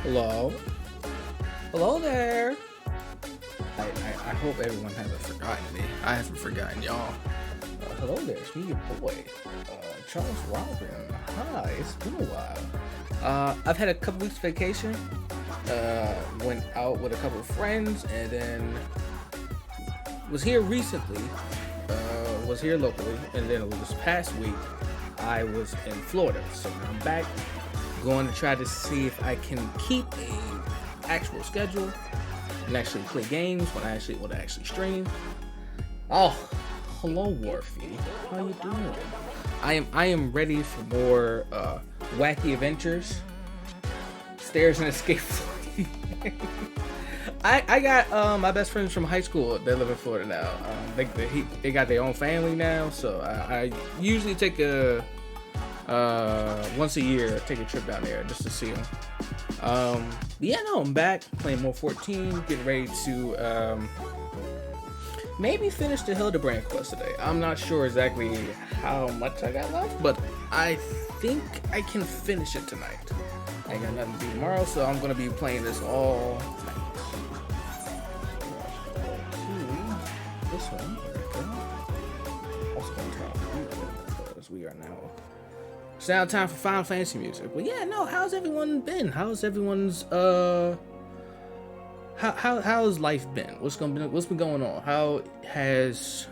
Hello? Hello there! I hope everyone hasn't forgotten me. I haven't forgotten y'all. Hello there, it's me, your boy, Charles Robin. Hi, it's been a while. I've had a couple weeks vacation. Went out with a couple of friends, and then was here recently. Was here locally, and then this past week, I was in Florida. So now I'm back, going to try to see if I can keep a actual schedule and actually play games when I actually want to actually stream. Oh, hello Warfy, how you doing? I am ready for more wacky adventures, stairs and escape. I got my best friends from high school. They live in Florida now. They got their own family now, so I usually take a once a year, take a trip down there just to see them. Yeah, no, I'm back playing more 14, getting ready to maybe finish the Hildebrand quest today. I'm not sure exactly how much I got left, but I think I can finish it tonight. I ain't got nothing to do tomorrow, so I'm gonna be playing this all night. This one, there we go. Also gonna turn off because we are now. It's now time for Final Fantasy music. But yeah, no, how's everyone been? How's everyone's how's life been? What's been going on? How has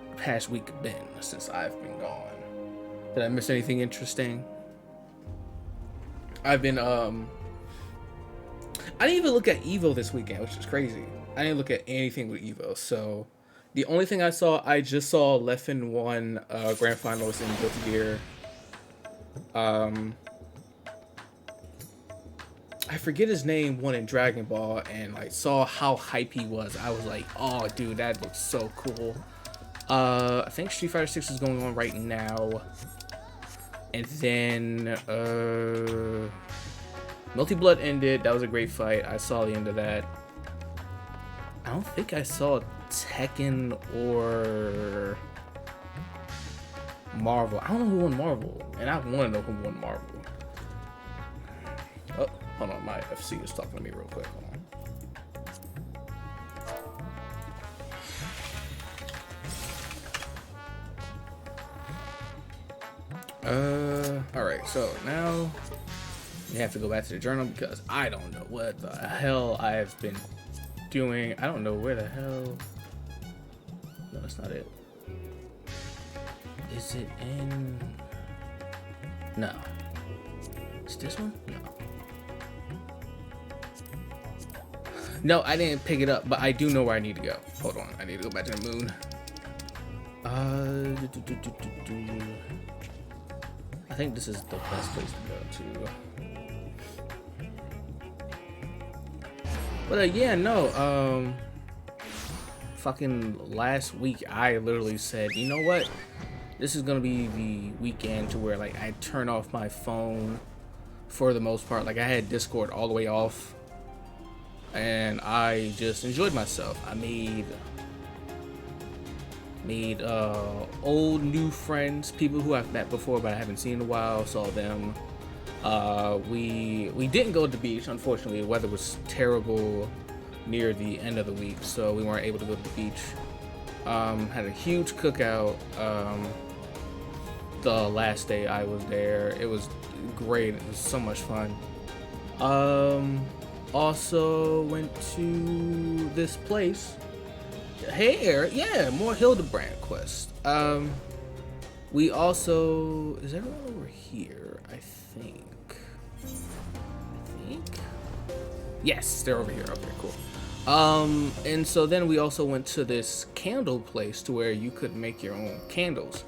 the past week been since I've been gone? Did I miss anything interesting? I've been I didn't even look at Evo this weekend, which is crazy. I didn't look at anything with Evo, so the only thing I just saw Leffen won grand finals in Guilty Gear. I forget his name, won in Dragon Ball, and like saw how hype he was. I was like, oh dude, that looks so cool. I think Street Fighter 6 is going on right now. And then Multi Blood ended. That was a great fight. I saw the end of that. I don't think I saw Tekken or Marvel. I don't know who won Marvel, and I want to know who won Marvel. Oh, hold on, my FC is talking to me real quick. Hold on. All right. So now we have to go back to the journal because I don't know what the hell I've been doing. I don't know where the hell. No, that's not it. Is it in? No. Is this one? No. No, I didn't pick it up, but I do know where I need to go. Hold on, I need to go back to the moon. I think this is the best place to go to. But yeah, no, fucking last week I literally said, you know what? This is gonna be the weekend to where like I turn off my phone for the most part. Like I had Discord all the way off, and I just enjoyed myself. I made old new friends, people who I've met before but I haven't seen in a while. Saw them. We didn't go to the beach, unfortunately. The weather was terrible near the end of the week, so we weren't able to go to the beach. Had a huge cookout the last day I was there. It was great. It was so much fun. Also went to this place. Hey, yeah, more Hildebrand quest. We also, is everyone over here? I think. Yes, they're over here. Okay, cool. And so then we also went to this candle place to where you could make your own candles.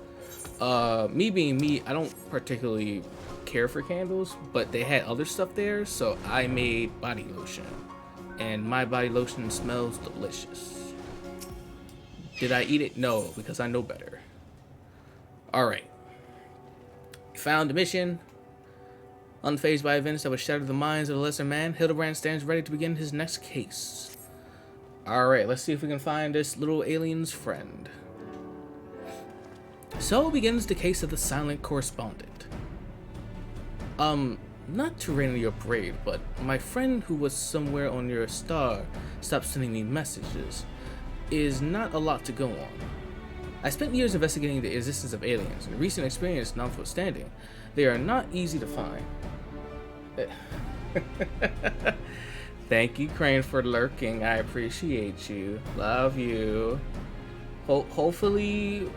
Me being me, I don't particularly care for candles, but they had other stuff there, so I made body lotion, and my body lotion smells delicious. Did I eat it? No, because I know better. Alright. Found the mission. Unfazed by events that would shatter the minds of the lesser man, Hildebrand stands ready to begin his next case. Alright, let's see if we can find this little alien's friend. So begins the case of the silent correspondent. not to rain on your parade, but my friend who was somewhere on your star stopped sending me messages. Is not a lot to go on. I spent years investigating the existence of aliens, and recent experience notwithstanding, they are not easy to find. Thank you, Crane, for lurking. I appreciate you. Love you. Hopefully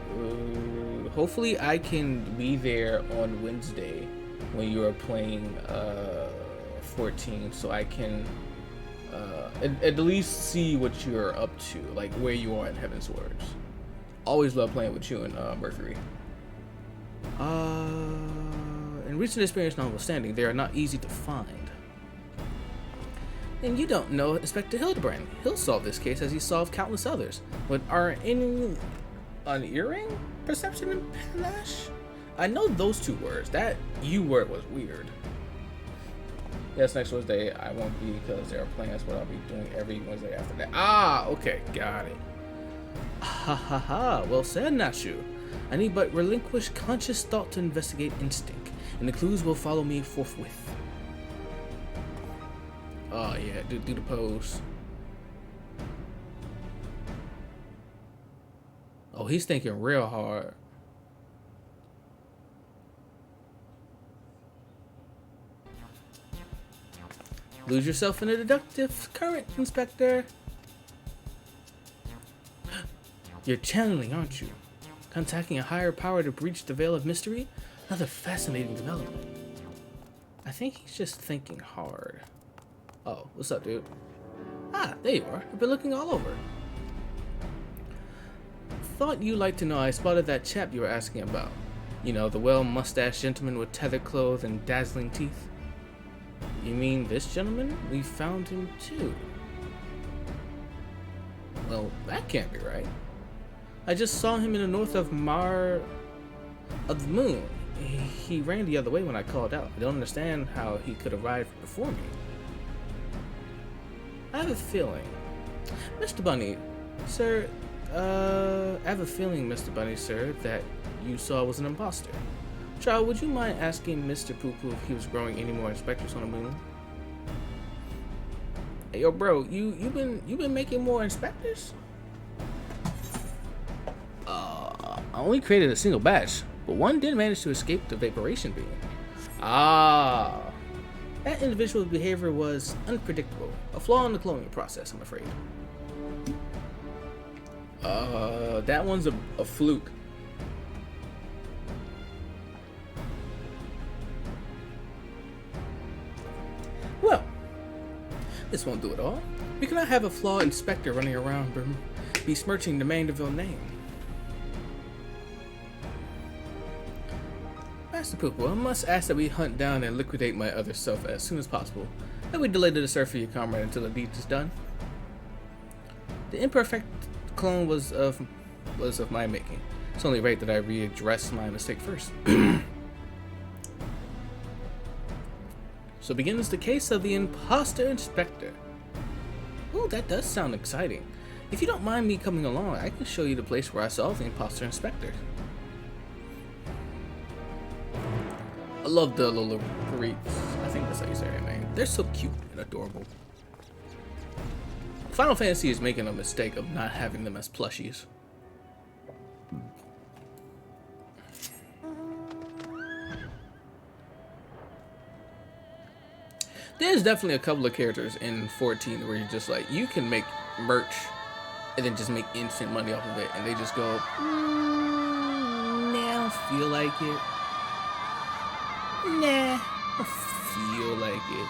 I can be there on Wednesday when you are playing 14, so I can at least see what you're up to, like where you are in Heaven's Words. Always love playing with you and Mercury. In recent experience notwithstanding, they are not easy to find. And you don't know Inspector Hildebrand. He'll solve this case as he solved countless others. But are any an earring? Perception and panache? I know those two words. That U word was weird. Yes, next Wednesday I won't be because there are plans what I'll be doing every Wednesday after that. Ah, okay, got it. Ha ha ha, well said, Nashu. I need but relinquish conscious thought to investigate instinct, and the clues will follow me forthwith. Oh yeah, do the pose. Oh, he's thinking real hard. Lose yourself in a deductive current, Inspector. You're channeling, aren't you? Contacting a higher power to breach the veil of mystery? Another fascinating development. I think he's just thinking hard. Oh, what's up, dude? Ah, there you are. I've been looking all over. Thought you'd like to know I spotted that chap you were asking about. You know, the well-mustached gentleman with tethered clothes and dazzling teeth. You mean this gentleman? We found him too. Well, that can't be right. I just saw him in the north of the moon. He ran the other way when I called out. I don't understand how he could arrive before me. I have a feeling, Mr. Bunny, sir, I have a feeling, Mr. Bunny, sir, that you saw was an imposter. Child, would you mind asking Mr. Poo-Poo if he was growing any more inspectors on the moon? Hey, yo, bro, you've been making more inspectors? I only created a single batch, but one did manage to escape the vaporation beam. Ah, that individual's behavior was unpredictable. A flaw in the cloning process, I'm afraid. That one's a fluke. Well, this won't do it all. We cannot have a flawed inspector running around besmirching the Mandeville name. Master Poo-Poo, I must ask that we hunt down and liquidate my other self as soon as possible. That we delay the search for your comrade until the deed is done. The imperfect clone was of my making. It's only right that I readdress my mistake first. So begins the case of the imposter inspector. Ooh, that does sound exciting. If you don't mind me coming along, I can show you the place where I saw the imposter inspector. I love the little Greeks. I think that's how you say their name. They're so cute and adorable. Final Fantasy is making a mistake of not having them as plushies. There's definitely a couple of characters in 14 where you're just like, you can make merch and then just make instant money off of it, and they just go, nah, I don't feel like it. Nah, I don't feel like it.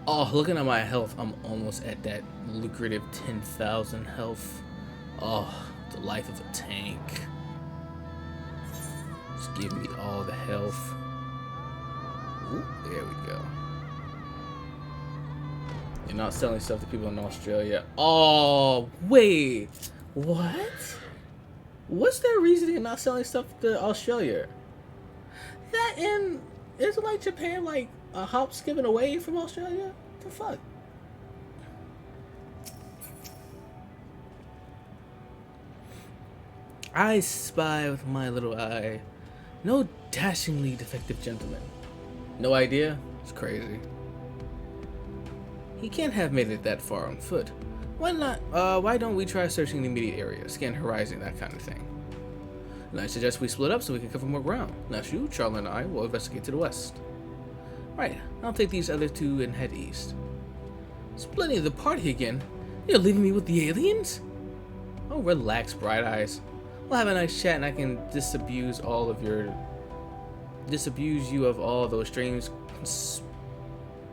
Oh, looking at my health, I'm almost at that lucrative 10,000 health. Oh, the life of a tank. Just give me all the health. Ooh, there we go. You're not selling stuff to people in Australia. Oh, wait. What? What's their reason you're not selling stuff to Australia? That in... Isn't like Japan like a hop skipping away from Australia? What the fuck? I spy with my little eye. No dashingly defective gentleman. No idea? It's crazy. He can't have made it that far on foot. Why not? Why don't we try searching the immediate area, scan horizon, that kind of thing? And I suggest we split up so we can cover more ground. Now you, Charlie, and I will investigate to the west. Right, I'll take these other two and head east. Splitting the party again? You're leaving me with the aliens? Oh, relax, Bright Eyes. We'll have a nice chat and I can disabuse you of all those strange,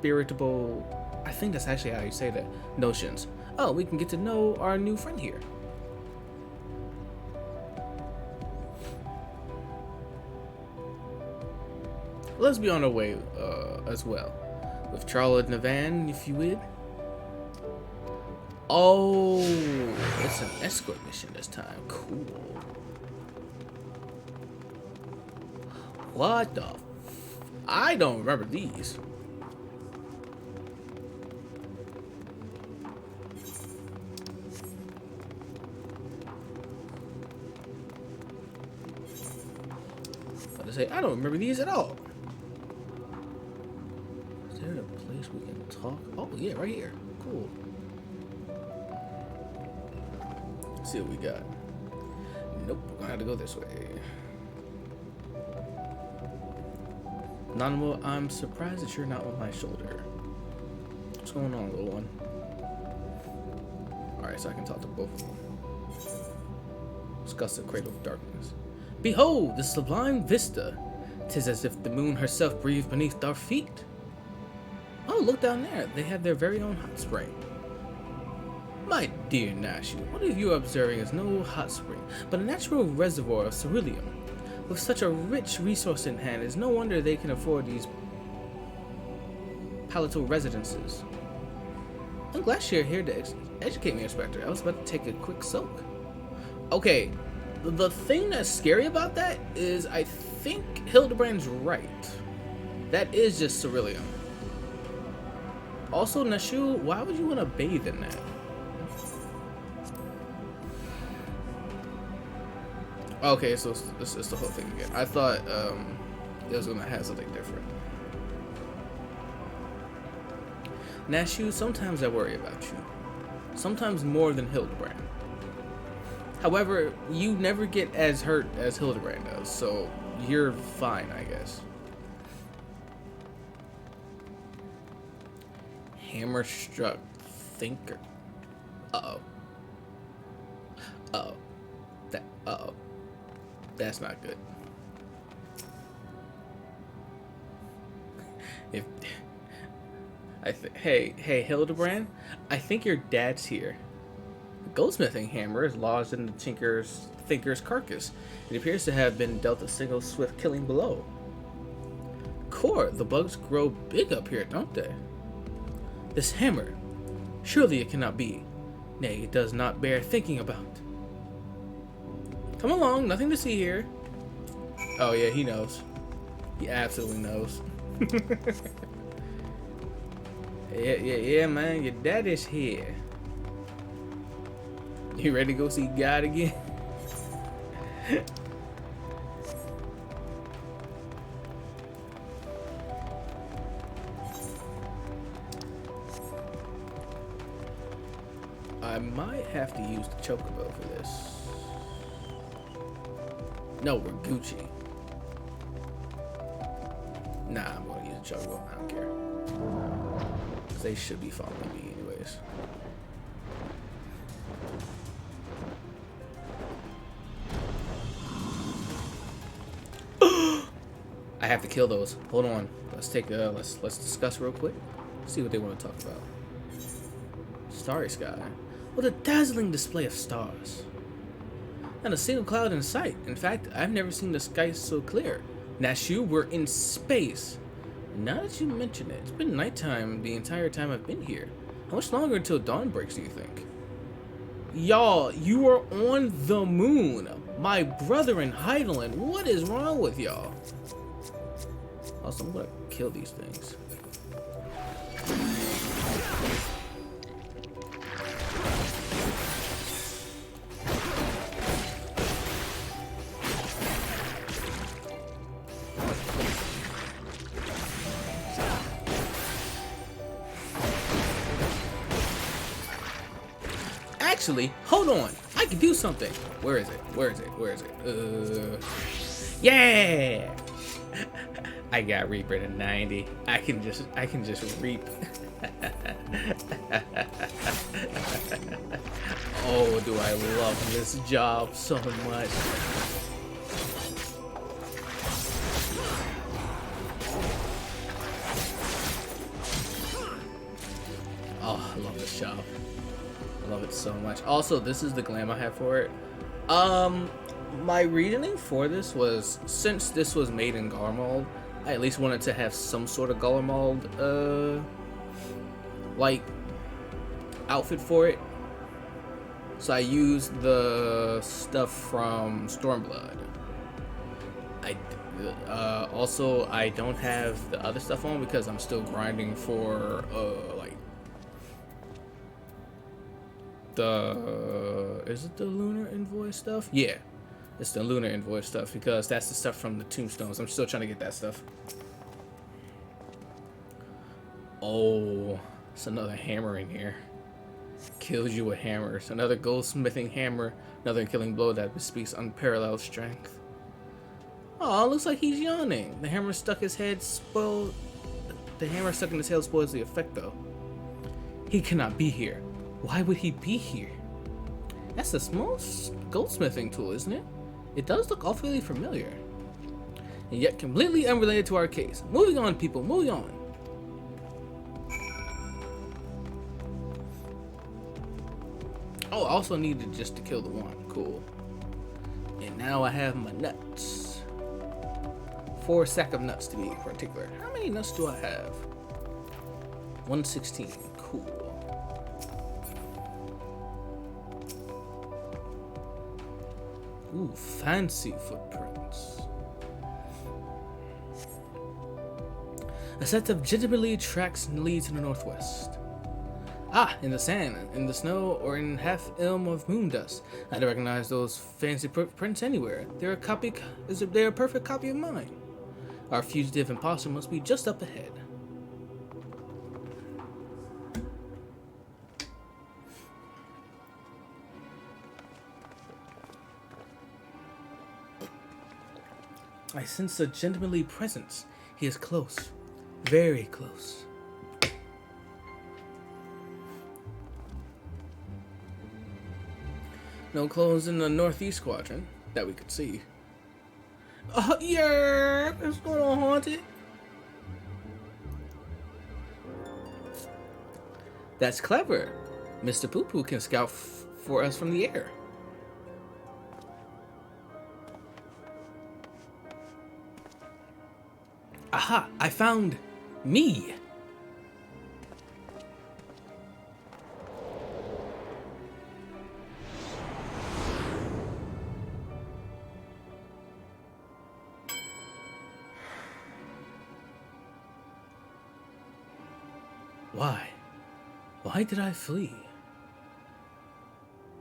conspiratable, I think that's actually how you say that, notions. Oh, we can get to know our new friend here. Let's be on our way as well. With Charlotte in the van, if you would. Oh, it's an escort mission this time. Cool. What the I don't remember these. I don't remember these at all. Is there a place we can talk? Oh yeah, right here. Cool. Let's see what we got. Nope, we're gonna have to go this way. Nanaimo, I'm surprised that you're not on my shoulder. What's going on, little one? Alright, so I can talk to both of them. Discuss the cradle of darkness. Behold, the sublime vista. 'Tis as if the moon herself breathed beneath our feet. Oh, look down there. They have their very own hot spring. My dear Nashu, what you are observing is no hot spring, but a natural reservoir of ceruleum. With such a rich resource in hand, it's no wonder they can afford these palatal residences. I'm glad you're here to educate me, Inspector. I was about to take a quick soak. Okay, the thing that's scary about that is I think Hildebrand's right. That is just ceruleum. Also, Nashu, why would you want to bathe in that? Okay, so it's the whole thing again. I thought it was gonna have something different. Nashu, sometimes I worry about you. Sometimes more than Hildebrand. However, you never get as hurt as Hildebrand does, so you're fine, I guess. Hammer struck thinker. Uh-oh. Uh-oh. Uh-oh. That's not good. Hey Hildebrand, I think your dad's here. The goldsmithing hammer is lodged in the thinker's carcass. It appears to have been dealt a single swift killing blow. Core, the bugs grow big up here, don't they? This hammer, surely it cannot be. Nay, it does not bear thinking about. Come along, nothing to see here. Oh yeah, he knows. He absolutely knows. yeah, man, your daddy's here. You ready to go see God again? I might have to use the chocobo for this. No, we're Gucci. Nah, I'm gonna use the chocobo. I don't care. Cause they should be following me anyways. I have to kill those. Hold on. Let's take let's discuss real quick. See what they want to talk about. Starry sky. What a dazzling display of stars. Not a single cloud in sight. In fact, I've never seen the sky so clear. Nashu, we're in space. Now that you mention it, it's been nighttime the entire time I've been here. How much longer until dawn breaks, do you think? Y'all, you are on the moon. My brother in Heidelin. What is wrong with y'all? Also, I'm gonna kill these things. Actually, hold on. I can do something. Where is it? Where is it? Where is it? Yeah! I got Reaper to 90. I can just reap. Oh, do I love this job so much. Oh, I love this job. I love it so much. Also, this is the glam I have for it. My reasoning for this was, since this was made in Garmold, I at least wanted to have some sort of Garmold, like, outfit for it. So I used the stuff from Stormblood. Also, I don't have the other stuff on because I'm still grinding for, like, is it the Lunar Invoice stuff? Yeah, it's the Lunar Invoice stuff because that's the stuff from the Tombstones. I'm still trying to get that stuff. Oh, it's another hammer in here. Kills you with hammers. Another goldsmithing hammer. Another killing blow that bespeaks unparalleled strength. Oh, looks like he's yawning. The hammer stuck his head spoiled. The hammer stuck in his head spoils the effect though. He cannot be here. Why would he be here? That's a small goldsmithing tool, isn't it? It does look awfully familiar. And yet completely unrelated to our case. Moving on, people, moving on. Oh, I also needed just to kill the one. Cool. And now I have my nuts. 4 sack of nuts to be particular. How many nuts do I have? 116. Cool. Ooh, fancy footprints. A set of jitterbly tracks lead to the northwest. Ah, in the sand, in the snow, or in half ilm of moon dust. I'd recognize those fancy prints anywhere. They're a perfect copy of mine. Our fugitive imposter must be just up ahead. I sense a gentlemanly presence. He is close. Very close. No clothes in the northeast quadrant that we could see. Oh, yeah! It's going on, haunted. That's clever. Mr. Poo Poo can scout for us from the air. Aha! I found me! Why? Why did I flee?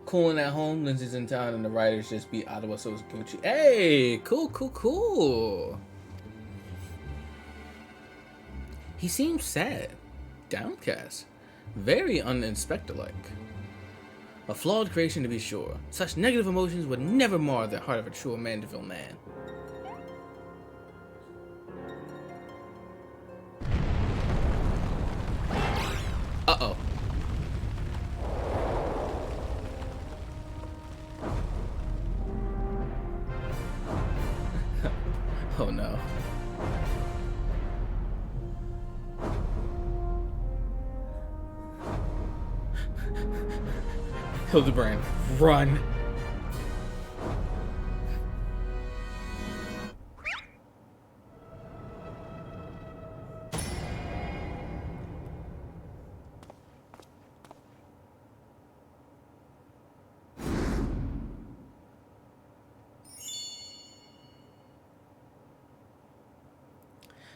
Cooling at home, Lindsay's in town, and the writers just beat Ottawa, so it's Gucci. Hey! Cool, cool, cool! He seems sad, downcast, very un-Inspector-like. A flawed creation to be sure. Such negative emotions would never mar the heart of a true Mandeville man. Uh-oh. Oh no. Hildebrand, run!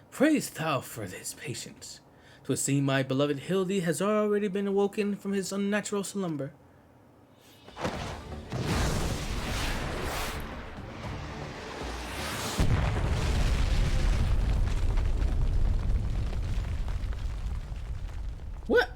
Praise thou for his patience. 'Twould seem my beloved Hildy has already been awoken from his unnatural slumber. What?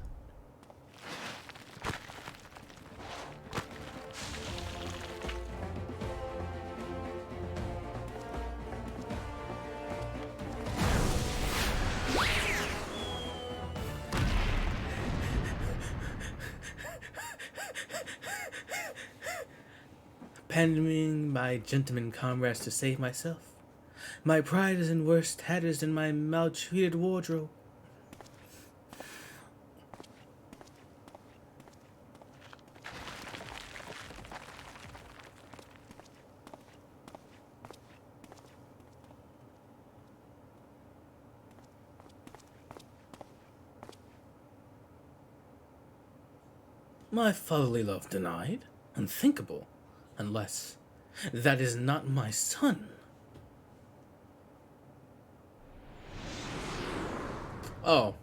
abandoning my gentleman comrades to save myself. My pride is in worse tatters than my maltreated wardrobe. My fatherly love denied? Unthinkable. Unless that is not my son. Oh.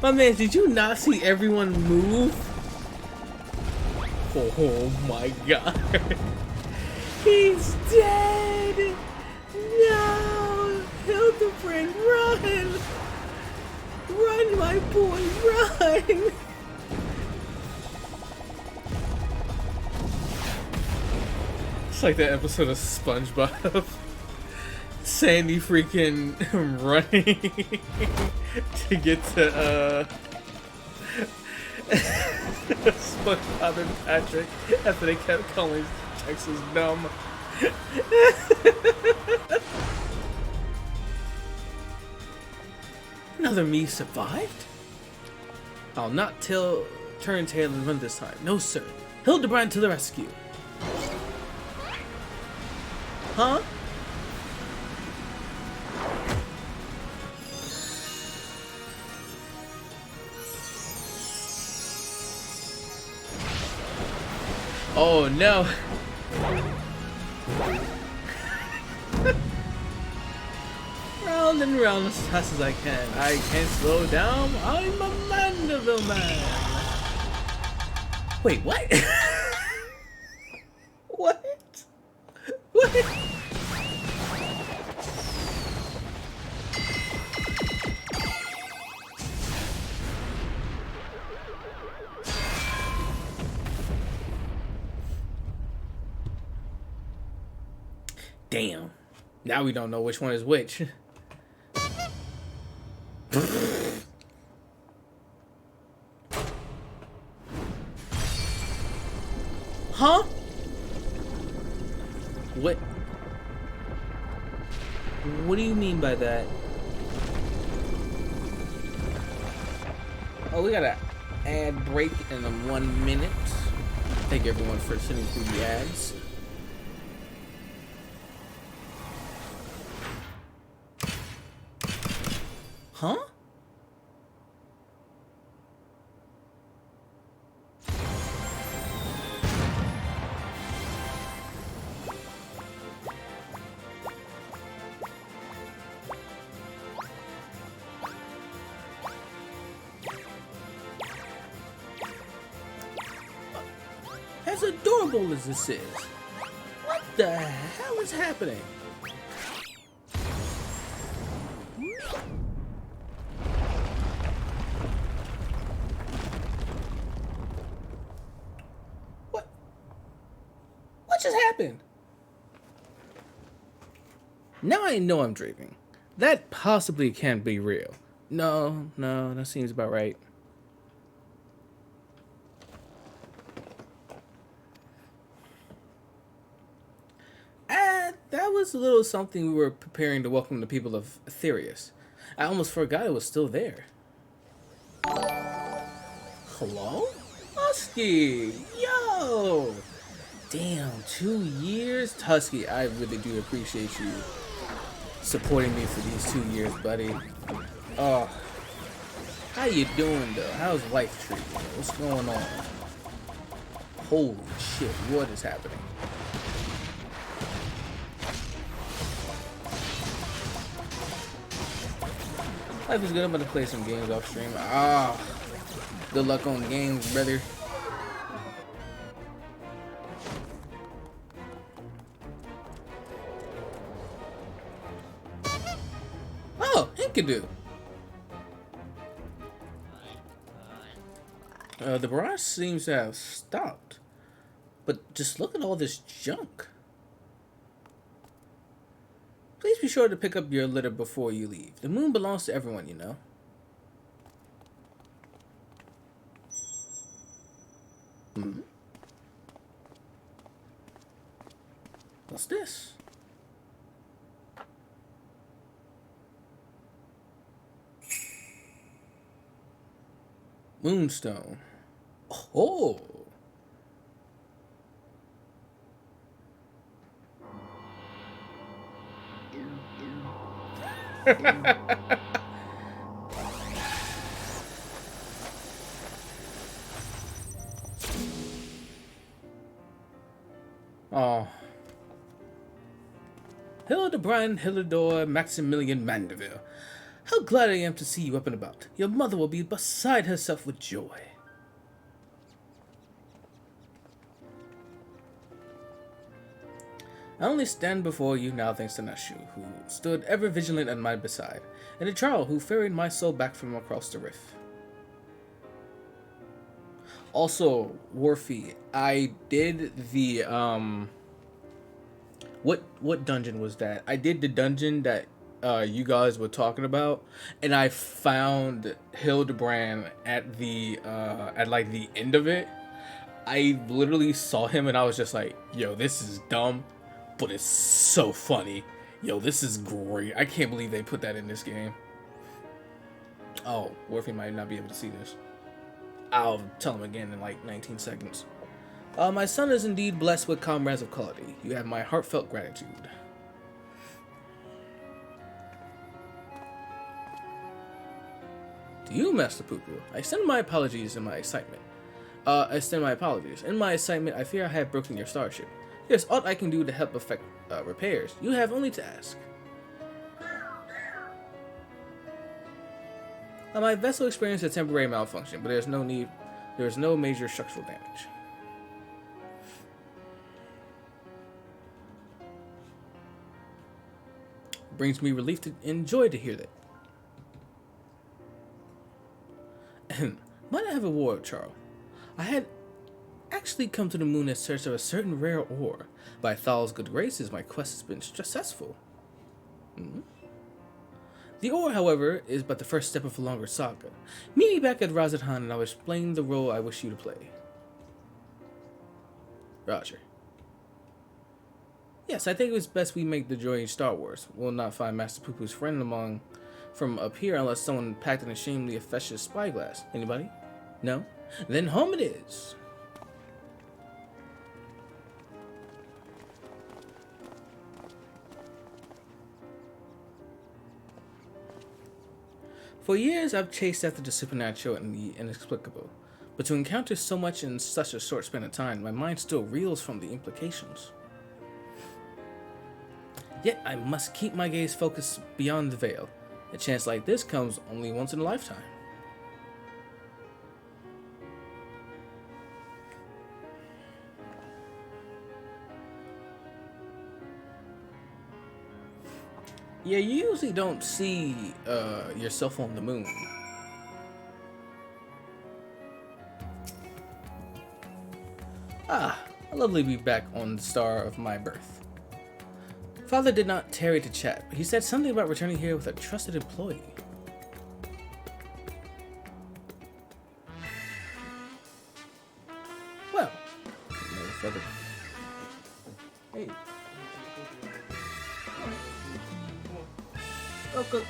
My man, did you not see everyone move? Oh my god. He's dead! No! Hildebrand, run! Run, my boy, run! It's like that episode of SpongeBob. Sandy freaking running to get to SpongeBob and Patrick after they kept calling Texas dumb. Another me survived? I'll not turn tail and run this time. No sir. Hildebrand to the rescue. Huh? Oh no! Round and round as fast as I can. I can't slow down. I'm a Mandeville man. Wait, what? What? What? Damn. Now we don't know which one is which. Huh? What? What do you mean by that? Oh, we got an ad break in 1 minute. Thank everyone for sitting through the ads. Huh? As adorable as this is, what the hell is happening? What just happened? Now I know I'm dreaming. That possibly can't be real. No, that seems about right. That was a little something we were preparing to welcome the people of Aetherius. I almost forgot it was still there. Hello? Husky! Yo! Damn, 2 years? Tusky, I really do appreciate you supporting me for these 2 years, buddy. Oh, how you doing, though? How's life treating you? What's going on? Holy shit, what is happening? Life is good. I'm about to play some games off stream. Ah, good luck on games, brother. Oh, Enkidu. The barrage seems to have stopped. But just look at all this junk. Please be sure to pick up your litter before you leave. The moon belongs to everyone, you know. Hmm. What's this? Moonstone. Oh. Oh. Hildebrand Hildor Maximilian Mandeville. How glad I am to see you up and about. Your mother will be beside herself with joy. I only stand before you now thanks to Nashu, who stood ever vigilant at my beside, and to Charl, who ferried my soul back from across the rift. Also, Warfy, I did the, what dungeon was that? I did the dungeon that, you guys were talking about, and I found Hildebrand at the, at, like, the end of it. I literally saw him, and I was just like, yo, this is dumb, but it's so funny. Yo, this is great. I can't believe they put that in this game. Oh, Warfy might not be able to see this. I'll tell him again in like 19 seconds. My son is indeed blessed with comrades of quality. You have my heartfelt gratitude. To you, Master Poo-Poo, I extend my apologies in my excitement. In my excitement, I fear I have broken your starship. If there's aught I can do to help effect repairs, you have only to ask. My vessel experienced a temporary malfunction, but there is no major structural damage. Brings me relief and joy to hear that. Might I have a word, Charles? I had actually come to the moon in search of a certain rare ore. By Thal's good graces, my quest has been successful. The ore, however, is but the first step of a longer saga. Meet me back at Razathan and I will explain the role I wish you to play. Roger. Yes, I think it was best we make the journey Star Wars. We'll not find Master Poo-Poo's friend from up here unless someone packed in a shamelessly infectious spyglass. Anybody? No? Then home it is. For years, I've chased after the supernatural and the inexplicable, but to encounter so much in such a short span of time, my mind still reels from the implications. Yet, I must keep my gaze focused beyond the veil. A chance like this comes only once in a lifetime. Yeah, you usually don't see yourself on the moon. Ah, lovely to be back on the star of my birth. Father did not tarry to chat, but he said something about returning here with a trusted employee. Well, no further. Hey. Okay.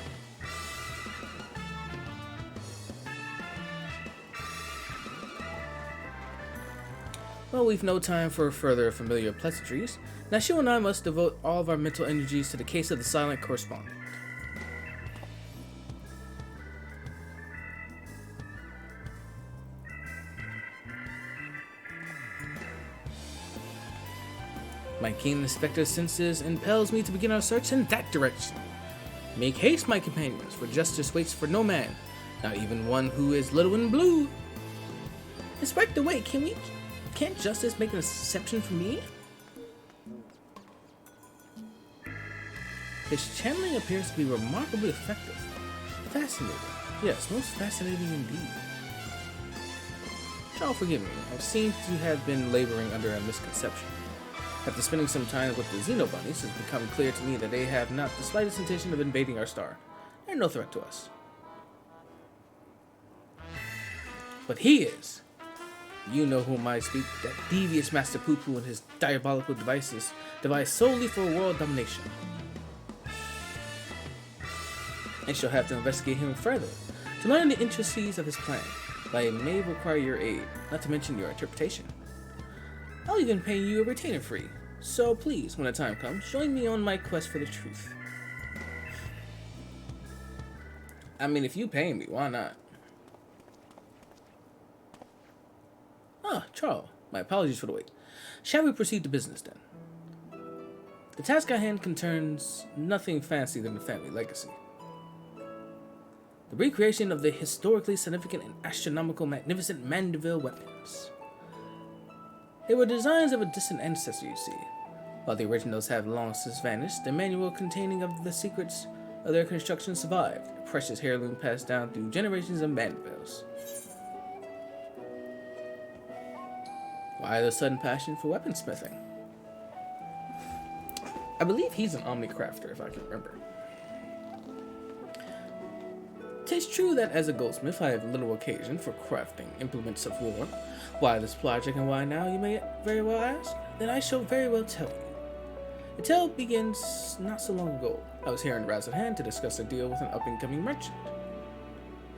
Well, we've no time for further familiar pleasantries. Nashu and I must devote all of our mental energies to the case of the silent correspondent. My keen inspector senses impels me to begin our search in that direction. Make haste, my companions, for justice waits for no man, not even one who is little and blue. Inspector, wait, can't justice make an exception for me? His channeling appears to be remarkably effective. Fascinating. Yes, most fascinating indeed. Charles, forgive me. I seem to have been laboring under a misconception. After spending some time with the Xenobunnies, it's become clear to me that they have not the slightest intention of invading our star. They're no threat to us. But he is. You know whom I speak, that devious Master Poo-Poo and his diabolical devices, devised solely for world domination. And shall have to investigate him further, to learn the intricacies of his plan, but I may require your aid, not to mention your interpretation. I'll even pay you a retainer fee, so please, when the time comes, join me on my quest for the truth. I mean, if you pay me, why not? Ah, Charles, my apologies for the wait. Shall we proceed to business then? The task at hand concerns nothing fancy than the family legacy. The recreation of the historically significant and astronomical magnificent Mandeville weapons. They were designs of a distant ancestor, you see. While the originals have long since vanished, the manual containing of the secrets of their construction survived, a precious heirloom passed down through generations of Mandevilles. Why the sudden passion for weaponsmithing? I believe he's an omni-crafter, if I can remember. 'Tis true that as a goldsmith I have little occasion for crafting implements of war. Why this project and why now, you may very well ask? Then I shall very well tell you. The tale begins not so long ago. I was here in Razorhand to discuss a deal with an up-and-coming merchant.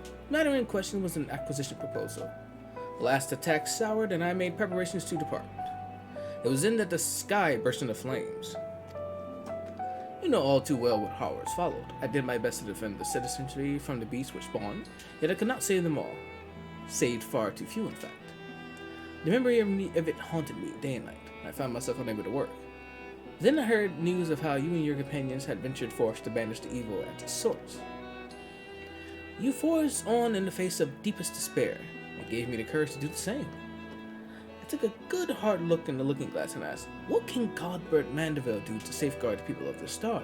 The matter in question was an acquisition proposal. The last attack soured, and I made preparations to depart. It was then that the sky burst into flames. You know all too well what horrors followed. I did my best to defend the citizenry from the beasts which spawned, yet I could not save them all. Saved far too few, in fact. The memory of it haunted me day and night. I found myself unable to work. Then I heard news of how you and your companions had ventured forth to banish the evil at its source. You forged on in the face of deepest despair, and gave me the courage to do the same. I took a good hard look in the looking glass and asked, what can Godbert Mandeville do to safeguard the people of the star?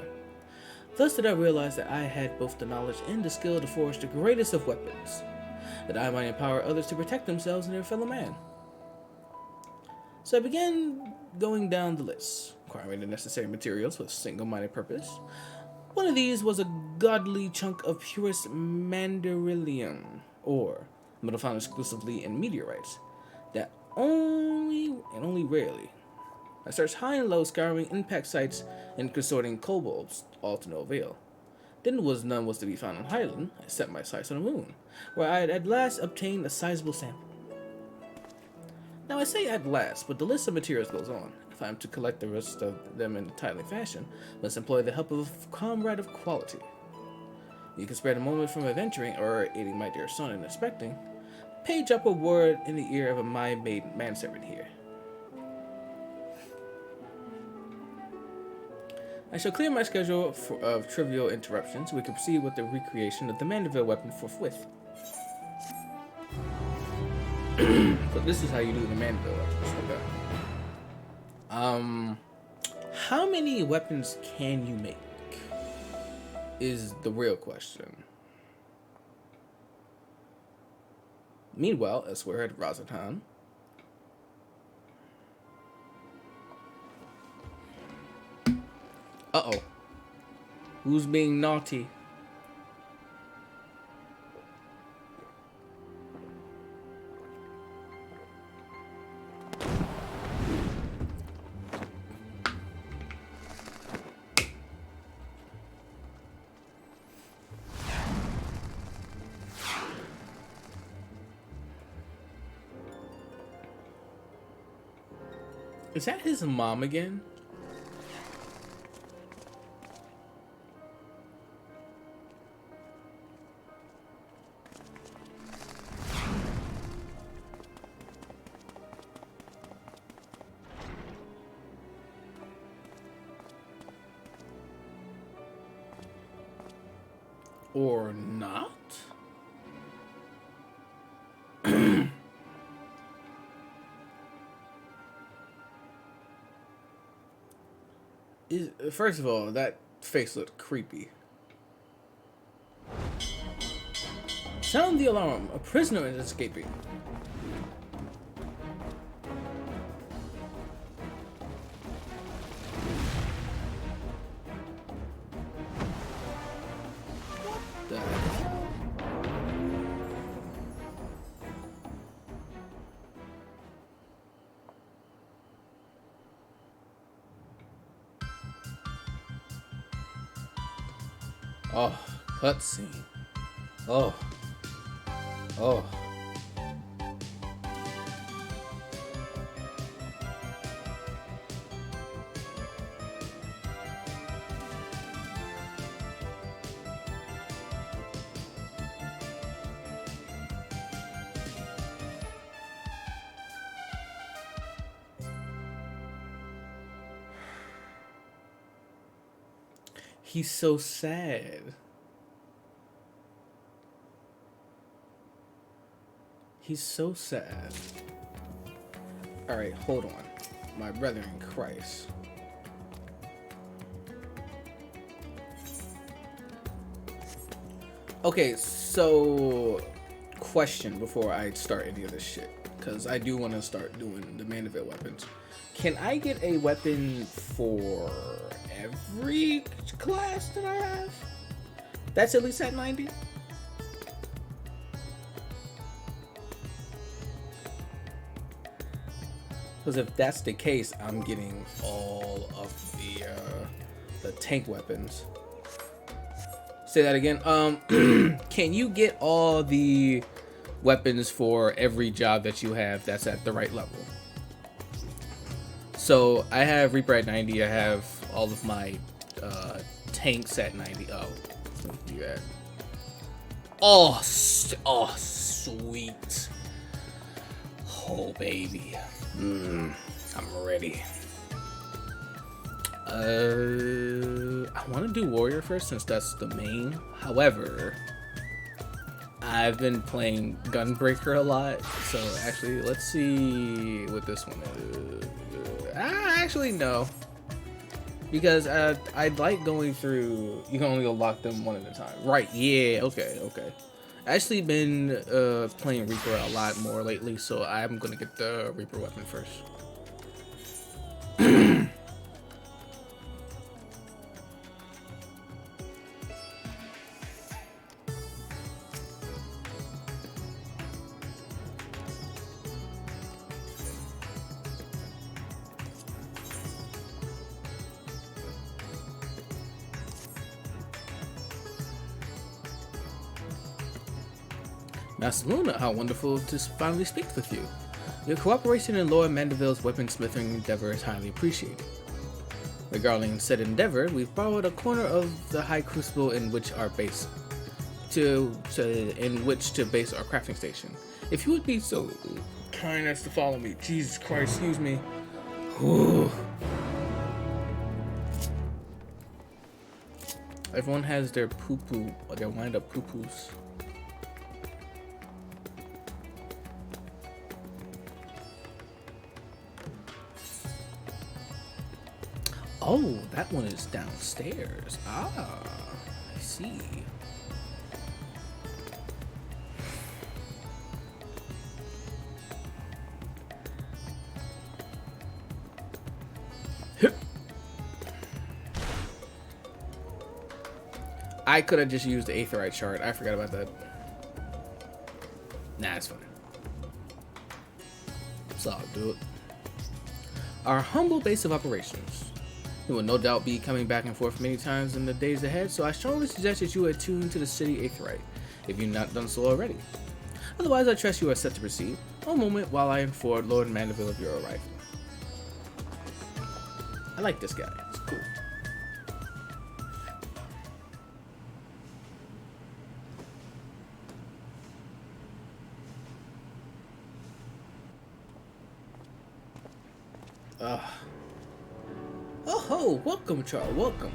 Thus did I realize that I had both the knowledge and the skill to forge the greatest of weapons, that I might empower others to protect themselves and their fellow man. So I began going down the list, acquiring the necessary materials with a single-minded purpose. One of these was a godly chunk of purest mandarillium, or metal found exclusively in meteorites, that only rarely. I searched high and low, scouring impact sites and consorting kobolds, all to no avail. Then none was to be found on Highland. I set my sights on the moon, where I had at last obtained a sizable sample. Now I say at last, but the list of materials goes on. If I am to collect the rest of them in a timely fashion, must employ the help of a comrade of quality. You can spare the moment from adventuring or aiding my dear son in inspecting. Page up a word in the ear of my maiden manservant here. I shall clear my schedule of trivial interruptions so we can proceed with the recreation of the Mandeville weapon forthwith. So this is how you do the Mandeville weapons. Okay. How many weapons can you make? Is the real question. Meanwhile, elsewhere at Razatan, uh-oh. Who's being naughty? Is that his mom again? Or not? First of all, that face looked creepy. Sound the alarm. A prisoner is escaping. What the hell? Oh, cutscene. Oh. Oh. He's so sad. He's so sad. Alright, hold on. My brother in Christ. Okay, so question before I start any of this shit, because I do want to start doing the Mandeville weapons. Can I get a weapon for every class that I have? That's at least at 90? Because if that's the case, I'm getting all of the tank weapons. Say that again. Can you get all the weapons for every job that you have that's at the right level? So I have Reaper at 90. I have all of my tanks at 90. Oh, you got. Oh, sweet. Oh, baby. I'm ready. I want to do Warrior first since that's the main. However, I've been playing Gunbreaker a lot, so actually, let's see what this one is. Actually, no. Because I like going through, you can only unlock them one at a time. Right, yeah, okay. I actually been playing Reaper a lot more lately, so I'm gonna get the Reaper weapon first. Master Luna, how wonderful to finally speak with you. Your cooperation in Lord Mandeville's weaponsmithing endeavor is highly appreciated. Regarding said endeavor, we've borrowed a corner of the high crucible in which our base in which to base our crafting station. If you would be so kind as to follow me. Jesus Christ, excuse me. Whew. Everyone has their poo-poo, their wind-up poo-poos. Oh, that one is downstairs. Ah, I see. I could have just used the Aetheryte chart. I forgot about that. Nah, it's fine. So I'll do it. Our humble base of operations. You will no doubt be coming back and forth many times in the days ahead, so I strongly suggest that you attune to the city Aetheryte, if you've not done so already. Otherwise, I trust you are set to proceed. One moment while I inform Lord Mandeville of your arrival. I like this guy. It's cool. Oh ho, welcome, Charles, welcome.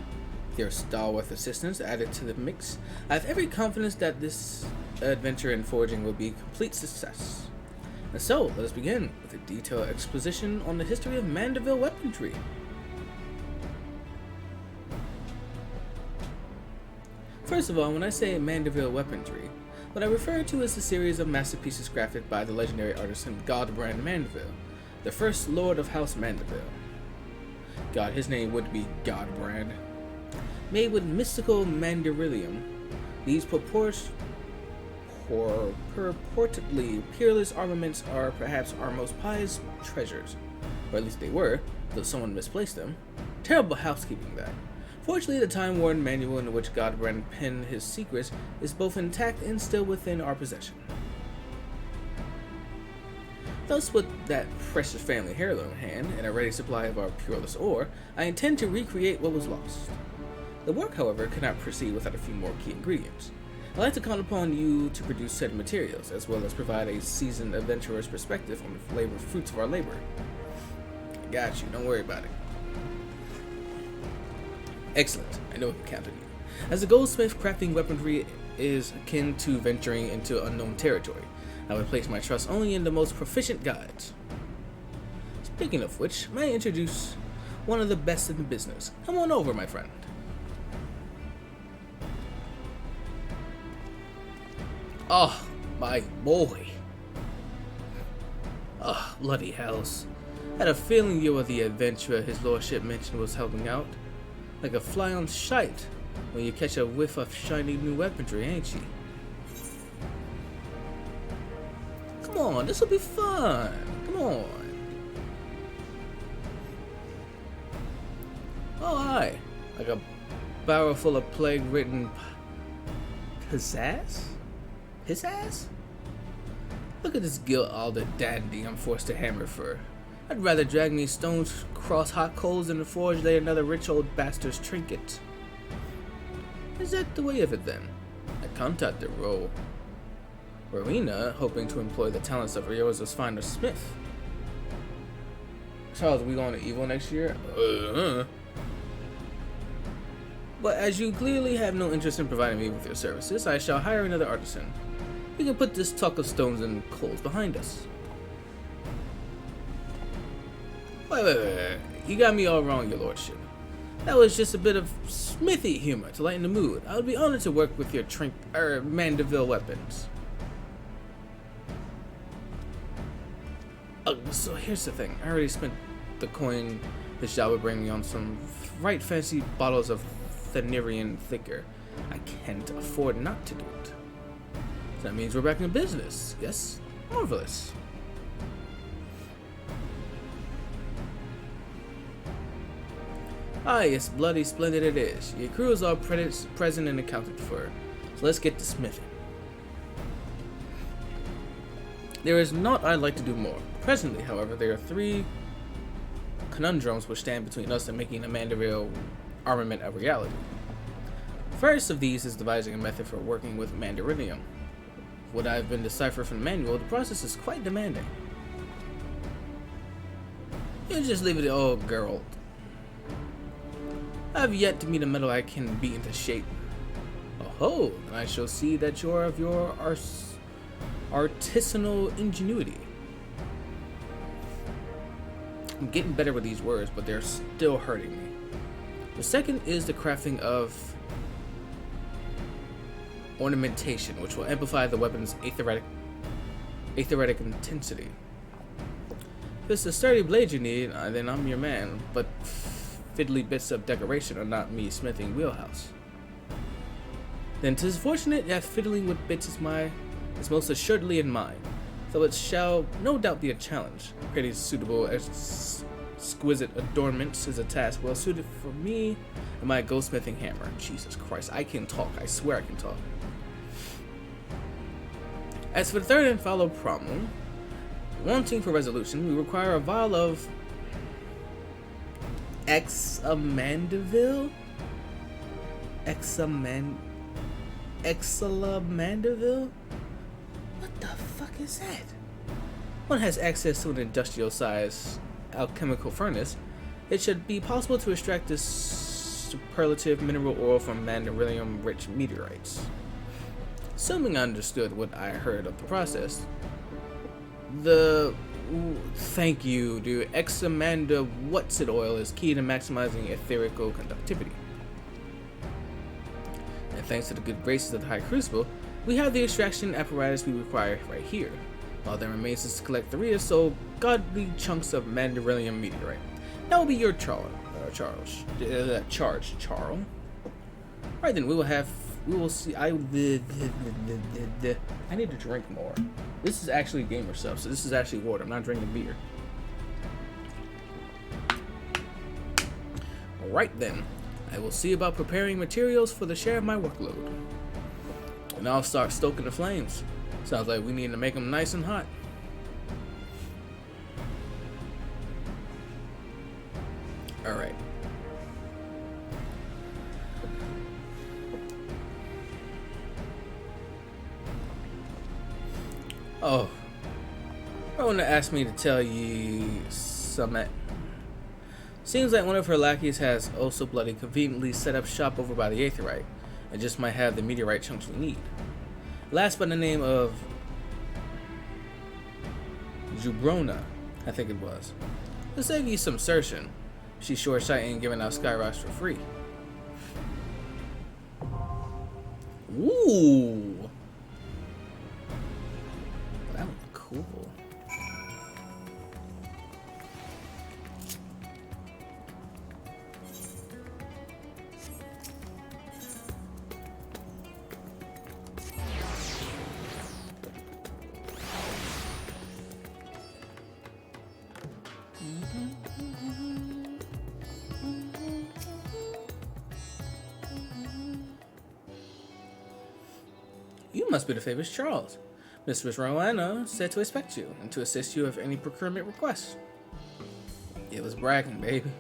Their stalwart assistants added to the mix, I have every confidence that this adventure in forging will be a complete success. And so, let us begin with a detailed exposition on the history of Mandeville weaponry. First of all, when I say Mandeville weaponry, what I refer to is the series of masterpieces crafted by the legendary artisan Godbrand Mandeville, the first Lord of House Mandeville. God, his name would be Godbrand. Made with mystical mandarillium, these purportedly peerless armaments are perhaps our most prized treasures, or at least they were, though someone misplaced them. Terrible housekeeping, that. Fortunately, the time-worn manual in which Godbrand penned his secrets is both intact and still within our possession. Thus, with that precious family heirloom in hand and a ready supply of our pureless ore, I intend to recreate what was lost. The work, however, cannot proceed without a few more key ingredients. I'd like to call upon you to produce said materials, as well as provide a seasoned adventurer's perspective on the fruits of our labor. I got you, don't worry about it. Excellent, I know I can count on you. As a goldsmith, crafting weaponry is akin to venturing into unknown territory. I would place my trust only in the most proficient guides. Speaking of which, may I introduce one of the best in the business. Come on over, my friend. Oh, my boy. Oh, bloody hells. Had a feeling you were the adventurer his lordship mentioned was helping out. Like a fly on shite when you catch a whiff of shiny new weaponry, ain't you? Come on, this'll be fun. Come on. Oh, aye. Like a barrel full of plague-ridden pizzazz? His ass? Look at this gilt-aldered dandy I'm forced to hammer for. I'd rather drag me stones across hot coals than to forge lay another rich old bastard's trinket. Is that the way of it then? I contacted Rowena, hoping to employ the talents of Rioza's finest smith. Charles, are we going to Evil next year? But as you clearly have no interest in providing me with your services, I shall hire another artisan. We can put this talk of stones and coals behind us. Wait. You got me all wrong, your lordship. That was just a bit of smithy humor to lighten the mood. I would be honored to work with your Mandeville weapons. So here's the thing. I already spent the coin this job would bring me on some right fancy bottles of Thenerian thicker. I can't afford not to do it. So that means we're back in business. Yes? Marvelous. Ah, yes, bloody splendid it is. Your crew is all present and accounted for. So let's get to smithing. There is naught I'd like to do more. Presently, however, there are three conundrums which stand between us and making the Mandeville armament a reality. First of these is devising a method for working with mandarillium. What I've been deciphered from the manual, the process is quite demanding. You just leave it all girl. I have yet to meet a metal I can beat into shape. Oh, then I shall see that you're of your artisanal ingenuity. I'm getting better with these words, but they're still hurting me. The second is the crafting of ornamentation, which will amplify the weapon's aetheretic intensity. If it's a sturdy blade you need, then I'm your man, but fiddly bits of decoration are not me smithing wheelhouse. Then 'tis fortunate that fiddling with bits is most assuredly in mine, though it shall no doubt be a challenge. Creating suitable, exquisite adornments is a task well suited for me and my goldsmithing hammer. Jesus Christ, I can talk. I swear I can talk. As for the third and final problem, wanting for resolution, we require a vial of Examandaville? Examandaville? What the fuck is that? One has access to an industrial-sized alchemical furnace. It should be possible to extract this superlative mineral oil from mandarinium-rich meteorites. Assuming I understood what I heard of the process, thank you, dude. Examanda What's-It oil is key to maximizing etherical conductivity. And thanks to the good graces of the High Crucible, we have the extraction apparatus we require right here. All that remains is to collect 3 or so godly chunks of mandarinium meteorite. That will be your charge. Right then, we will see. I need to drink more. This is actually gamer stuff, so this is actually water. I'm not drinking beer. Alright then, I will see about preparing materials for the share of my workload. And I'll start stoking the flames. Sounds like we need to make them nice and hot. Alright. Oh, I want to ask me to tell you something. Seems like one of her lackeys has also bloody conveniently set up shop over by the aetherite, and just might have the meteorite chunks we need. Last by the name of Jubrona, I think it was. To save you some searching, she's sure she ain't giving out skyrocks for free. Ooh. That was cool. You must be the famous Charles. Mistress Rowena said to expect you and to assist you with any procurement requests. It was bragging, baby.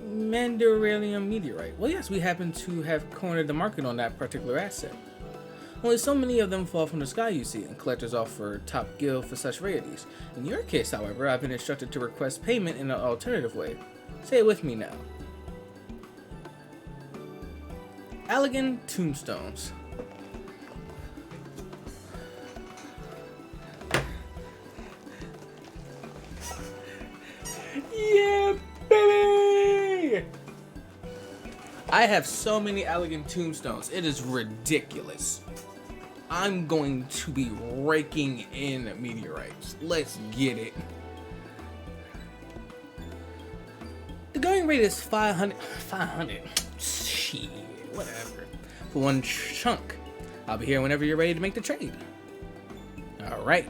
Mandarinium meteorite. Well, yes, we happen to have cornered the market on that particular asset. Only so many of them fall from the sky, you see, and collectors offer top gill for such rarities. In your case, however, I've been instructed to request payment in an alternative way. Say it with me now. Elegant tombstones. Yeah, baby! I have so many elegant tombstones. It is ridiculous. I'm going to be raking in meteorites. Let's get it. The going rate is 500. Shit, whatever. For one chunk. I'll be here whenever you're ready to make the trade. Alright.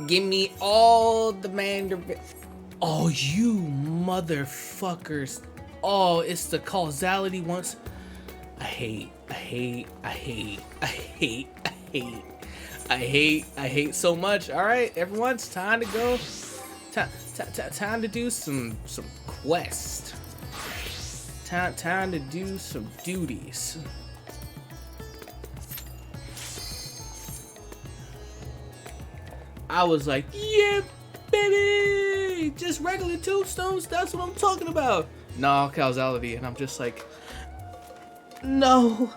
Give me all the mandarin. Oh, you motherfuckers. Oh, it's the causality once. I hate so much. All right, everyone, it's time to go. Time to do some quest. Time to do some duties. I was like, yeah, baby, just regular tombstones. That's what I'm talking about. No, causality, and I'm just like, no,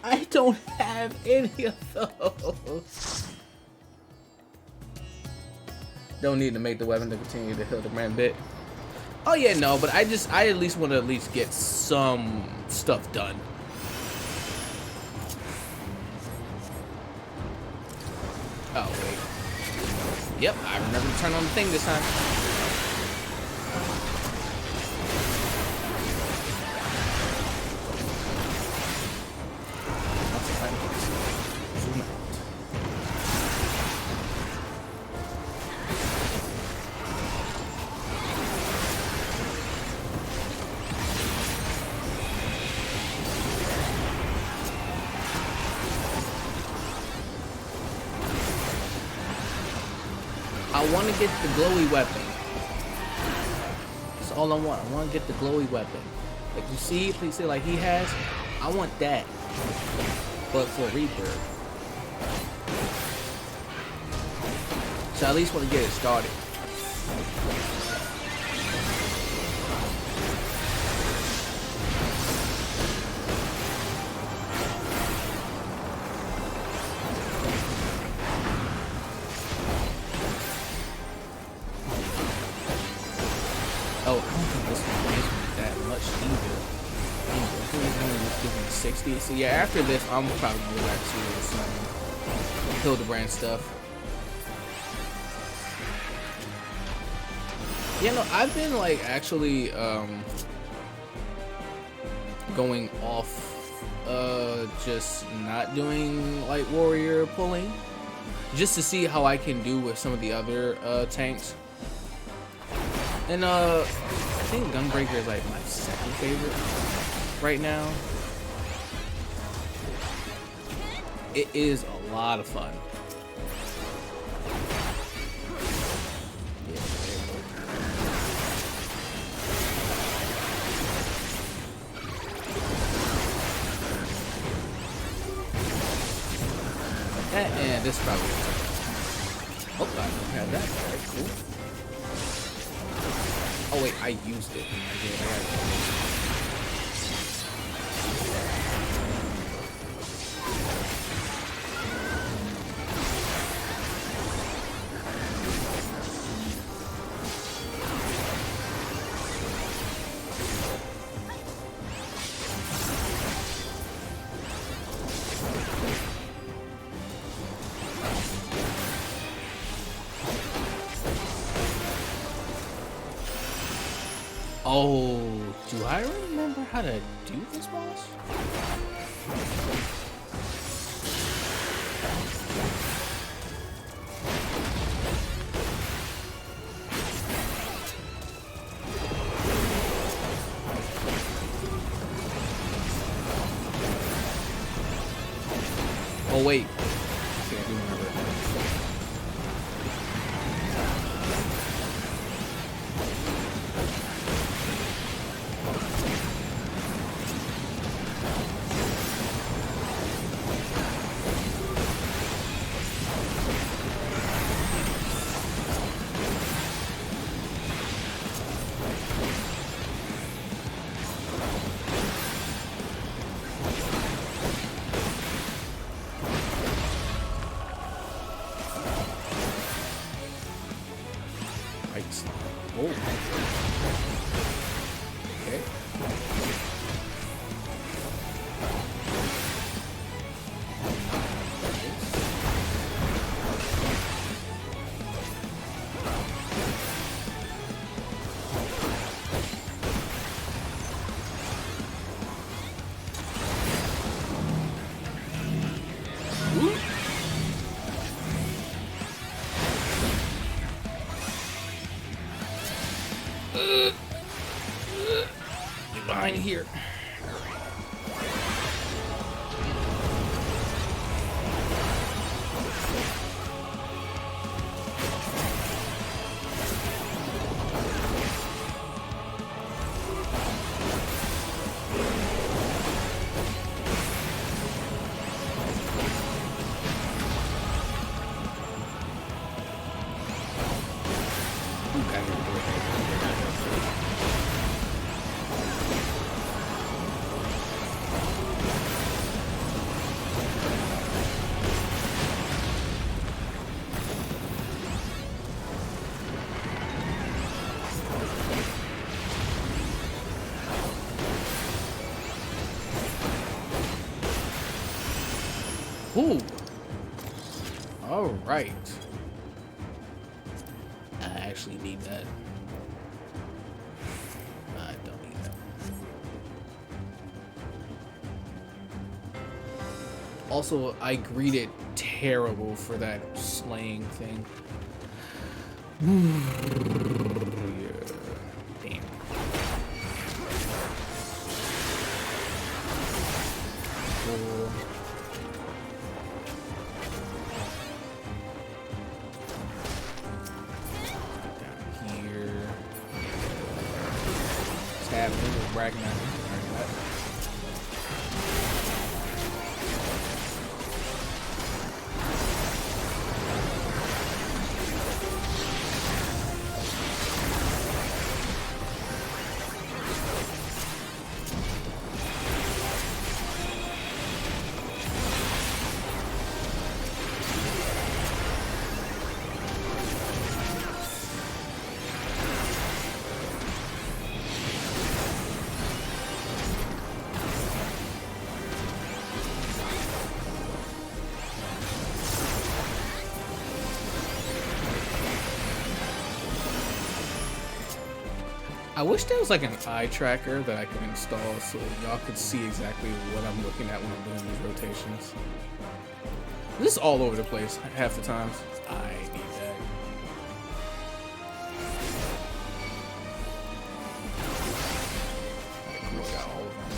I don't have any of those. Don't need to make the weapon to continue to heal the man bit. Oh yeah, no, but I at least want to at least get some stuff done. Oh wait. Yep, I remember to turn on the thing this time. Zoom out. I want to get the glowy weapon. That's all I want. I want to get the glowy weapon. Like you see, please see, like he has. I want that. but for Reaper. So I at least want to get it started. Oh, I don't think this one gives me that much either. I think it's only just giving me 60. So yeah, after this, I'm probably gonna go back to some Hildebrand stuff. You know, I've been like actually going off just not doing like warrior pulling, just to see how I can do with some of the other tanks. And I think Gunbreaker is like my second favorite right now. It is a lot of fun. And this is probably. Oh, I don't have that. Alright, cool. Oh wait, I used it. I did. I got it. Oh, do I remember how to do this boss? Oh wait, I think I do remember it. Oh. Okay. Get behind here. Ooh. All right. I actually need that. I don't need that. Also, I greeted terrible for that slaying thing. Yeah. Damn. Cool. Bragging at me. I wish there was like an eye tracker that I could install so y'all could see exactly what I'm looking at when I'm doing these rotations. This is all over the place half the times. I need that. Alright, cool, I got all of them.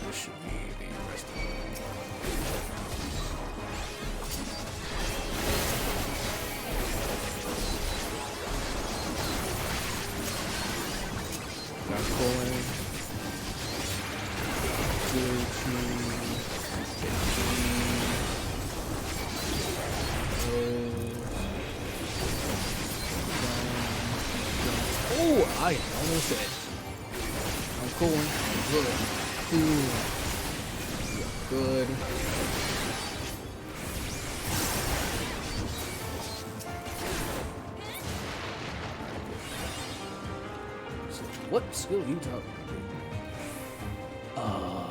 This should be the rest of them. I'm pulling 2, 15. Oh, I almost dead. I'm pulling good. Ooh. Good. What skill you talking about? Oh.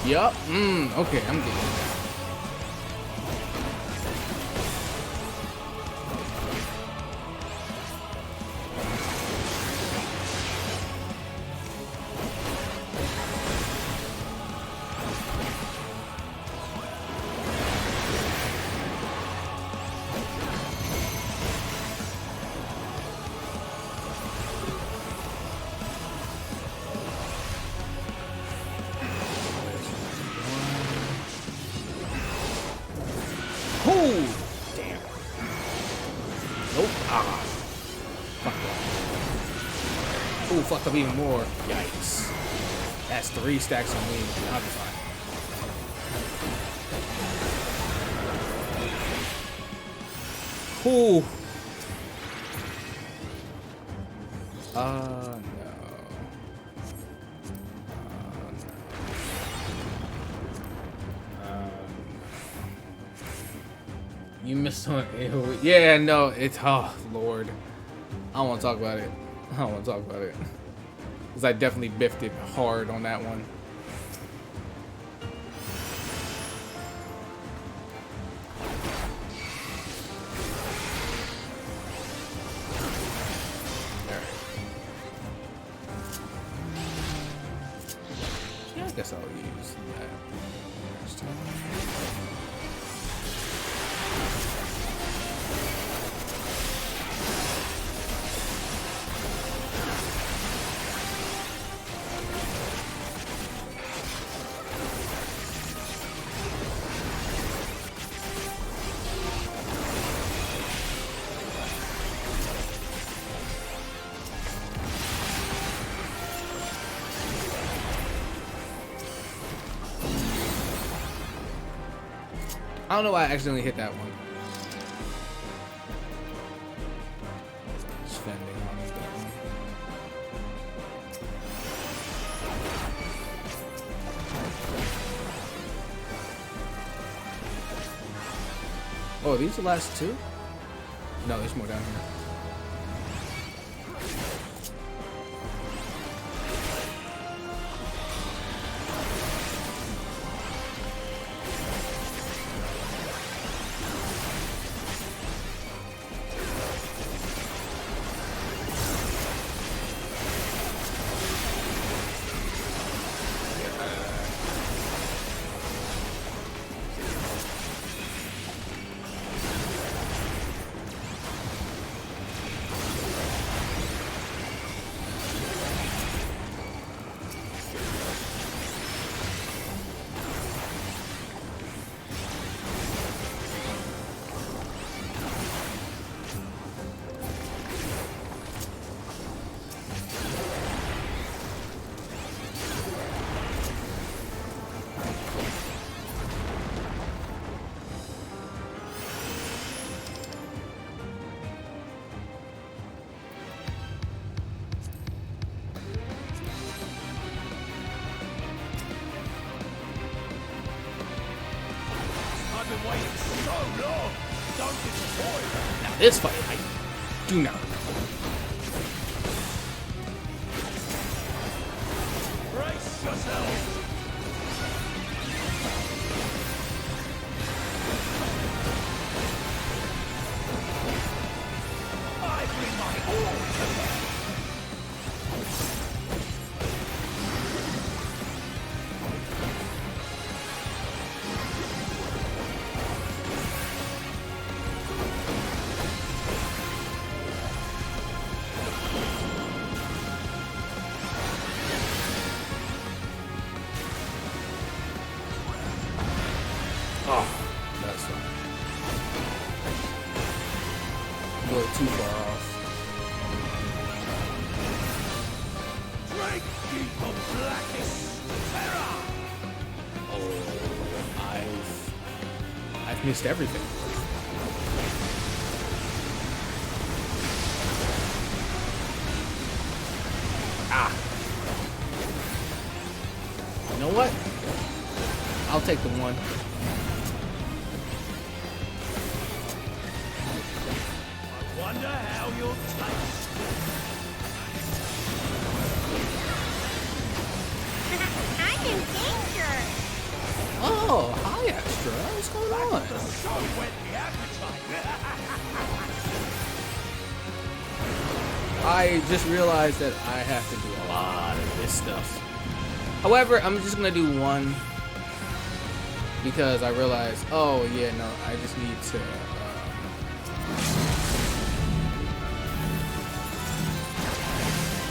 Yup. Okay, I'm good. Oh, damn. Nope. Ah. Fucked up. Oh, fucked up even more. Yikes. That's 3 stacks on me. I'll be fine. Oh. No. You missed on it. Yeah, no, it's, oh, Lord. I don't want to talk about it. I don't want to talk about it. Because I definitely biffed it hard on that one. Yeah, I guess I'll use that. I don't know why I accidentally hit that one. Spending on that one. Oh, are these the last two? No, there's more down here. Now this fight, I do not. Brace yourself. I bring my all to bear. Oh, that's fine. A little too far off. Drink deep of blackest terror. Oh, I've missed everything. Ah. You know what? I'll take the one. Wonder how you'll taste. I'm in danger. Oh, hi, Extra. What's going on? So whet the appetite. I just realized that I have to do a lot of this stuff. However, I'm just gonna do one because I realized, oh yeah, no, I just need to.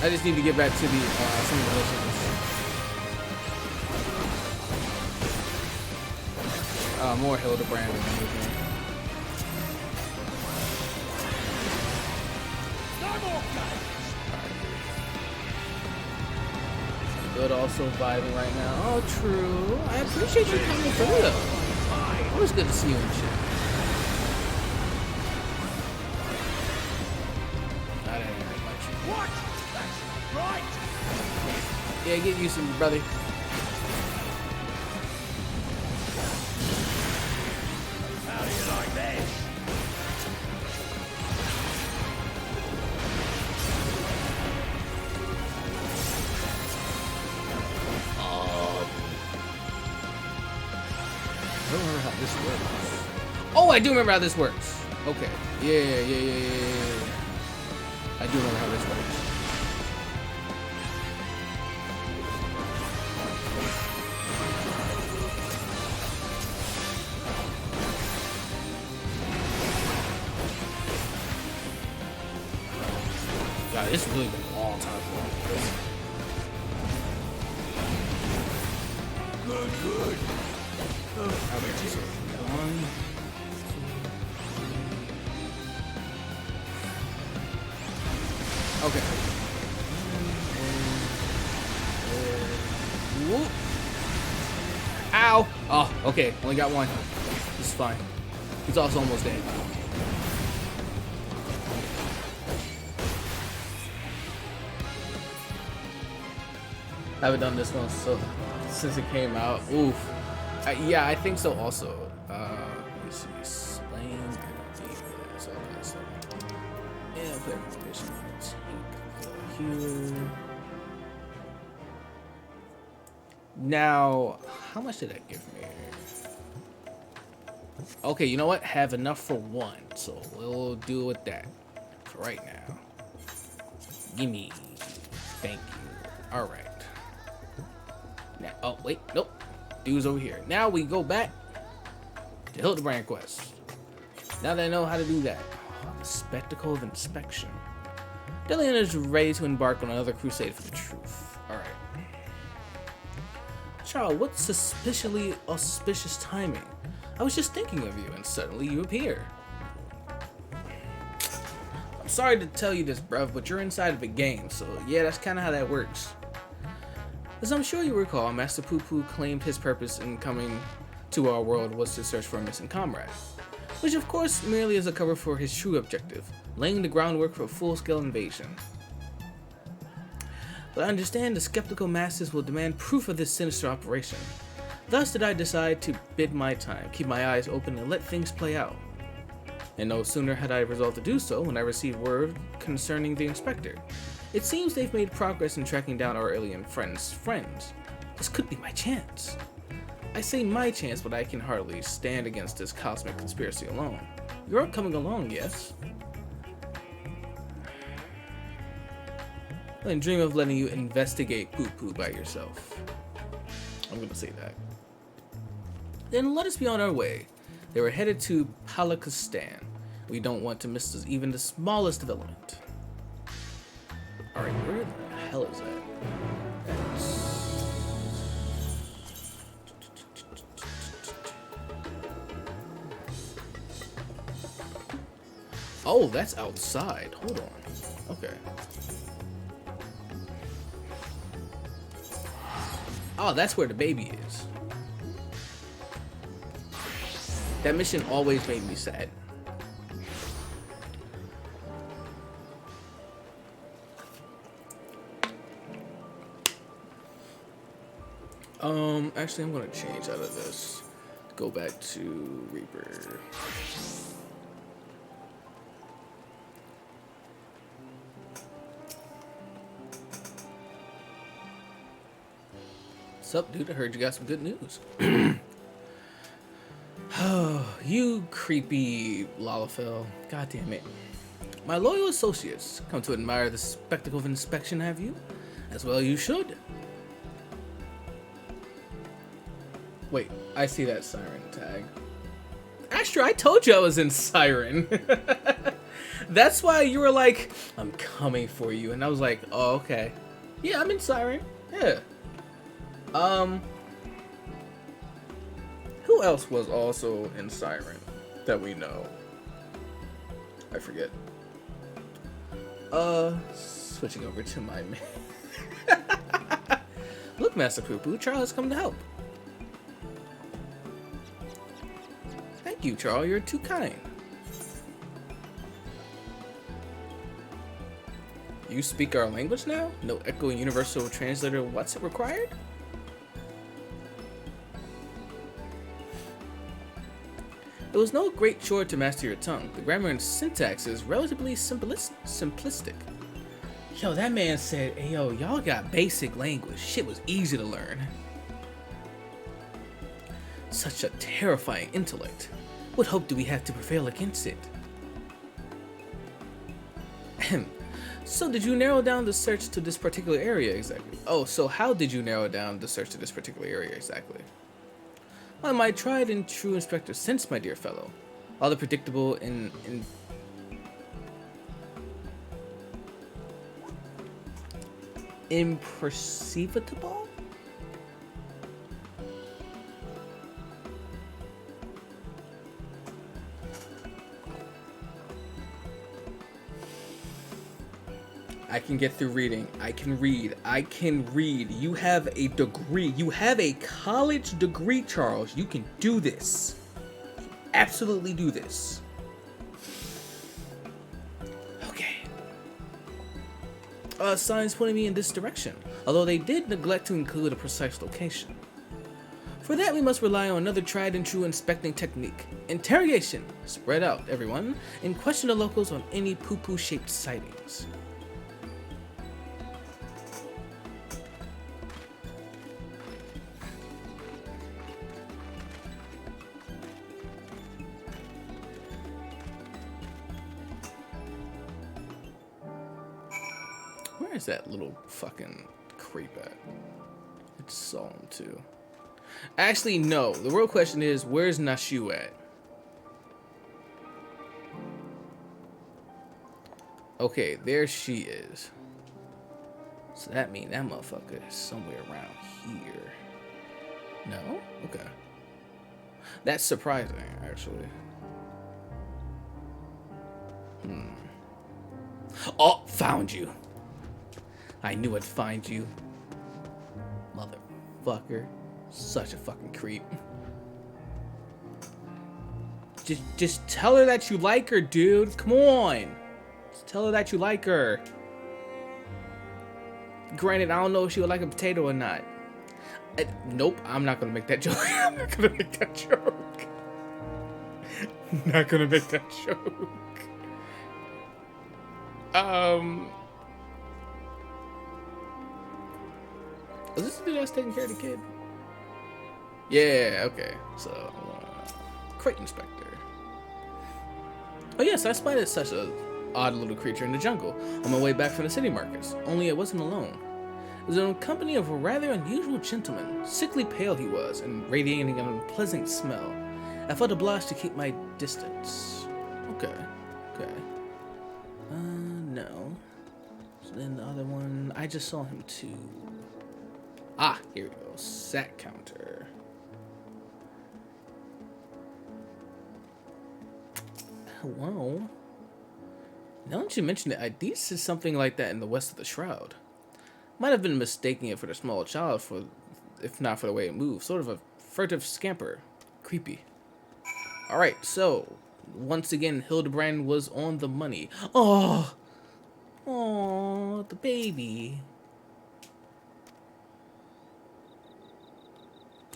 I just need to get back to the some of the missions. More Hildebrand and everything. No more games. Good, also vibing right now. Oh, true. I appreciate you coming through though. Always good to see you and shit. That ain't very much. What? That's right. Yeah, get used to me, brother. How do you like this? I don't remember how this works. Oh, I do remember how this works. Okay. Yeah. I do remember how this works. God, it's really been a long time for this. Good. I'll be just one. Okay. Whoop. Ow! Oh, okay. Only got one. This is fine. He's also almost dead. I haven't done this one since it came out. Oof. Yeah, I think so also. Let me see. Slain Clear condition. Take the here. Now, how much did that give me? Okay, you know what? Have enough for one, so we'll deal with that for right now. Gimme. Thank you. Alright. Now, oh, wait, nope. Dude's over here. Now we go back to Hildebrand Quest. Now that I know how to do that. Oh, the spectacle of inspection. Dillian is ready to embark on another crusade for the truth. Alright. Charles, what suspiciously auspicious timing. I was just thinking of you, and suddenly you appear. I'm sorry to tell you this, bruv, but you're inside of a game, so yeah, that's kind of how that works. As I'm sure you recall, Master Poo Poo claimed his purpose in coming to our world was to search for a missing comrade, which of course merely is a cover for his true objective, laying the groundwork for a full-scale invasion. But I understand the skeptical masses will demand proof of this sinister operation. Thus did I decide to bid my time, keep my eyes open, and let things play out. And no sooner had I resolved to do so when I received word concerning the inspector. It seems they've made progress in tracking down our alien friends. This could be my chance. I say my chance, but I can hardly stand against this cosmic conspiracy alone. You're coming along, yes? And dream of letting you investigate Poo Poo by yourself. I'm gonna say that. Then let us be on our way. They were headed to Palakistan. We don't want to miss even the smallest development. Alright, where the hell is that? Oh, that's outside. Hold on. Okay. Oh, that's where the baby is. That mission always made me sad. Actually, I'm gonna change out of this. Go back to Reaper. What's up, dude? I heard you got some good news. Oh, you creepy Lalafell. God damn it. My loyal associates come to admire the spectacle of inspection, have you? As well you should. Wait, I see that siren tag. Astra, I told you I was in Siren. That's why you were like, I'm coming for you. And I was like, oh, okay. Yeah, I'm in Siren. Yeah. Who else was also in Siren that we know? I forget. Switching over to my man. Look, Master Poo Poo, Charles has come to help. Thank you, Charles, you're too kind. You speak our language now? No Echo Universal Translator, what's it required? It was no great chore to master your tongue. The grammar and syntax is relatively simplistic. Yo, that man said, hey, yo, y'all got basic language. Shit was easy to learn. Such a terrifying intellect. What hope do we have to prevail against it? So did you narrow down the search to this particular area exactly? Oh, so how did you narrow down the search to this particular area exactly? Well, my tried and true inspector sense, my dear fellow. All the predictable and imperceivable? I can get through reading. I can read. I can read. You have a degree. You have a college degree, Charles. You can do this. You absolutely do this. Okay. Signs pointing me in this direction, although they did neglect to include a precise location. For that, we must rely on another tried and true inspecting technique. Interrogation. Spread out, everyone, and question the locals on any poo-poo shaped sightings. Where is that little fucking creep at? I just saw him too. Actually, no. The real question is, where's Nashu at? Okay, there she is. So that means that motherfucker is somewhere around here. No? Okay. That's surprising, actually. Oh, found you. I knew I'd find you. Motherfucker. Such a fucking creep. Just tell her that you like her, dude. Come on. Just tell her that you like her. Granted, I don't know if she would like a potato or not. Nope, I'm not gonna make that joke. I'm not gonna make that joke. Not gonna make that joke. Is this the dude that's taking care of the kid? Yeah, okay. So, crate inspector. Oh yes, I spotted such a odd little creature in the jungle on my way back from the city markets. Only it wasn't alone. It was in company of a rather unusual gentleman. Sickly pale he was, and radiating an unpleasant smell. I felt obliged to keep my distance. Okay. No. So then the other one, I just saw him too. Ah, here we go. Sack counter. Hello. Now that you mention it, I did see something like that in the west of the shroud. Might have been mistaking it for the small child, if not for the way it moved. Sort of a furtive scamper. Creepy. Alright, so, once again, Hildebrand was on the money. Oh, the baby.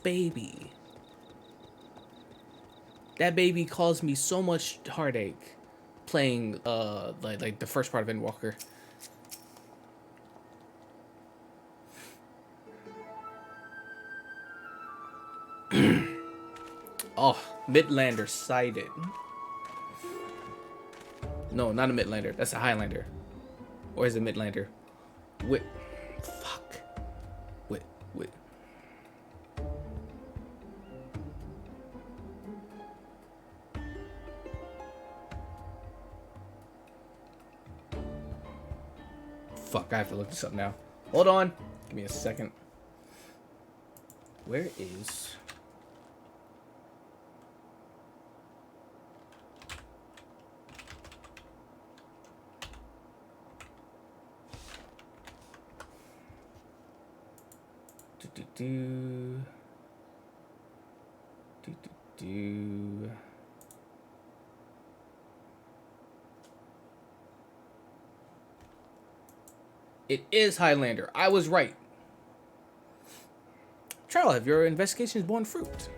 Baby. That baby caused me so much heartache playing like the first part of Endwalker. Oh, Midlander sighted. No, not a Midlander. That's a Highlander. Or is it Midlander? Wait. Fuck. Wait. Fuck, I have to look this up now. Hold on. Give me a second. Where is... It is Highlander. I was right. Trial, have your investigations borne fruit?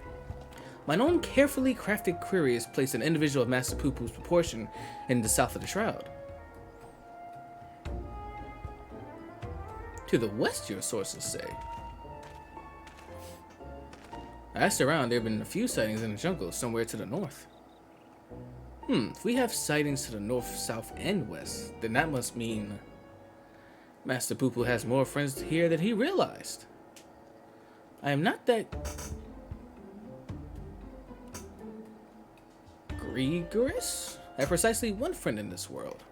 My own carefully crafted query has placed an individual of Master Poo-Poo's proportion in the south of the shroud. To the west, your sources say. I asked around, there have been a few sightings in the jungle somewhere to the north. If we have sightings to the north, south, and west, then that must mean Master Poo-Poo has more friends here than he realized. I am not that Gregorious. I have precisely one friend in this world.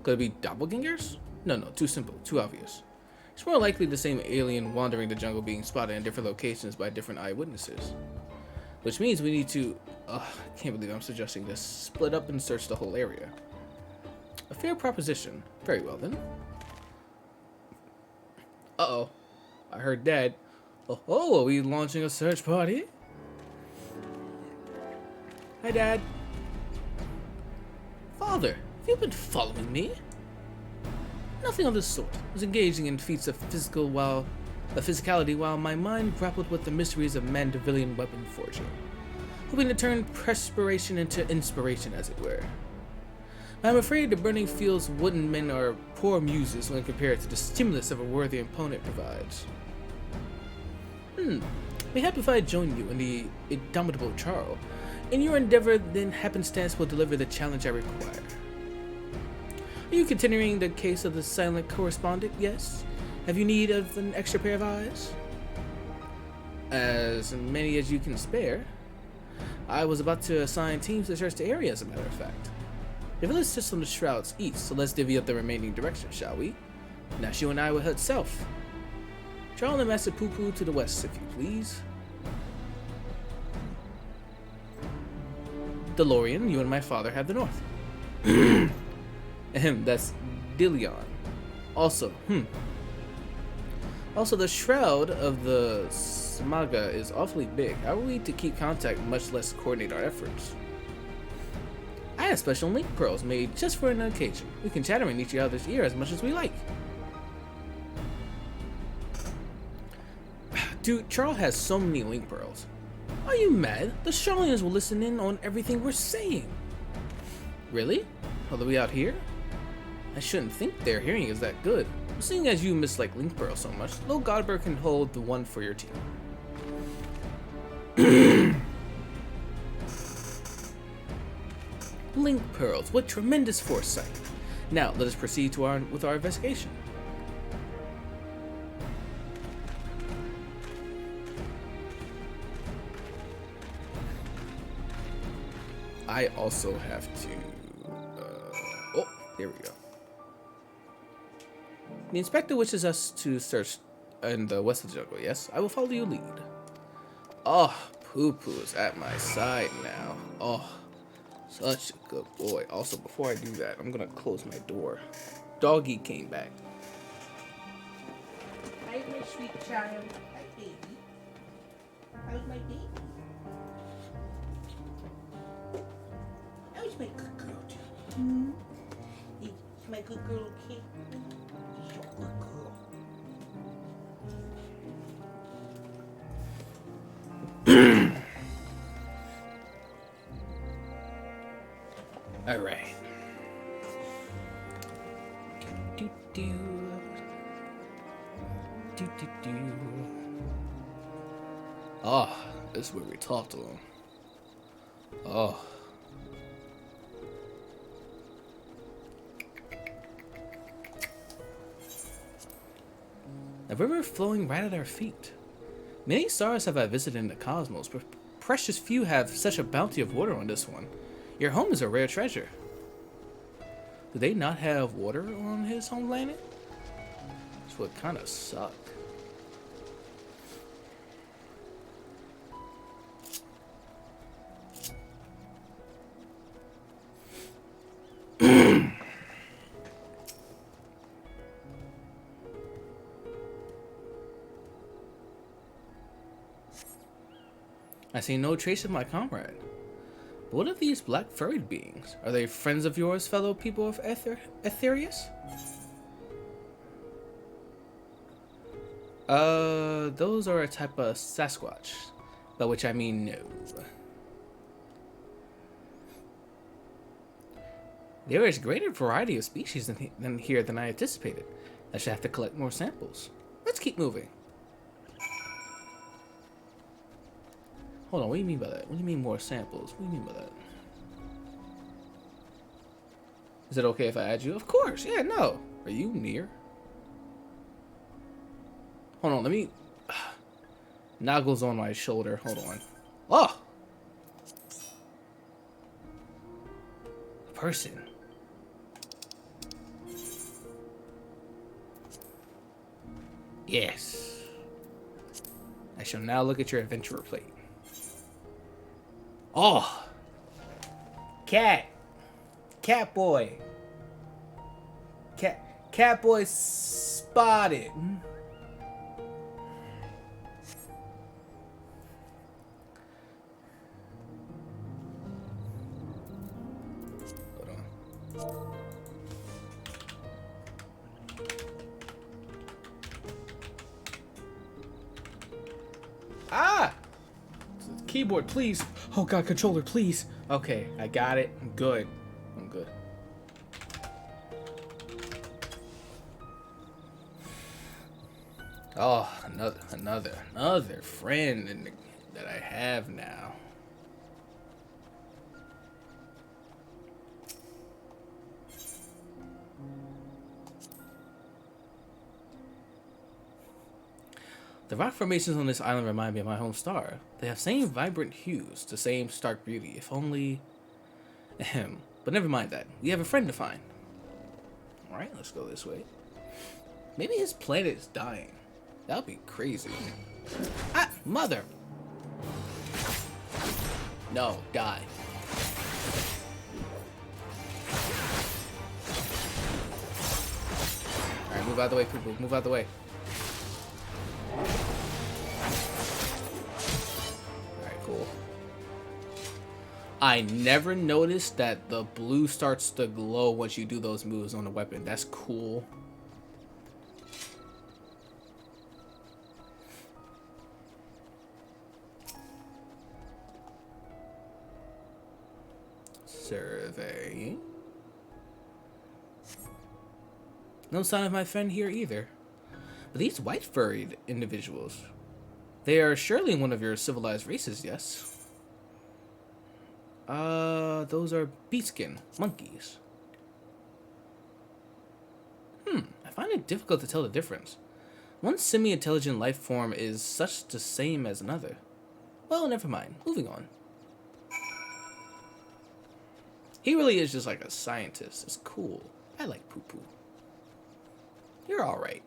Could it be doppelgangers? No, too simple, too obvious. It's more likely the same alien wandering the jungle being spotted in different locations by different eyewitnesses. Which means we need to... I can't believe I'm suggesting this. Split up and search the whole area. A fair proposition. Very well then. Uh-oh. I heard Dad. Oh, are we launching a search party? Hi, Dad. Father, have you been following me? Nothing of the sort. I was engaging in feats of physical while of physicality while my mind grappled with the mysteries of Mandevilian weapon forging, hoping to turn perspiration into inspiration, as it were. I'm afraid the burning fields of wooden men are poor muses when compared to the stimulus of a worthy opponent provides. Mayhap if I join you in the indomitable Charles, in your endeavor, then happenstance will deliver the challenge I require. Are you continuing the case of the silent correspondent? Yes? Have you need of an extra pair of eyes? As many as you can spare. I was about to assign teams to search the area, as a matter of fact. The village sits on the shrouds east, so let's divvy up the remaining direction, shall we? Nash, you and I will head south. Charles and Master Poo-Poo to the west, if you please. DeLorean, you and my father have the north. That's Dillion. Also, Also, the shroud of the Smaga is awfully big. How are we to keep contact, much less coordinate our efforts? I have special link pearls made just for an occasion. We can chatter in each other's ear as much as we like. Dude, Charles has so many link pearls. Are you mad? The Charlians will listen in on everything we're saying. Really? Are we out here? I shouldn't think their hearing is that good. Seeing as you mislike link pearls so much, Lil Godber can hold the one for your team. Link pearls, what tremendous foresight. Now, let us proceed with our investigation. I also have to... oh, there we go. The inspector wishes us to search in the west of the jungle, yes? I will follow your lead. Oh, Poo-Poo is at my side now. Oh, such a good boy. Also, before I do that, I'm gonna close my door. Doggy came back. Hi, my sweet child. Hi, baby. How's my baby? How's my good girl, too? Is my good girl okay? She's a good girl. All right. Do do do do do. Oh, this is where we talk to him. Oh. A river flowing right at our feet. Many stars have I visited in the cosmos, but precious few have such a bounty of water on this one. Your home is a rare treasure. Do they not have water on his home planet? This would kind of suck. I see no trace of my comrade. But what are these black furred beings? Are they friends of yours, fellow people of Etherius? Those are a type of Sasquatch, by which I mean no. There is greater variety of species than here than I anticipated. I should have to collect more samples. Let's keep moving. Hold on, what do you mean by that? What do you mean more samples? What do you mean by that? Is it okay if I add you? Of course, yeah, no. Are you near? Hold on, let me... Noggles on my shoulder, hold on. Oh! A person. Yes. I shall now look at your adventurer plate. Oh, cat boy, cat boy spotted. Hold on. Keyboard, please. Oh god, controller, please. Okay, I got it. I'm good. I'm good. Oh, another friend that I have now. The rock formations on this island remind me of my home star. They have same vibrant hues, the same stark beauty. If only... Ahem. But never mind that. We have a friend to find. Alright, let's go this way. Maybe his planet is dying. That would be crazy. Ah! Mother! No, die. Alright, move out of the way, people. Move out of the way. Alright, cool. I never noticed that the blue starts to glow once you do those moves on the weapon. That's cool. Surveying. No sign of my friend here either. But these white furred individuals, they are surely one of your civilized races, yes? Those are beatskin monkeys. I find it difficult to tell the difference. One semi-intelligent life form is such the same as another. Well, never mind. Moving on. He really is just like a scientist. It's cool. I like Poo Poo. You're alright.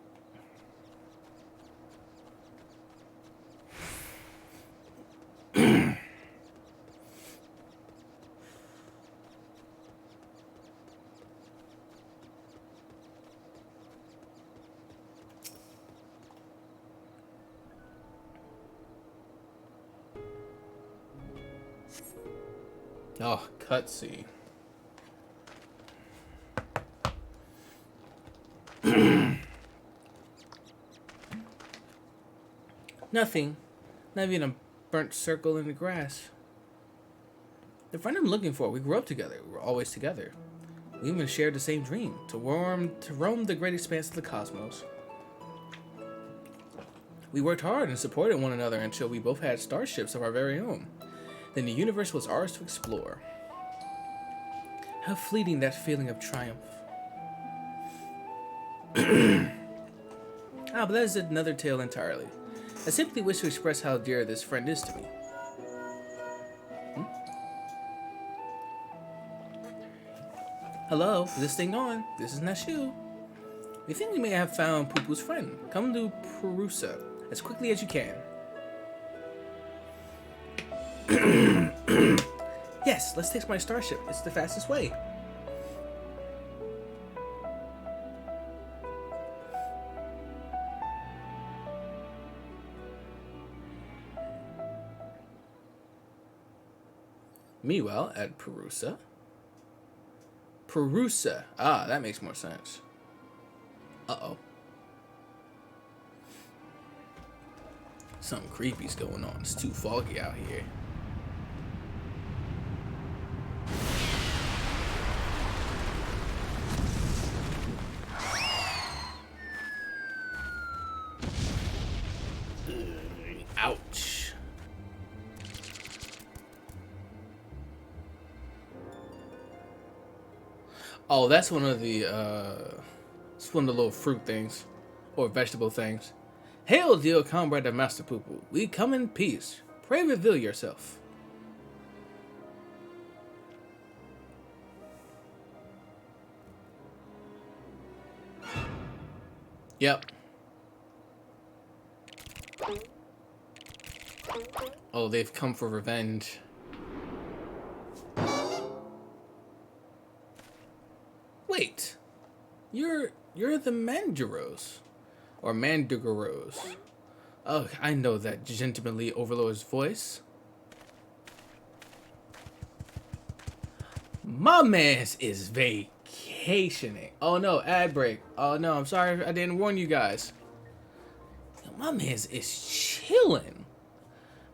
Oh, cutscene. Nothing. Not even a burnt circle in the grass. The friend I'm looking for, we grew up together. We were always together. We even shared the same dream, to roam the great expanse of the cosmos. We worked hard and supported one another until we both had starships of our very own. Then the universe was ours to explore. How fleeting that feeling of triumph. But that is another tale entirely. I simply wish to express how dear this friend is to me. Hello, is this thing on? This is Nashu. We think we may have found Poo Poo's friend. Come to Perusa as quickly as you can. Yes, let's take my starship. It's the fastest way. Meanwhile, at Perusa. Perusa. Ah, that makes more sense. Uh-oh. Something creepy's going on. It's too foggy out here. Ouch. Oh, that's one of the it's one of the little fruit things or vegetable things. Hail, dear comrade of Master Poo Poo. We come in peace. Pray reveal yourself. Yep. Oh, they've come for revenge. Wait. You're the Mandaros. Or Mandugaros. Oh, I know that gentlemanly overlord's voice. My man's is vacationing. Oh no, ad break. Oh no, I'm sorry I didn't warn you guys. My man's is chilling.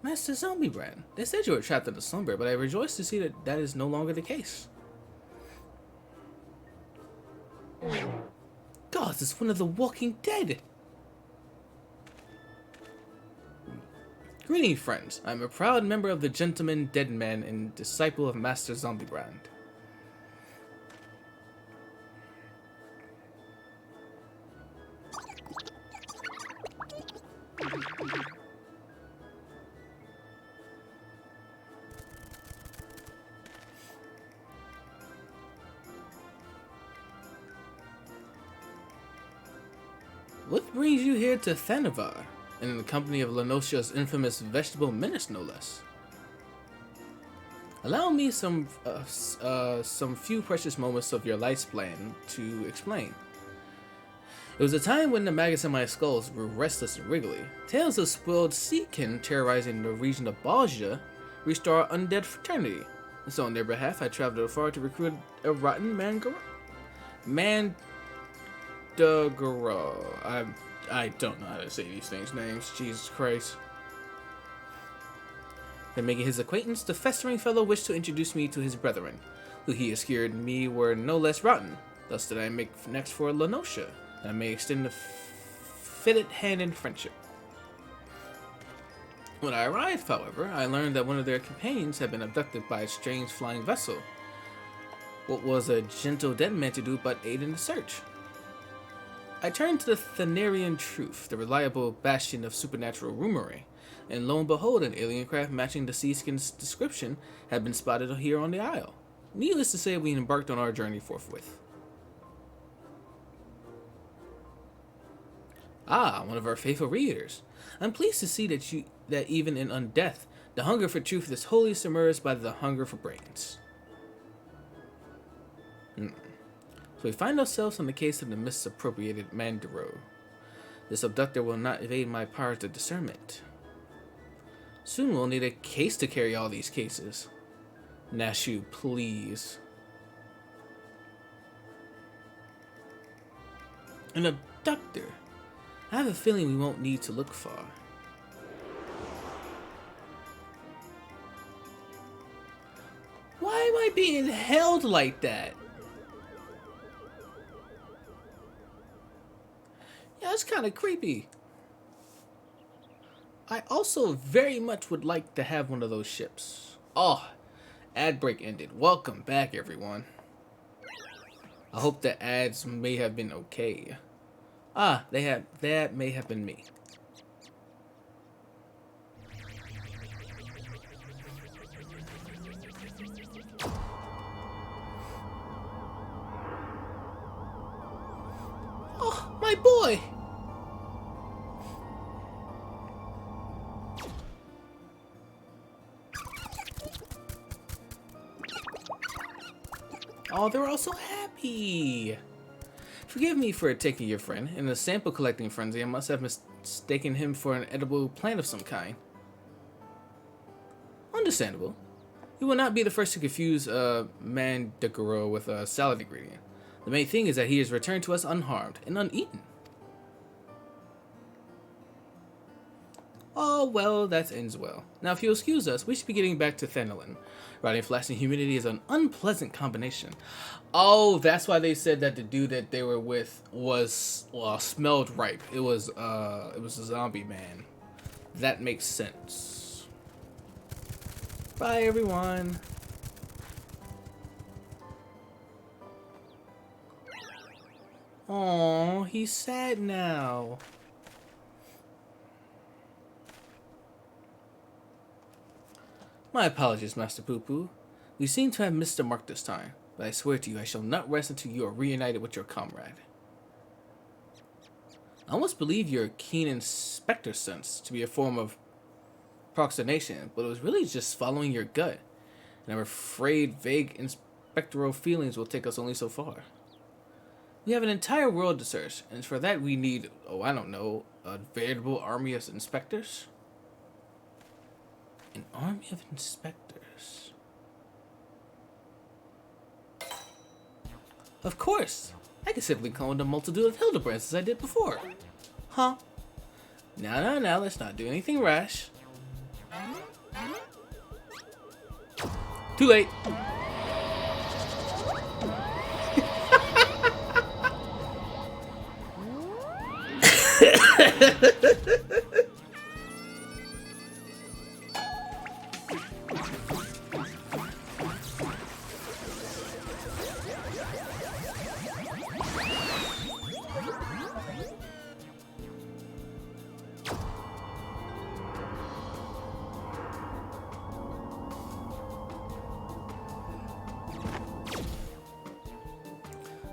Master Zombie Brand, they said you were trapped in a slumber, but I rejoice to see that that is no longer the case. God, this is one of the Walking Dead! Greetings, friends. I'm a proud member of the Gentleman Dead Man and disciple of Master Zombie Brand. What brings you here to Thanavar, in the company of Lenosha's infamous vegetable menace, no less? Allow me some few precious moments of your life's plan to explain. It was a time when the maggots in my skulls grew restless and wriggly. Tales of spoiled seakin terrorizing the region of Balja reached our undead fraternity, and so on their behalf I traveled far to recruit a rotten Mandagara. I don't know how to say these things' names. Jesus Christ. Then making his acquaintance, the festering fellow wished to introduce me to his brethren, who he assured me were no less rotten. Thus did I make next for Lenosha, and I may extend a fitted hand in friendship. When I arrived, however, I learned that one of their companions had been abducted by a strange flying vessel. What was a gentle dead man to do but aid in the search? I turned to the Thanarian Truth, the reliable bastion of supernatural rumory, and lo and behold, an alien craft matching the seaskin's description had been spotted here on the isle. Needless to say, we embarked on our journey forthwith. Ah, one of our faithful readers. I'm pleased to see that even in undeath, the hunger for truth is wholly submerged by the hunger for brains. So we find ourselves on the case of the misappropriated Mandaro. This abductor will not evade my powers of discernment. Soon we'll need a case to carry all these cases. Nashu, please. An abductor? I have a feeling we won't need to look far. Why am I being held like that? Yeah, that's kind of creepy. I also very much would like to have one of those ships. Oh, ad break ended. Welcome back, everyone. I hope the ads may have been okay. Ah, that may have been me. Oh, my boy! Oh, they're all so happy! Forgive me for taking your friend. In a sample collecting frenzy, I must have mistaken him for an edible plant of some kind. Understandable. You will not be the first to confuse a Mandagaro with a salad ingredient. The main thing is that he is returned to us unharmed and uneaten. Oh, well, that ends well. Now, if you'll excuse us, we should be getting back to Thanalin. Riding flash and humidity is an unpleasant combination. Oh, that's why they said that the dude that they were with was, well, smelled ripe. It was a zombie man. That makes sense. Bye, everyone. Aw, he's sad now. My apologies, Master Poo Poo. We seem to have missed the mark this time, but I swear to you I shall not rest until you are reunited with your comrade. I almost believe your keen inspector sense to be a form of proxenation, but it was really just following your gut, and I'm afraid vague inspectoral feelings will take us only so far. We have an entire world to search, and for that we need, oh, I don't know, a veritable army of inspectors? An army of inspectors. Of course! I could simply clone a multitude of Hildebrands as I did before. Huh? Now, let's not do anything rash. Too late.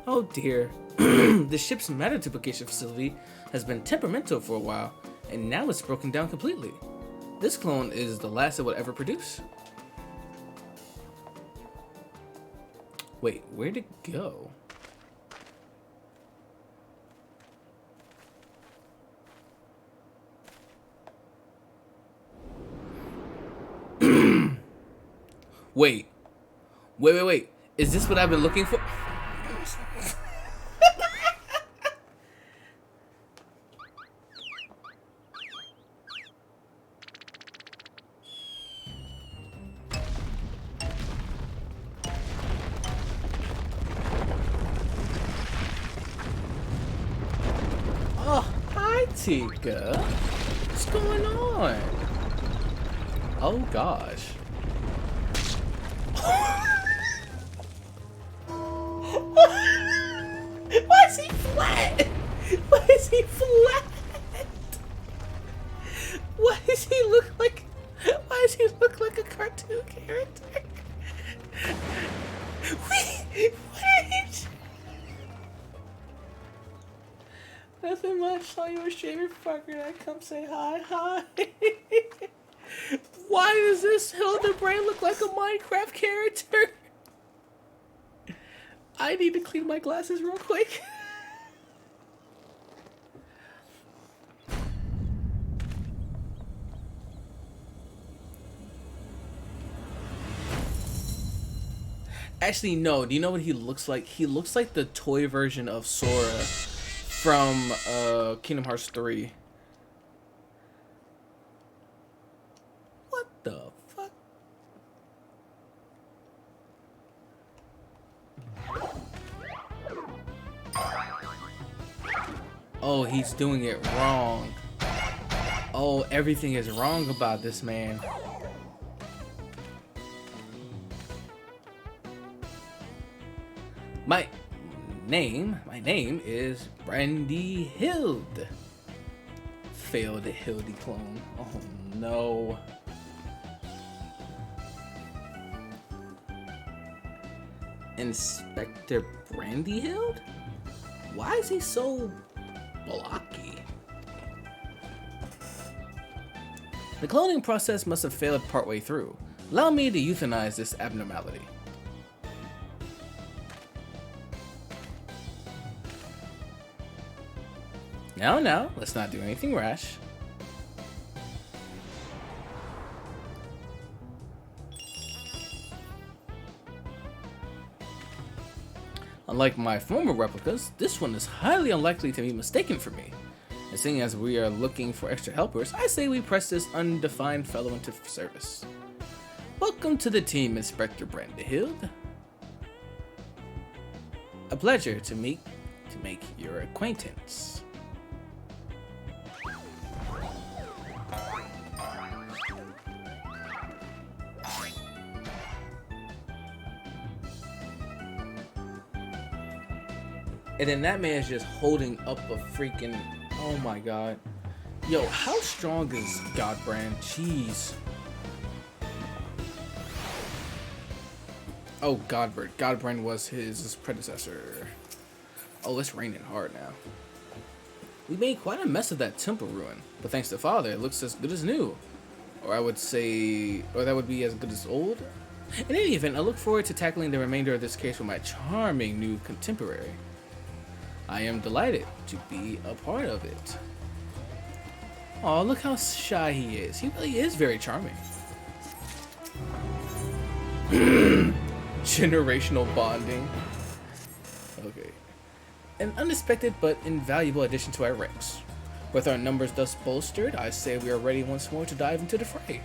Oh dear. The ship's matter duplication facility has been temperamental for a while, and now it's broken down completely. This clone is the last it will ever produce. Wait, where'd it go? Wait. Wait. Is this what I've been looking for? Oh, hi, Tika. What's going on? Oh, gosh. Why is he flat? Why is he flat? Why does he look like? Why does he look like a cartoon character? What are you? Nothing much. Saw you were shaving fucker. I come say hi. Why does this Hildebrand look like a Minecraft character? I need to clean my glasses real quick. Actually, no. Do you know what he looks like? He looks like the toy version of Sora from Kingdom Hearts 3. What the fuck? Oh, he's doing it wrong. Oh, everything is wrong about this man. My name is Brandy Hild. Failed Hildy clone. Oh no. Inspector Brandy Hild? Why is he so blocky? The cloning process must have failed partway through. Allow me to euthanize this abnormality. Now, let's not do anything rash. Unlike my former replicas, this one is highly unlikely to be mistaken for me. And seeing as we are looking for extra helpers, I say we press this undefined fellow into service. Welcome to the team, Inspector Brandehild. A pleasure to make your acquaintance. And then that man is just holding up a freaking, oh my god. Yo, how strong is Godbrand? Jeez. Oh, Godbrand was his predecessor. Oh, it's raining hard now. We made quite a mess of that temple ruin, but thanks to Father, it looks as good as new. Or I would say, or that would be as good as old. In any event, I look forward to tackling the remainder of this case with my charming new contemporary. I am delighted to be a part of it. Oh, look how shy he is. He really is very charming. Generational bonding. Okay. An unexpected but invaluable addition to our ranks. With our numbers thus bolstered, I say we are ready once more to dive into the fray.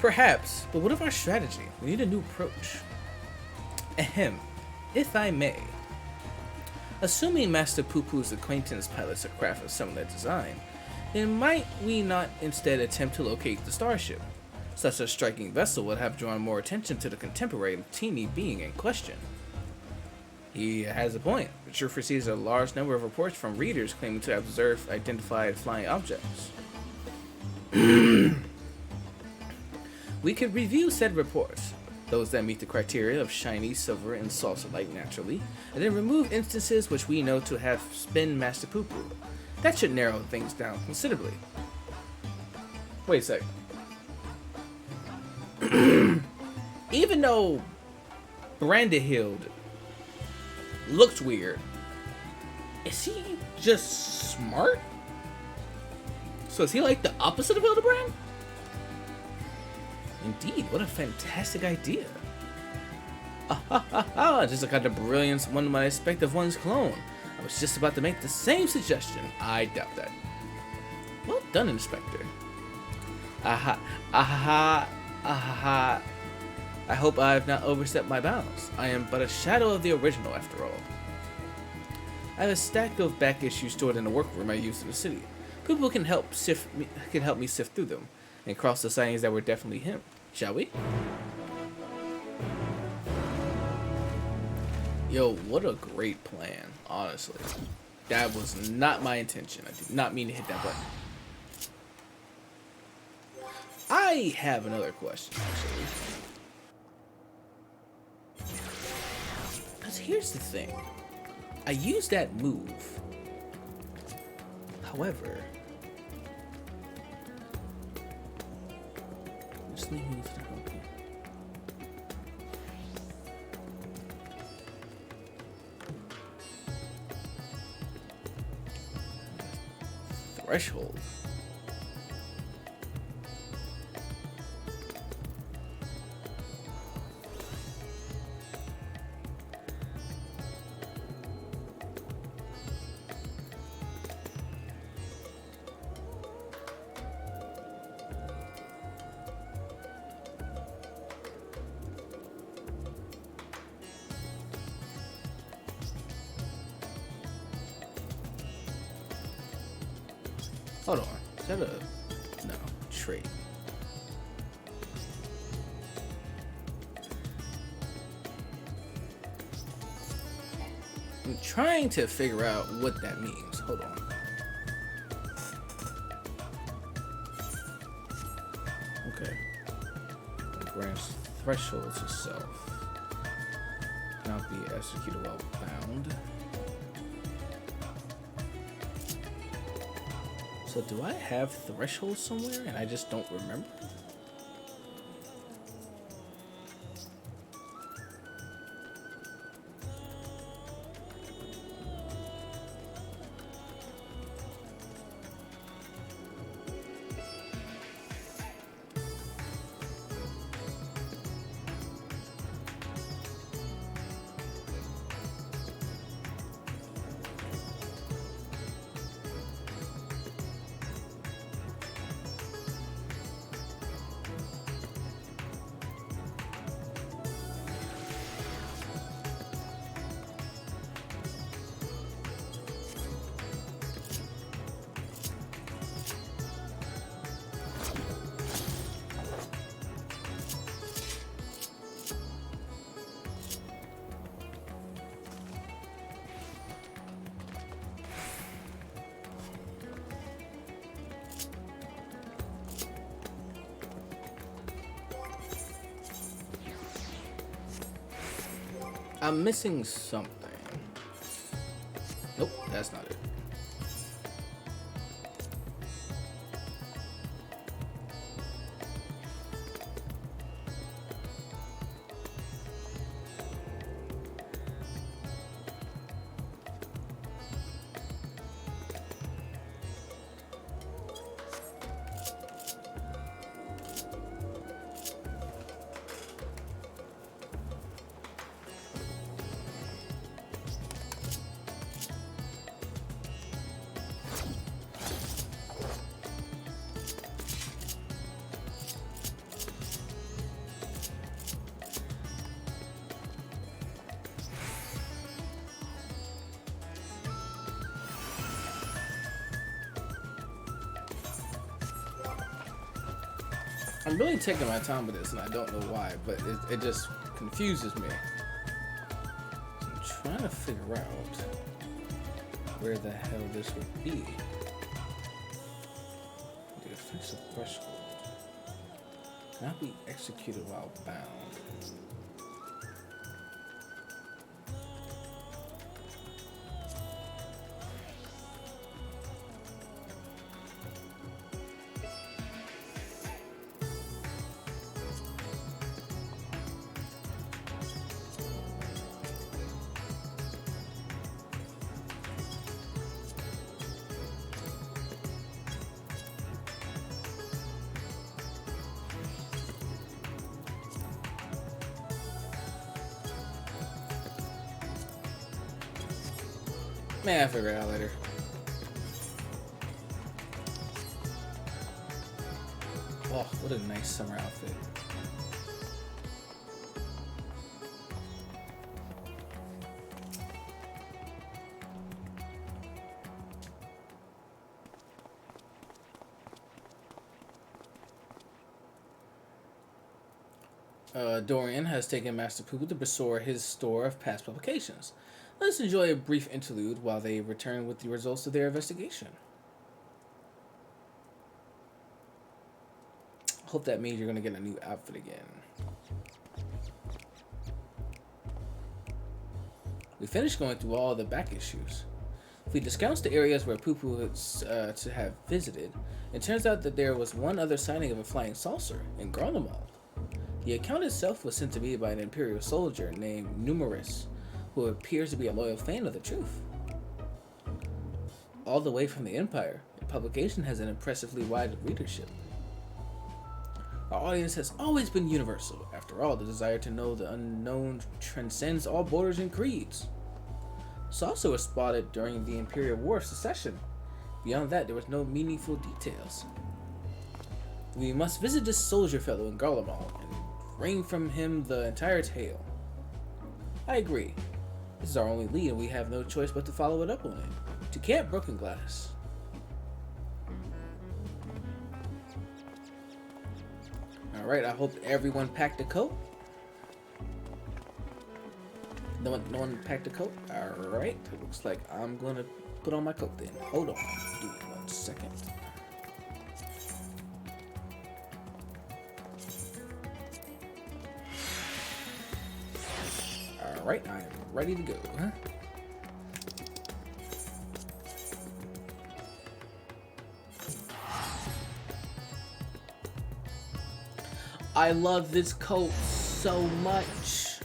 Perhaps, but what of our strategy? We need a new approach. Ahem, if I may. Assuming Master Poo-Poo's acquaintance pilots a craft of similar design, then might we not instead attempt to locate the starship? Such a striking vessel would have drawn more attention to the contemporary teeny being in question. He has a point. The truth receives a large number of reports from readers claiming to have observed identified flying objects. We could review said reports, those that meet the criteria of shiny, silver, and salsa light naturally, and then remove instances which we know to have been Master Poo-Poo. That should narrow things down considerably. Wait a sec. Even though Brandehild looked weird, is he just smart? So is he like the opposite of Hildebrand? Indeed, what a fantastic idea. Just like the brilliance one might expect of one's clone. I was just about to make the same suggestion. I doubt that. Well done, Inspector. I hope I have not overstepped my bounds. I am but a shadow of the original, after all. I have a stack of back issues stored in the workroom I used in the city. People can help me sift through them and cross the sightings that were definitely him. Shall we? Yo, what a great plan, honestly. That was not my intention. I did not mean to hit that button. I have another question, actually. Because here's the thing. I used that move. However, just leave me to help you. Threshold. Hold on. Is that a... No. Trait. I'm trying to figure out what that means. Hold on. Okay. It grants threshold to self. Cannot be executed while bound. So do I have threshold somewhere and I just don't remember? I'm missing something. Nope, that's not it. I'm really taking my time with this, and I don't know why, but it just confuses me. So I'm trying to figure out where the hell this would be. The offensive threshold cannot be executed while bound. Man, I'll figure it out later. Oh, what a nice summer outfit. Dorian has taken Master Pooh to restore his store of past publications. Let's enjoy a brief interlude while they return with the results of their investigation. Hope that means you're going to get a new outfit again. We finished going through all the back issues. If we discount the areas where Poo-Poo is to have visited, it turns out that there was one other sighting of a flying saucer in Garlemald. The account itself was sent to me by an Imperial soldier named Numerous, who appears to be a loyal fan of the truth. All the way from the Empire, the publication has an impressively wide readership. Our audience has always been universal. After all, the desire to know the unknown transcends all borders and creeds. Saucer was spotted during the Imperial War of Secession. Beyond that, there was no meaningful details. We must visit this soldier fellow in Garlemald and wring from him the entire tale. I agree. This is our only lead, and we have no choice but to follow it up on it. To Camp Broken Glass. Alright, I hope everyone packed a coat. No one packed a coat? Alright, it looks like I'm gonna put on my coat then. Hold on, give me 1 second. Alright, I am ready to go. I love this coat so much.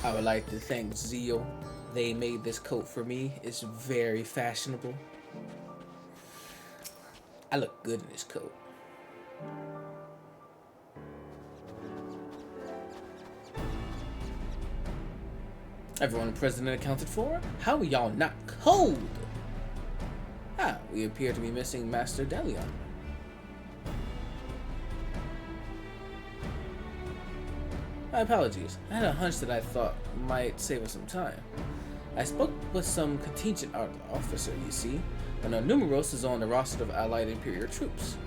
I would like to thank Zeal. They made this coat for me. It's very fashionable. I look good in this coat. Everyone present and accounted for? How are y'all not cold? Ah, we appear to be missing Master Delion. My apologies. I had a hunch that I thought might save us some time. I spoke with some contingent officer, you see, and our Numeros is on the roster of allied Imperial troops.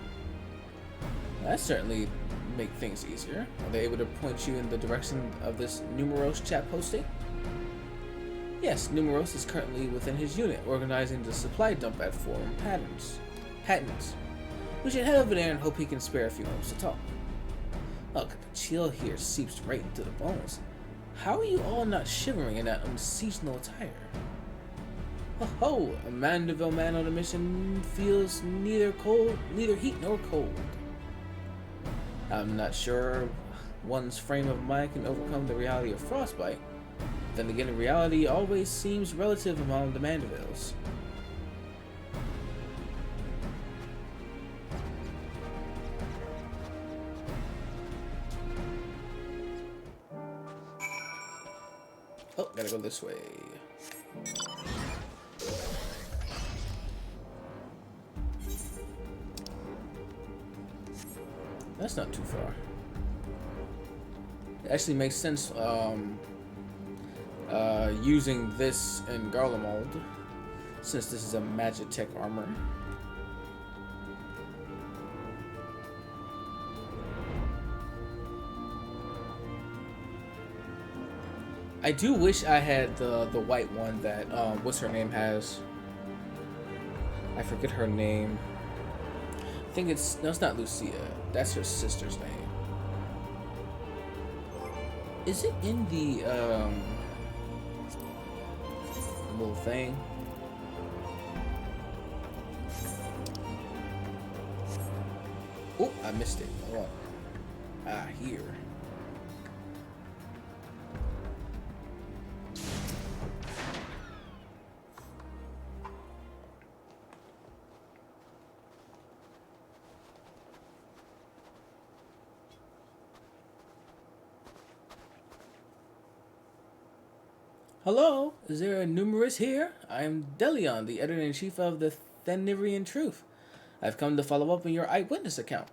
That certainly make things easier. Are they able to point you in the direction of this Numeros chat posting? Yes, Numeros is currently within his unit, organizing the supply dump at Forum Patents. We should head over there and hope he can spare a few moments to talk. Look, the chill here seeps right into the bones. How are you all not shivering in that unseasonal attire? Oh, a Mandeville man on a mission feels neither heat nor cold. I'm not sure one's frame of mind can overcome the reality of frostbite. Then again, reality always seems relative among the Mandevilles. Oh, gotta go this way. That's not too far. It actually makes sense using this in Garlemald, since this is a Magitech armor. I do wish I had the white one that what's her name has. I forget her name. I think it's not Lucia. That's her sister's name. Is it in the little thing? Oh, I missed it. Hold on. Ah, here. Hello, is there a numerous here? I am Delion, the editor-in-chief of the Thenirian Truth. I've come to follow up on your eyewitness account.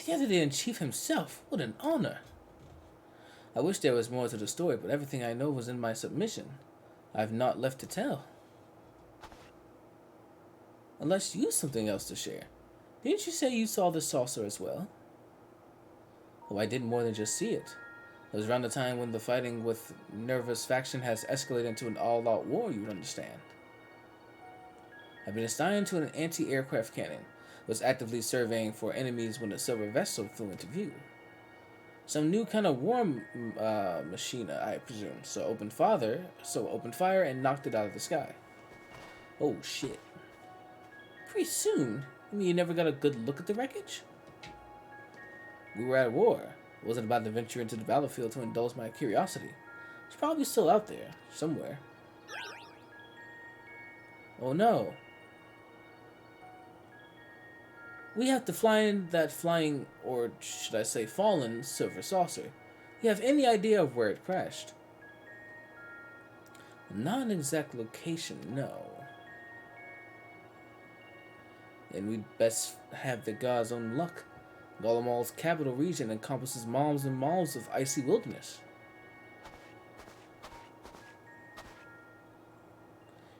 The editor-in-chief himself, what an honor. I wish there was more to the story, but everything I know was in my submission. I've not left to tell. Unless you have something else to share. Didn't you say you saw the saucer as well? Oh, I did more than just see it. It was around the time when the fighting with Nerva's faction has escalated into an all-out war, you would understand. I've been assigned to an anti-aircraft cannon. Was actively surveying for enemies when a silver vessel flew into view. Some new kind of war machine, I presume. So opened fire and knocked it out of the sky. Oh shit. Pretty soon? I mean, you never got a good look at the wreckage? We were at war. I wasn't about to venture into the battlefield to indulge my curiosity. It's probably still out there, somewhere. Oh no. We have to find that flying, or should I say fallen, silver saucer. You have any idea of where it crashed? Not an exact location, no. Then we'd best have the god's own luck. Golomal's capital region encompasses miles and miles of icy wilderness.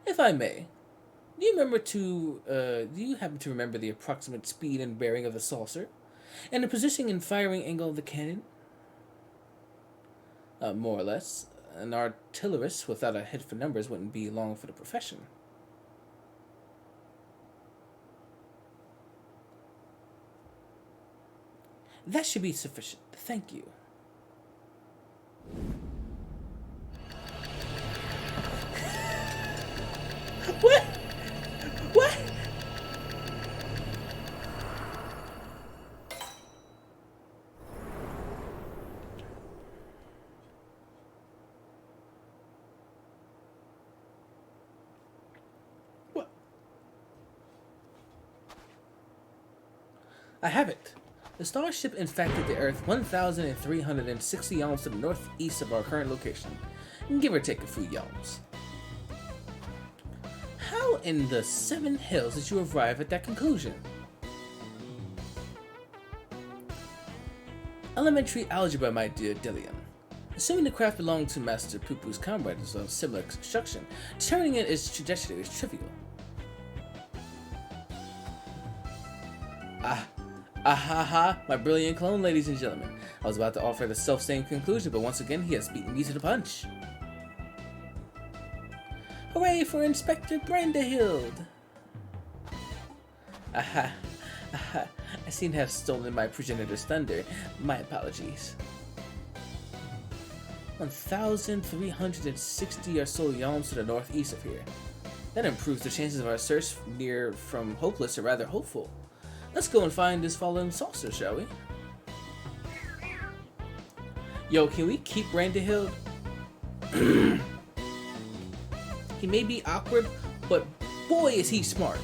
If I may, do you happen to remember the approximate speed and bearing of the saucer? And the positioning and firing angle of the cannon? More or less. An artillerist without a head for numbers wouldn't be long for the profession. That should be sufficient. Thank you. What? What? What? I have it. The starship infected the Earth 1,360 yalms to the northeast of our current location, give or take a few yalms. How in the 7 hills did you arrive at that conclusion? Elementary algebra, my dear Dillian. Assuming the craft belonged to Master Poo-Poo's comrades of similar construction, determining its trajectory is trivial. My brilliant clone, ladies and gentlemen. I was about to offer the self-same conclusion, but once again he has beaten me to the punch. Hooray for Inspector Brandehild! I seem to have stolen my progenitor's thunder. My apologies. 1,360 or so yalms to the northeast of here. That improves the chances of our search from hopeless to rather hopeful. Let's go and find this fallen saucer, shall we? Yo, can we keep Brandehild? He may be awkward, but boy is he smart.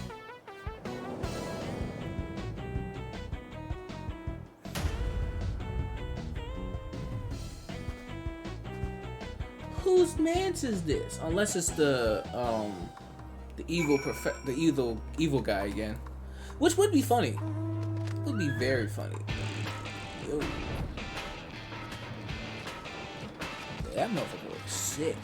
Whose man's is this? Unless it's the evil guy again. Which would be funny. It would be very funny. Yo. That motherfucker looks sick.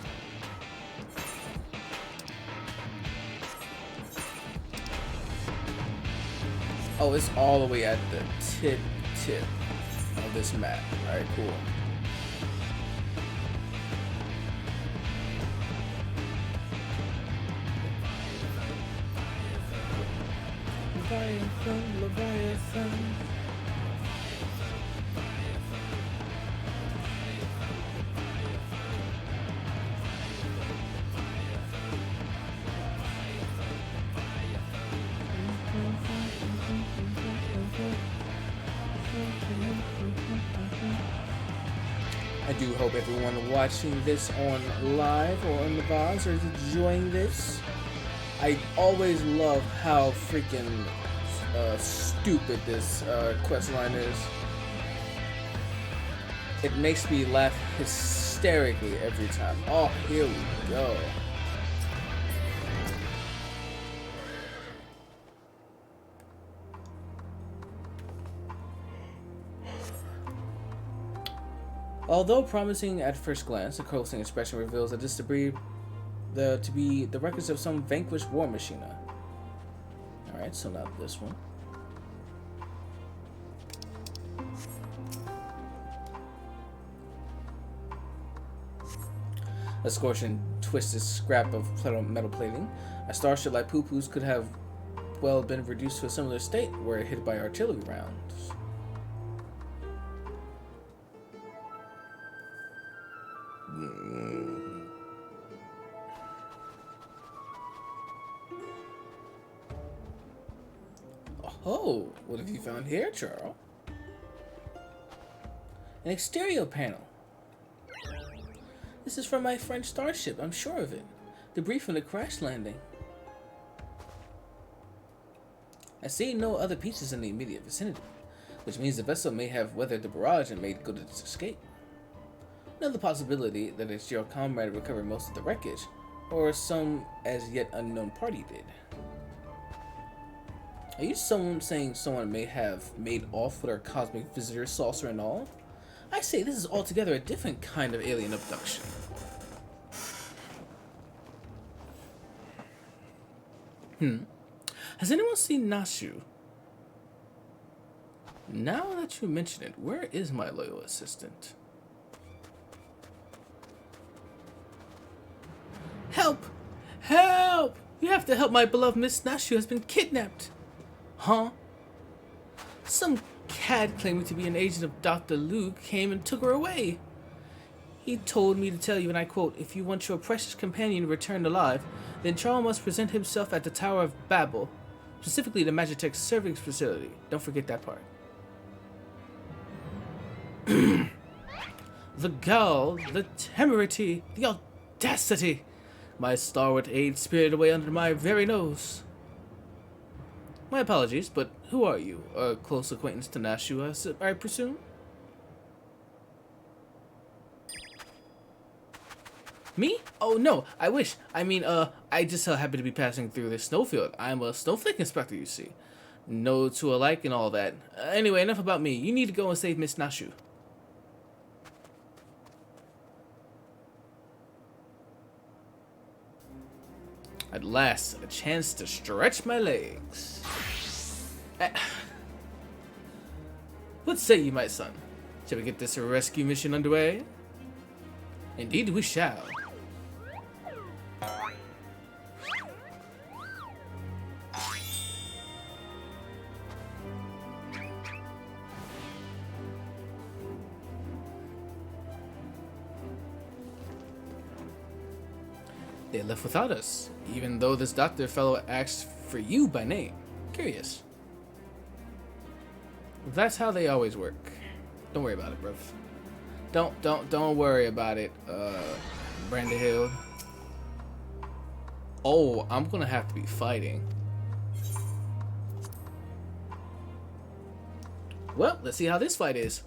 Oh, it's all the way at the tip of this map. Alright, cool. Leviathan. I do hope everyone watching this on live or on the VODs is enjoying this. I always love how freaking stupid this quest line is. It makes me laugh hysterically every time. Oh, here we go. Although promising at first glance, the closing inspection reveals that this debris to be the records of some vanquished war machine. Alright, so not this one. A scorching, twisted scrap of metal plating. A starship like Poo-Poo's could have well been reduced to a similar state were it hit by artillery rounds. Oh, what have you found here, Charles? An exterior panel. This is from my French starship, I'm sure of it. Debris from the crash landing. I see no other pieces in the immediate vicinity, which means the vessel may have weathered the barrage and made good its escape. Another possibility that it's your comrade recovered most of the wreckage, or some as yet unknown party did. Are you saying someone may have made off with our cosmic visitor, saucer and all? I say this is altogether a different kind of alien abduction. Has anyone seen Nashu? Now that you mention it, where is my loyal assistant? Help! Help! You have to help my beloved Miss Nashu has been kidnapped. Huh? Some cad claiming to be an agent of Dr. Luke came and took her away. He told me to tell you, and I quote, if you want your precious companion returned alive, then Charles must present himself at the Tower of Babel, specifically the Magitech service facility. Don't forget that part. The gall, the temerity, the audacity. My stalwart aide spirited away under my very nose. My apologies, but who are you? A close acquaintance to Nashu, I presume? Me? Oh, no, I wish. I mean, I just happen to be passing through this snowfield. I'm a snowflake inspector, you see. No two alike and all that. Anyway, enough about me. You need to go and save Miss Nashu. At last, a chance to stretch my legs. What say you, my son? Shall we get this rescue mission underway? Indeed we shall. They left without us, even though this doctor fellow asked for you by name. Curious. That's how they always work. Don't worry about it, bruv. Don't worry about it, Brenda Hill. Oh, I'm gonna have to be fighting. Well, let's see how this fight is.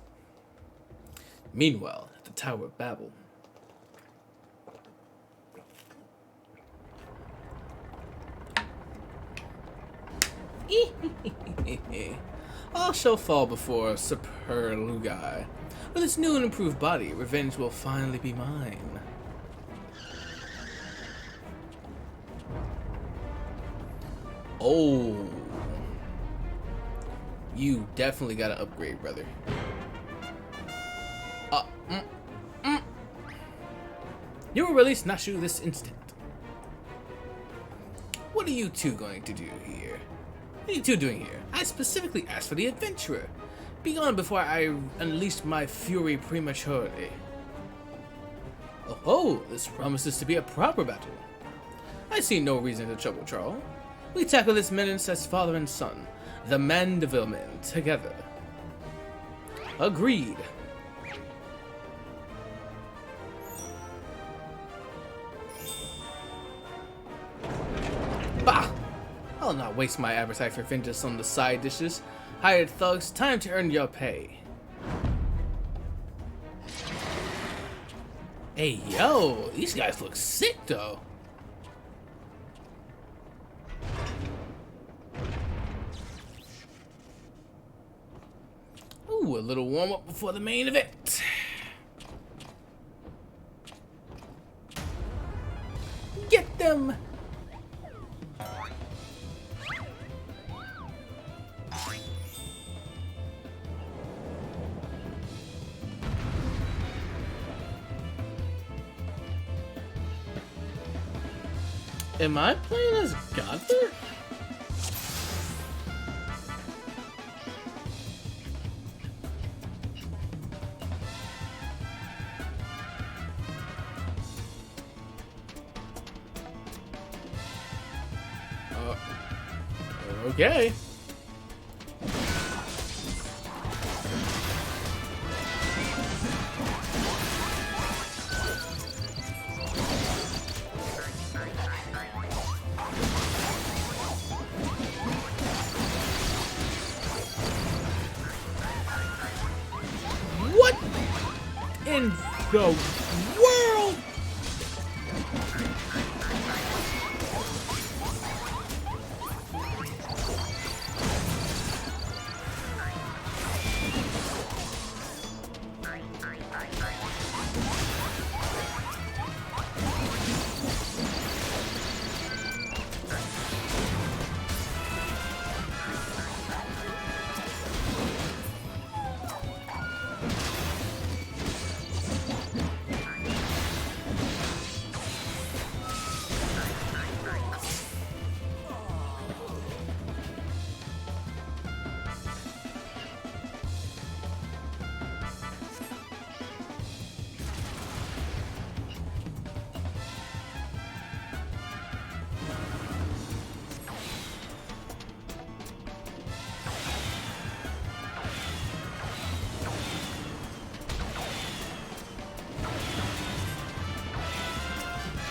Meanwhile, at the Tower of Babel. All shall fall before Super Lugai. With its new and improved body, revenge will finally be mine. Oh. You definitely gotta upgrade, brother. You will release Nashu this instant. What are you two going to do here? What are you two doing here? I specifically asked for the adventurer. Be gone before I unleash my fury prematurely. Oh, this promises to be a proper battle. I see no reason to trouble Charles. We tackle this menace as father and son, the Mandeville men, together. Agreed. Bah! I'll not waste my appetite for vengeance on the side dishes. Hired thugs, time to earn your pay. Hey, yo, these guys look sick, though. Ooh, a little warm-up before the main event. Get them! Am I playing as Godfrey? Okay. What in the world?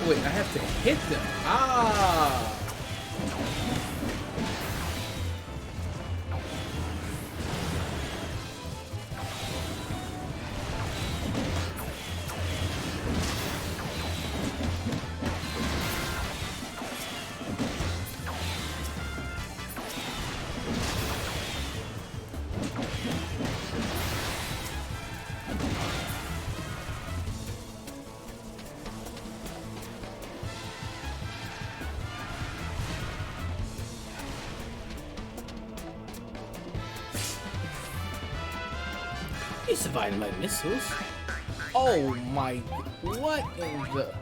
Wait, I have to hit them. Ah! You survived my missiles. Oh my, what in the...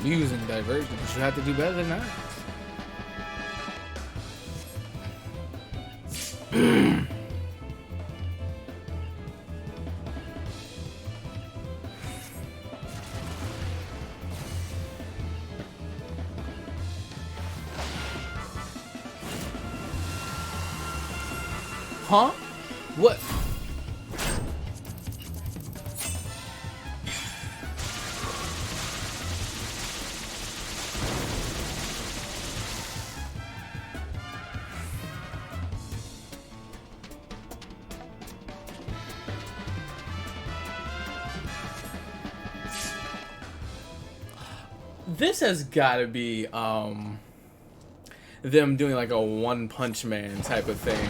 confusing diversion, but you have to do better than that. Huh? What? This has got to be them doing like a One Punch Man type of thing.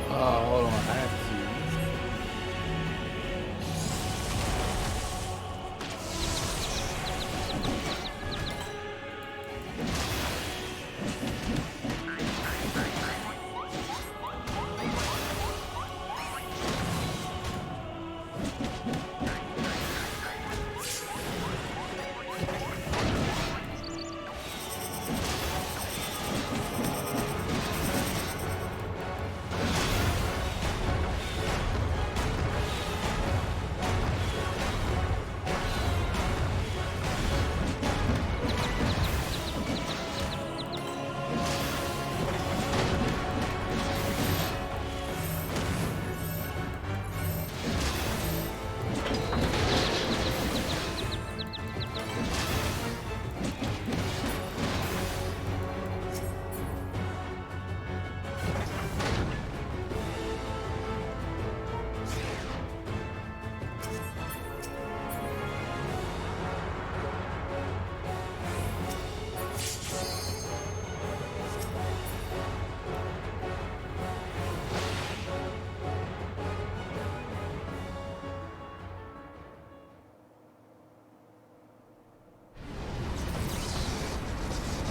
Hold on, I have to.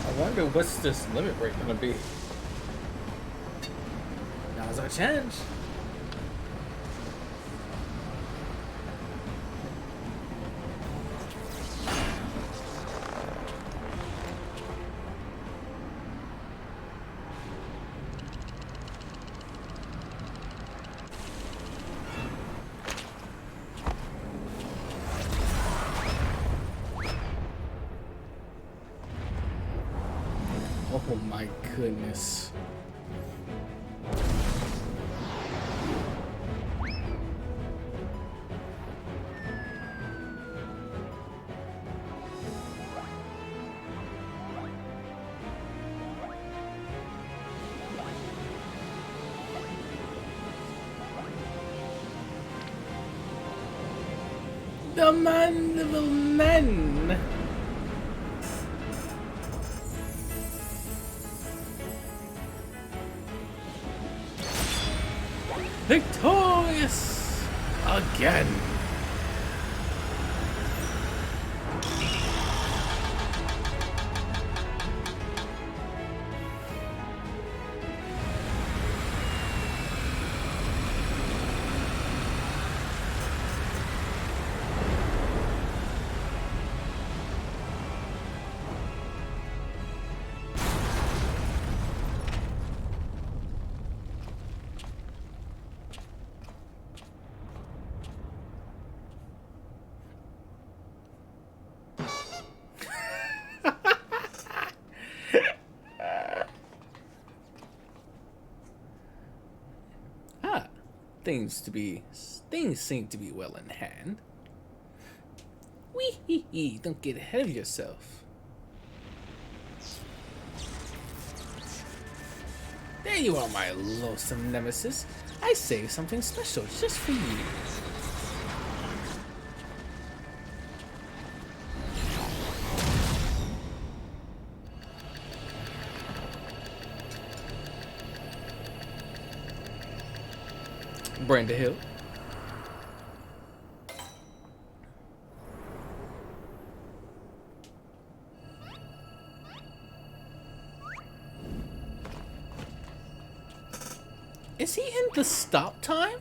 I wonder what's this limit break gonna be. Now's our chance. Oh my goodness. The Mandible Men. Victorious again. Things seem to be well in hand. Wee hee hee, don't get ahead of yourself. There you are, my loathsome nemesis. I saved something special just for you. Brenda Hill. Is he in the stop time?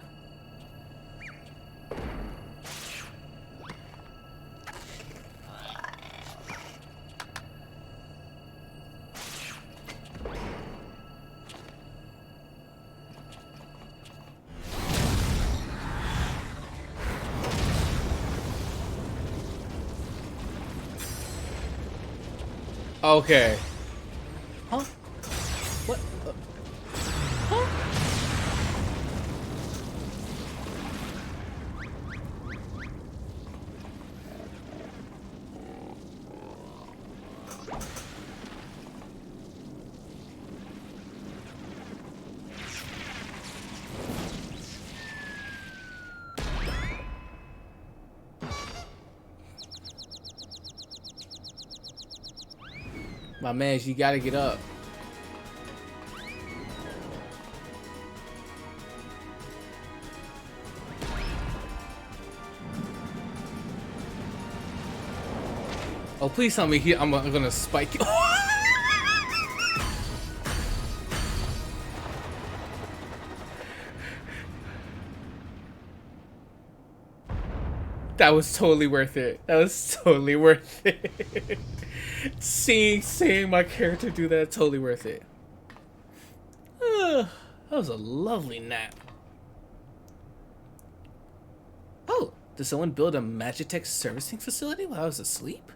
Okay. Huh? What? Huh? My man, you gotta get up. Oh, please tell me I'm gonna spike you. That was totally worth it. That was totally worth it. Seeing my character do that, totally worth it. That was a lovely nap. Oh, did someone build a Magitech servicing facility while I was asleep?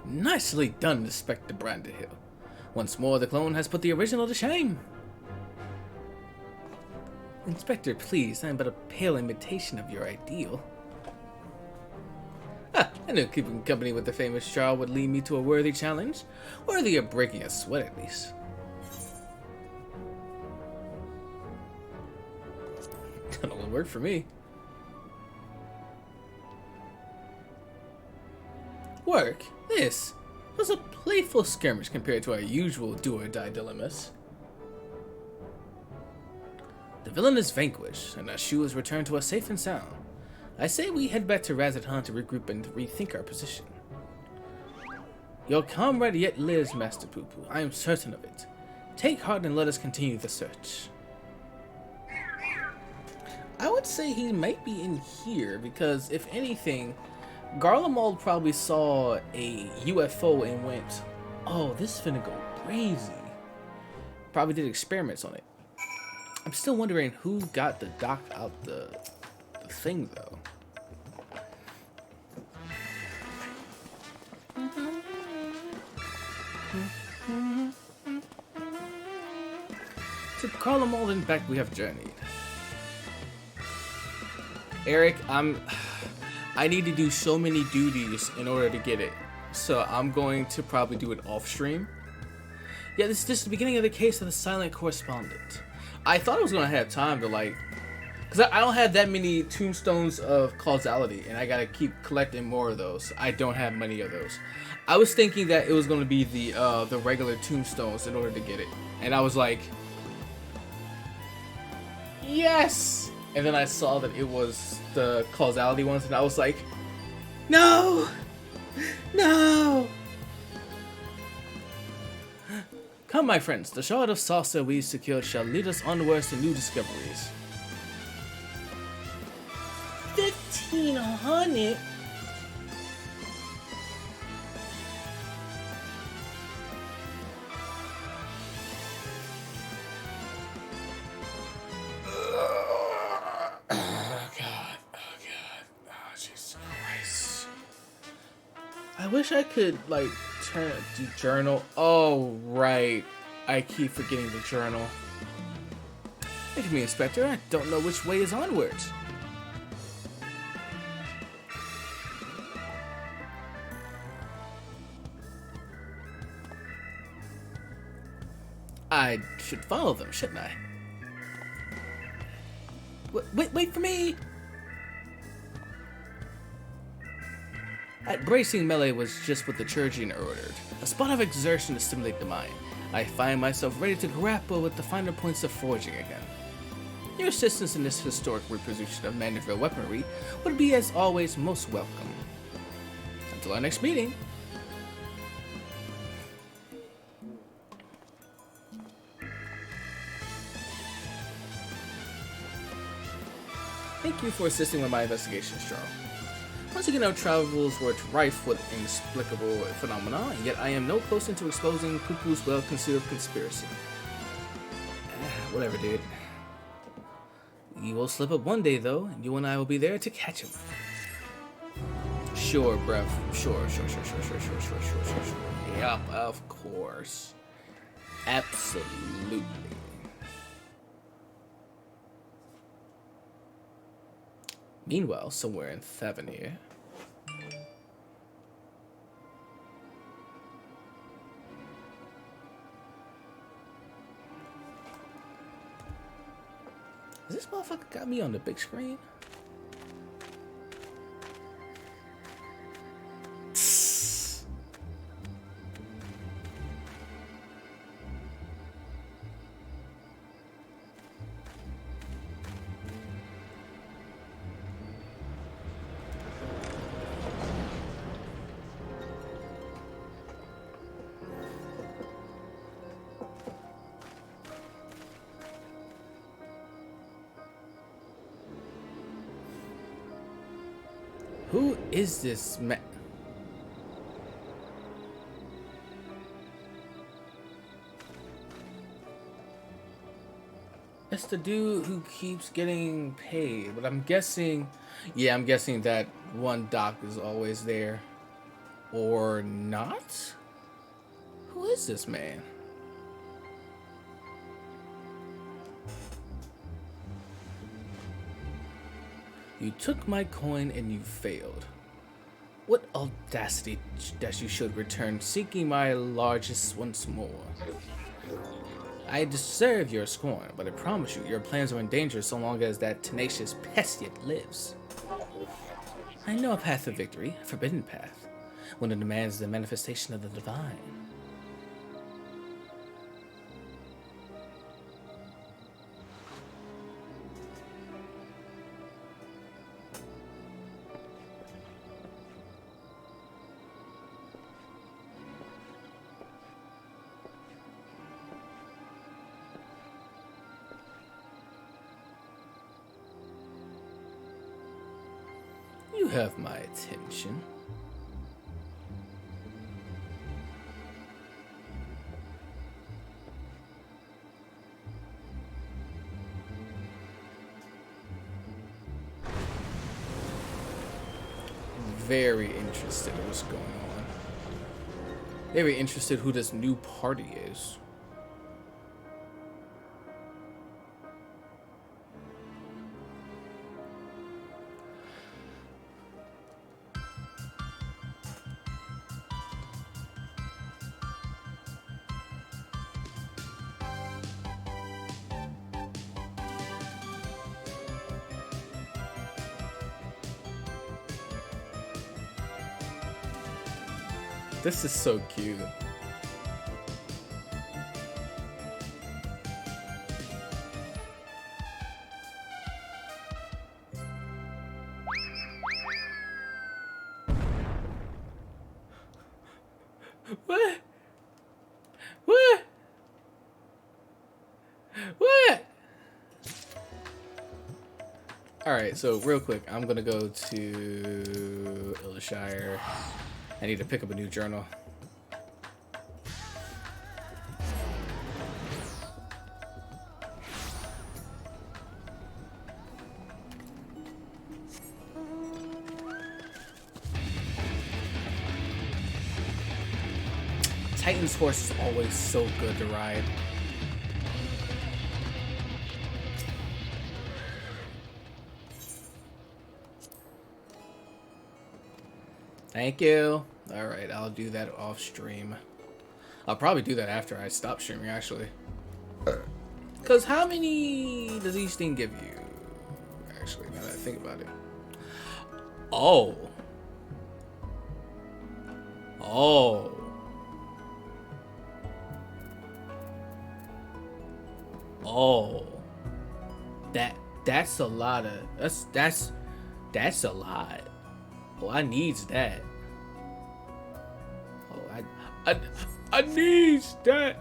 Nicely done, Inspector Branderhill. Once more, the clone has put the original to shame. Inspector, please, I am but a pale imitation of your ideal. Ah, I knew keeping company with the famous Char would lead me to a worthy challenge. Worthy of breaking a sweat, at least. That'll work for me. Work? This was a playful skirmish compared to our usual do-or-die dilemmas. The villain is vanquished, and our Shu is returned to us safe and sound. I say we head back to Razathan to regroup and rethink our position. Your comrade yet lives, Master Poo-Poo. I am certain of it. Take heart and let us continue the search. I would say he might be in here, because if anything, Garlemald probably saw a UFO and went, oh, this is finna go crazy. Probably did experiments on it. I'm still wondering who got the doc out the thing, though. To Garlemald and back we have journeyed. Eric, I need to do so many duties in order to get it. So I'm going to probably do it off stream. Yeah, this is just the beginning of the case of the silent correspondent. I thought I was gonna have time to because I don't have that many tombstones of causality, and I gotta keep collecting more of those. I don't have many of those. I was thinking that it was gonna be the regular tombstones in order to get it, and I was like, yes! And then I saw that it was the causality ones, and I was like, no! No! Come, my friends, the shard of saucer we've secured shall lead us onwards to new discoveries. 1,500? wish I could, like, do journal. Oh, right. I keep forgetting the journal. Look at me, Inspector. I don't know which way is onwards. I should follow them, shouldn't I? Wait for me! That bracing melee was just what the Chirurgeon ordered. A spot of exertion to stimulate the mind. I find myself ready to grapple with the finer points of forging again. Your assistance in this historic reproduction of Mandeville weaponry would be, as always, most welcome. Until our next meeting. Thank you for assisting with my investigation, Charles. Once again, our travels were rife with inexplicable phenomena, yet I am no closer to exposing Cuckoo's well-concealed conspiracy. Whatever, dude. You will slip up one day, though, and you and I will be there to catch him. Sure, bruv. Sure. Yup, of course. Absolutely. Meanwhile, somewhere in Thavernir. Has this motherfucker got me on the big screen? Who is this man? It's the dude who keeps getting paid, but I'm guessing, yeah, I'm guessing that one doc is always there. Or not? Who is this man? You took my coin and you failed. What audacity that you should return, seeking my largesse once more. I deserve your scorn, but I promise you, your plans are in danger so long as that tenacious pest yet lives. I know a path of victory, a forbidden path, one that demands the manifestation of the divine. You have my attention. Very interested in what's going on. Very interested who this new party is. This is so cute. What? What? What? Alright, so real quick, I'm gonna go to Ilshire. I need to pick up a new journal. Titan's horse is always so good to ride. Thank you. Alright, I'll do that off stream. I'll probably do that after I stop streaming, actually. Because how many does each thing give you? Actually, now that I think about it. Oh. Oh. Oh. That's a lot of... That's a lot. Oh, I needs that. Oh, I needs that.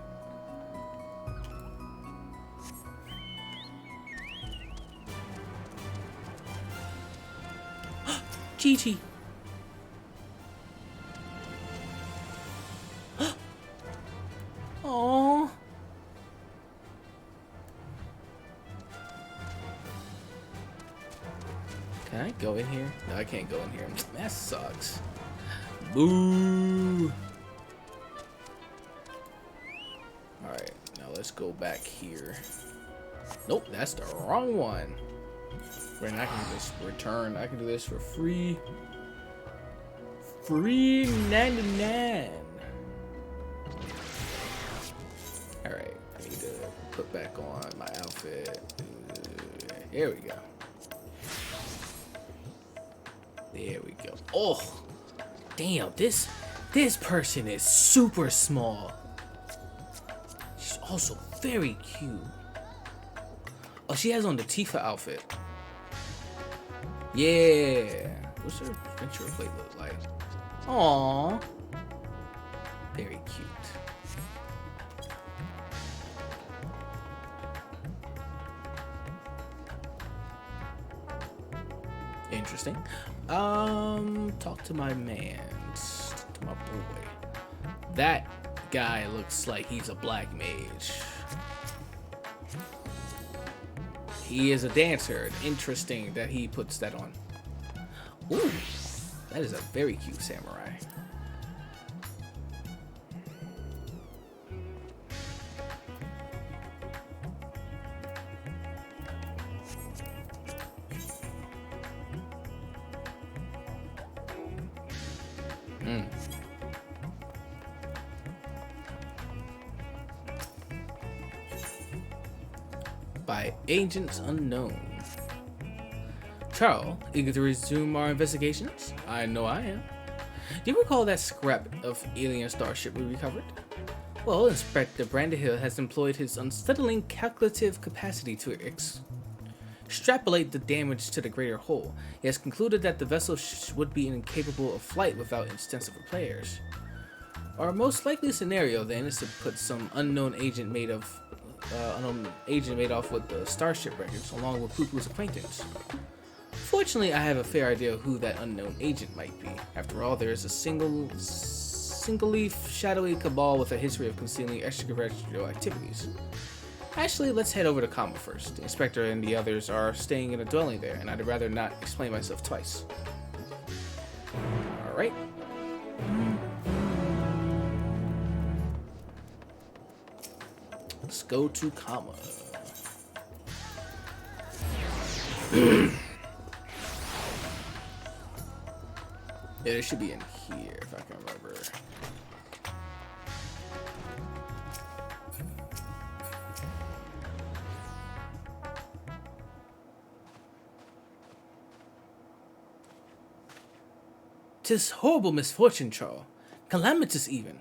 Gigi. Oh. Can I go in here? No, I can't go in here. That sucks. Boo. Alright, now let's go back here. Nope, that's the wrong one. Right, I can just return. I can do this for free. Free 99. Alright, I need to put back on my outfit. Here we go. There we go. Oh, damn, this person is super small. She's also very cute. Oh, she has on the Tifa outfit. Yeah. What's her Ventura plate look like? Aww. Very cute. Interesting. Talk to my man. To my boy. That guy looks like he's a black mage. He is a dancer. Interesting that he puts that on. Ooh, that is a very cute samurai. By Agents Unknown. Charles, eager to resume our investigations? I know I am. Do you recall that scrap of alien starship we recovered? Well, Inspector Branderhill has employed his unsettling calculative capacity to extrapolate the damage to the greater whole. He has concluded that the vessel would be incapable of flight without extensive repairs. Our most likely scenario then is to put some unknown agent made off with the starship records, along with Poo-Poo's acquaintance. Fortunately, I have a fair idea of who that unknown agent might be. After all, there is a singly shadowy cabal with a history of concealing extraterrestrial activities. Actually, let's head over to Kama first. The inspector and the others are staying in a dwelling there, and I'd rather not explain myself twice. Alright. Let's go to Kama. Yeah, it should be in here if I can remember. "'Tis horrible misfortune, Charles. Calamitous even.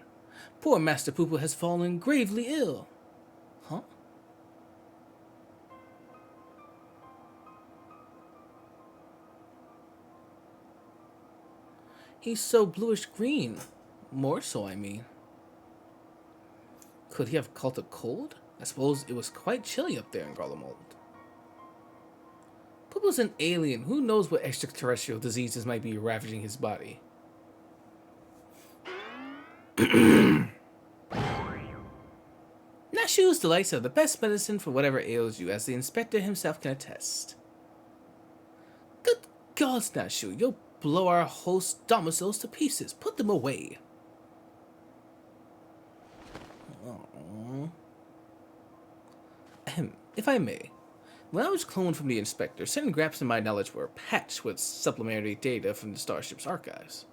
Poor Master Poo-Poo has fallen gravely ill." Huh? He's so bluish green. More so, I mean. Could he have caught a cold? I suppose it was quite chilly up there in Garlemald. Poo-Poo's an alien. Who knows what extraterrestrial diseases might be ravaging his body? Nashu's delights are the best medicine for whatever ails you, as the inspector himself can attest. Good gods, Nashu, you'll blow our host domiciles to pieces. Put them away. If I may, when I was cloned from the Inspector, certain gaps in my knowledge were patched with supplementary data from the Starship's archives.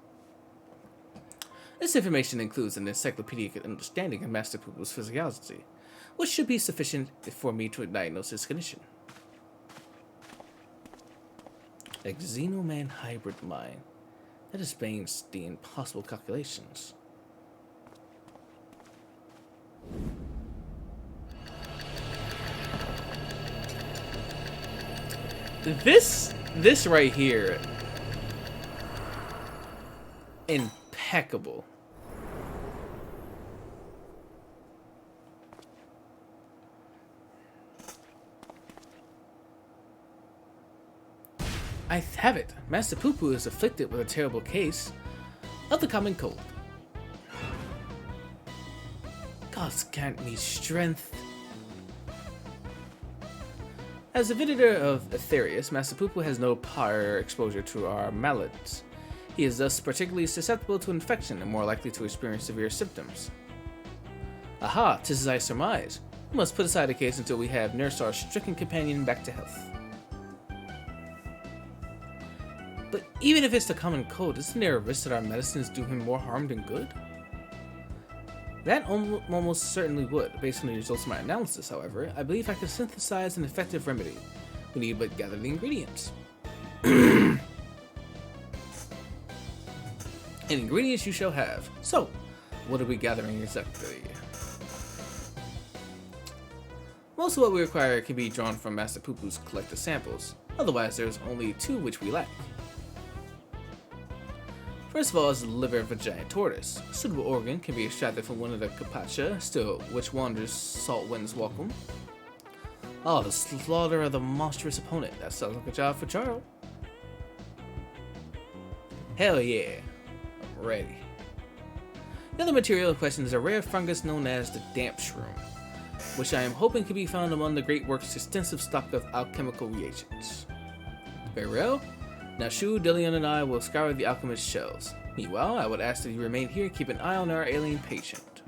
This information includes an encyclopedic understanding of Master Poopo's physiology, which should be sufficient for me to diagnose his condition. A Xenoman hybrid mind. That explains the impossible calculations. This right here, impeccable. I have it. Master Poo-Poo is afflicted with a terrible case of the common cold. Gods grant me strength. As a visitor of Aetherius, Master Poo-Poo has no prior exposure to our maladies. He is thus particularly susceptible to infection and more likely to experience severe symptoms. Aha, 'tis as I surmise. We must put aside the case until we have nursed our stricken companion back to health. But even if it's the common cold, isn't there a risk that our medicines do him more harm than good? That almost certainly would. Based on the results of my analysis, however, I believe I can synthesize an effective remedy. We need but gather the ingredients. And ingredients you shall have. So, what are we gathering exactly? Most of what we require can be drawn from Master Poo-Poo's collected samples. Otherwise, there's only two which we lack. First of all is the liver of a giant tortoise. A suitable organ can be extracted from one of the Carpathia, still which wanders salt winds welcome. Oh, the slaughter of the monstrous opponent. That sounds like a job for Charles. Hell yeah. I'm ready. The other material in question is a rare fungus known as the damp shroom, which I am hoping can be found among the Great Works' extensive stock of alchemical reagents. Very well. Now Shu, Dillion, and I will scour the alchemist's shells. Meanwhile, I would ask that you remain here and keep an eye on our alien patient.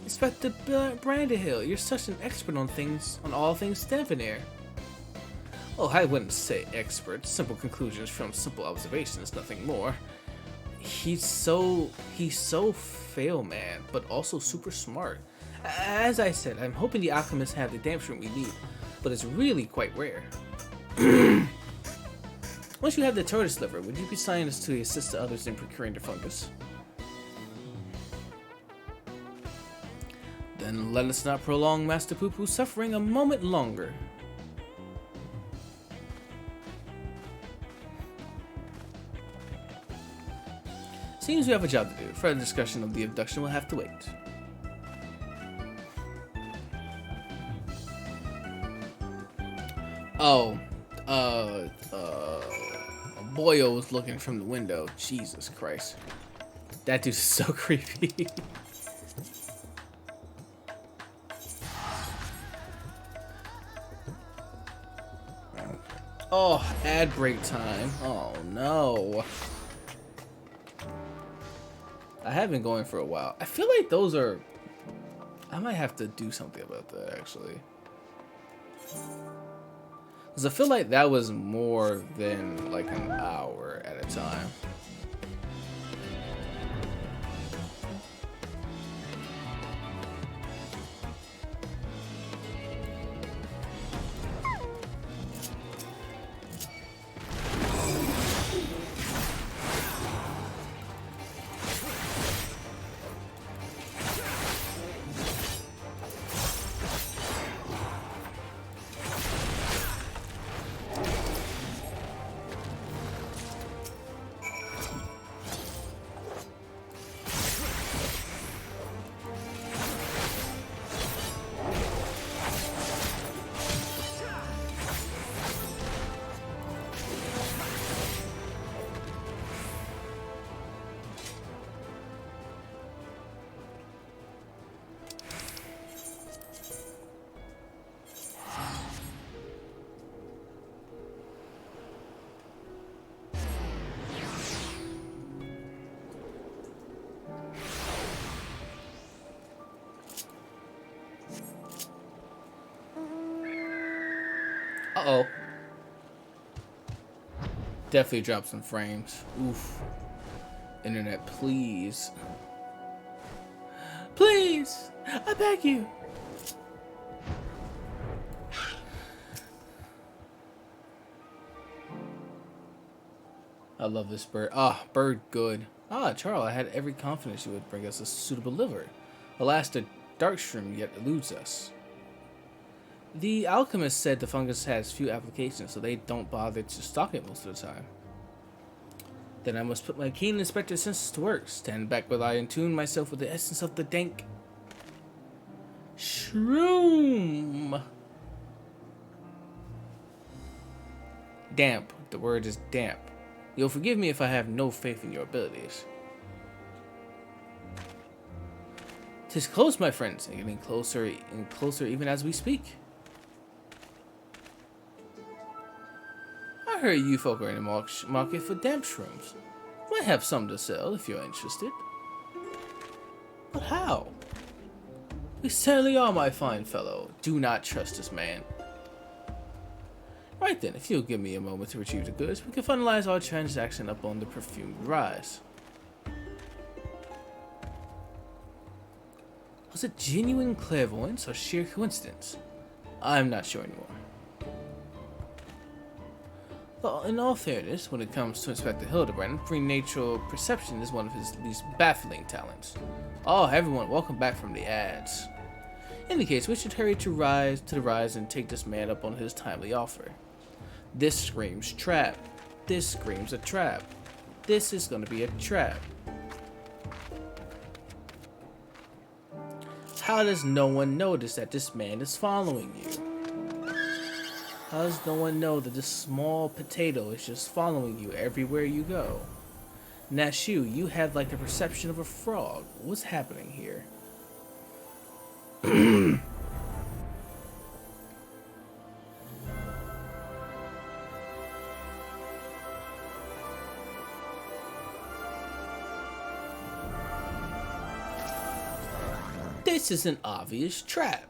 Inspector Brandahill, you're such an expert on all things Stanfinair. Oh, I wouldn't say expert. Simple conclusions from simple observations, nothing more. He's so fail man, but also super smart. As I said, I'm hoping the alchemists have the damp shroom we need, but it's really quite rare. Once you have the tortoise liver, would you be assigning us to assist the others in procuring the fungus? Then let us not prolong Master Poo-Poo's suffering a moment longer. Seems we have a job to do. Further discussion of the abduction will have to wait. Oh, Boyo was looking from the window. Jesus Christ. That dude's so creepy. Oh, ad break time. Oh no. I have been going for a while. I feel like those are... I might have to do something about that, actually. Because I feel like that was more than like an hour at a time. Uh-oh. Definitely dropped some frames. Oof. Internet, please. Please! I beg you! I love this bird. Ah, bird good. Ah, Charles, I had every confidence you would bring us a suitable liver. Alas, the dark shroom yet eludes us. The alchemist said the fungus has few applications, so they don't bother to stock it most of the time. Then I must put my keen inspector senses to work, stand back while I attune myself with the essence of the dank shroom. Damp. The word is damp. You'll forgive me if I have no faith in your abilities. 'Tis close, my friends, and getting closer and closer even as we speak. I heard you folk are in the market for damp shrooms. Might have some to sell if you're interested. But how? We certainly are, my fine fellow. Do not trust this man. Right then, if you'll give me a moment to retrieve the goods, we can finalize our transaction up on the perfumed rise. Was it genuine clairvoyance or sheer coincidence? I'm not sure anymore. Well, in all fairness, when it comes to Inspector Hildebrand, prenatural perception is one of his least baffling talents. Oh, everyone, welcome back from the ads. In the case, we should hurry to the rise and take this man up on his timely offer. This screams trap. This screams a trap. This is gonna be a trap. How does no one notice that this man is following you? How does no one know that this small potato is just following you everywhere you go? Nashu, you have like the perception of a frog. What's happening here? This is an obvious trap.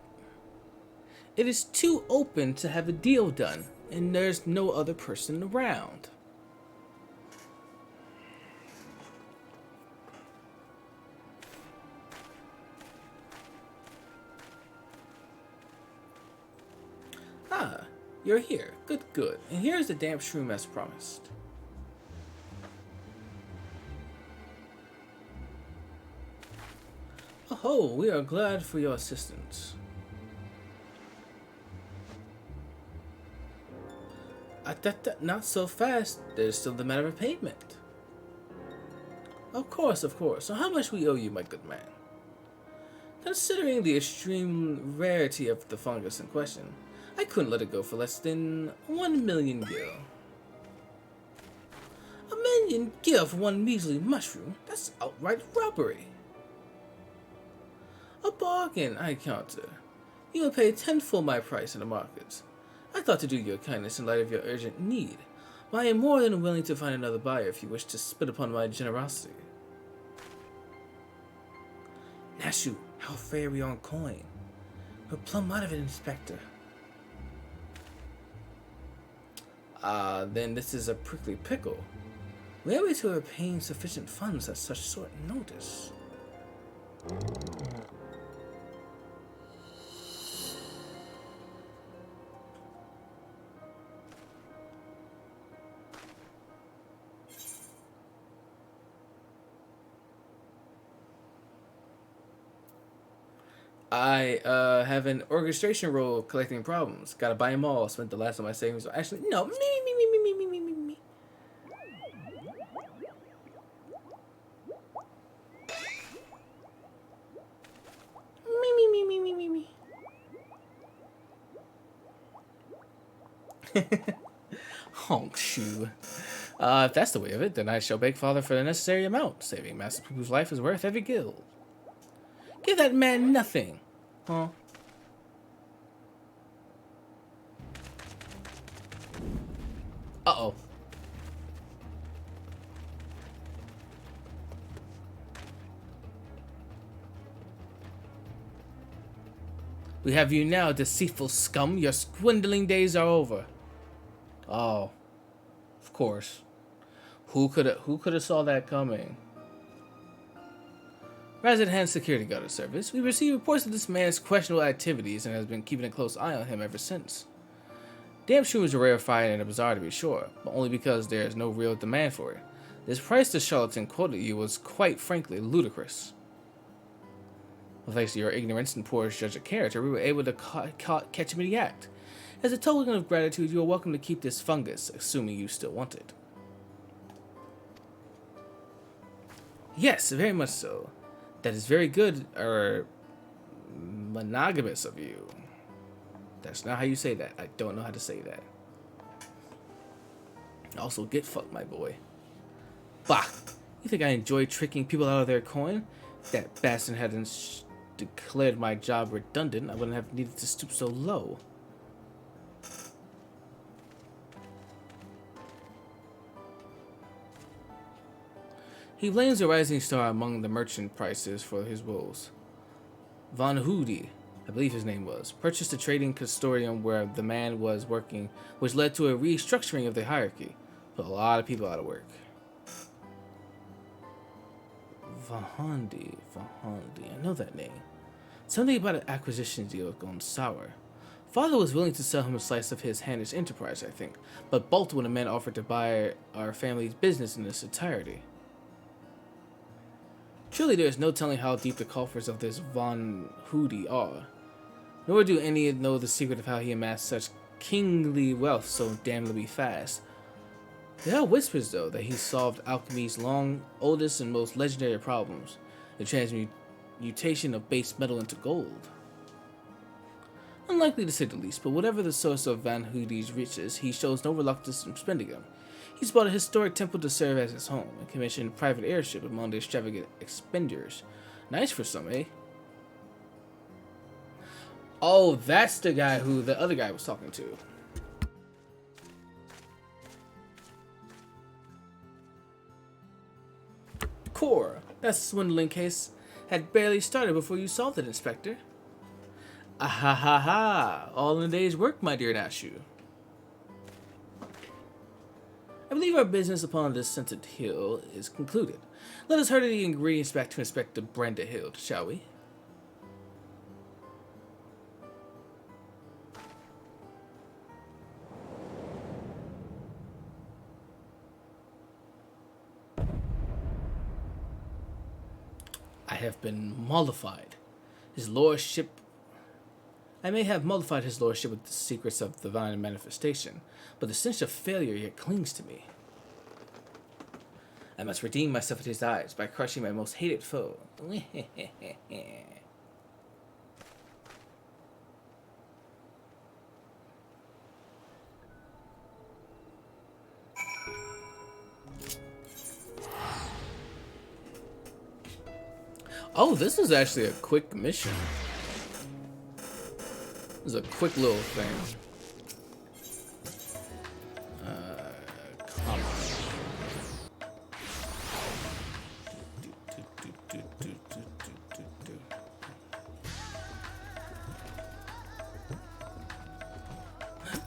It is too open to have a deal done, and there's no other person around. Ah, you're here. Good, good. And here's the damp shroom as promised. Oh, we are glad for your assistance. Not so fast. There's still the matter of payment. Of course, of course. So how much we owe you, my good man? Considering the extreme rarity of the fungus in question, I couldn't let it go for less than 1 million gil. 1 million gil for one measly mushroom? That's outright robbery. A bargain, I counter. You will pay tenfold my price in the markets. I thought to do you a kindness in light of your urgent need, but I am more than willing to find another buyer if you wish to spit upon my generosity. Nashu, how fair we on coin? We're plumb out of it, Inspector. Then this is a prickly pickle. Where are we to obtain sufficient funds at such short notice? I have an orchestration role collecting problems. Gotta buy them all. Spent the last of my savings. Actually, no. Me. Honk shoe. If that's the way of it, then I shall beg father for the necessary amount. Saving Master Poo's life is worth every guild. Give that man nothing. Huh? Uh-oh. We have you now, deceitful scum. Your swindling days are over. Oh, of course. Who could have saw that coming? Resident Hand Security Guard Service. We received reports of this man's questionable activities and has been keeping a close eye on him ever since. Damn shrooms are rarefied and bizarre to be sure, but only because there is no real demand for it. This price the charlatan quoted you was quite frankly ludicrous. Well, thanks to your ignorance and poor judge of character, we were able to catch him in the act. As a token of gratitude, you are welcome to keep this fungus, assuming you still want it. Yes, very much so. That is very good, or monogamous of you. That's not how you say that. I don't know how to say that. Also, get fucked, my boy. Bah! You think I enjoy tricking people out of their coin? If that bastard hadn't declared my job redundant, I wouldn't have needed to stoop so low. He blames the rising star among the merchant prices for his woes. Von Hoody, I believe his name was, purchased a trading consortium where the man was working, which led to a restructuring of the hierarchy. Put a lot of people out of work. Vahandi, I know that name. Something about an acquisition deal gone sour. Father was willing to sell him a slice of his Hannish enterprise, I think, but bolted when the man offered to buy our family's business in its entirety. Truly, there is no telling how deep the coffers of this Von Hoody are. Nor do any know the secret of how he amassed such kingly wealth so damnably fast. There are whispers, though, that he solved alchemy's oldest and most legendary problems, the transmutation of base metal into gold. Unlikely to say the least, but whatever the source of Van Hoody's riches, he shows no reluctance in spending them. He's bought a historic temple to serve as his home, and commissioned a private airship among the extravagant expenditures. Nice for some, eh? Oh, that's the guy who the other guy was talking to. Core, that swindling case had barely started before you solved it, Inspector. Ah ha ha ha! All in a day's work, my dear Nashu. I believe our business upon this scented hill is concluded. Let us hurry the ingredients back to Inspector Brenda Hill, shall we? I have been mollified. His lordship... I may have mollified his lordship with the secrets of divine manifestation, but the stench of failure yet clings to me. I must redeem myself at his eyes by crushing my most hated foe. Oh, this is actually a quick mission. This is a quick little thing. Come on.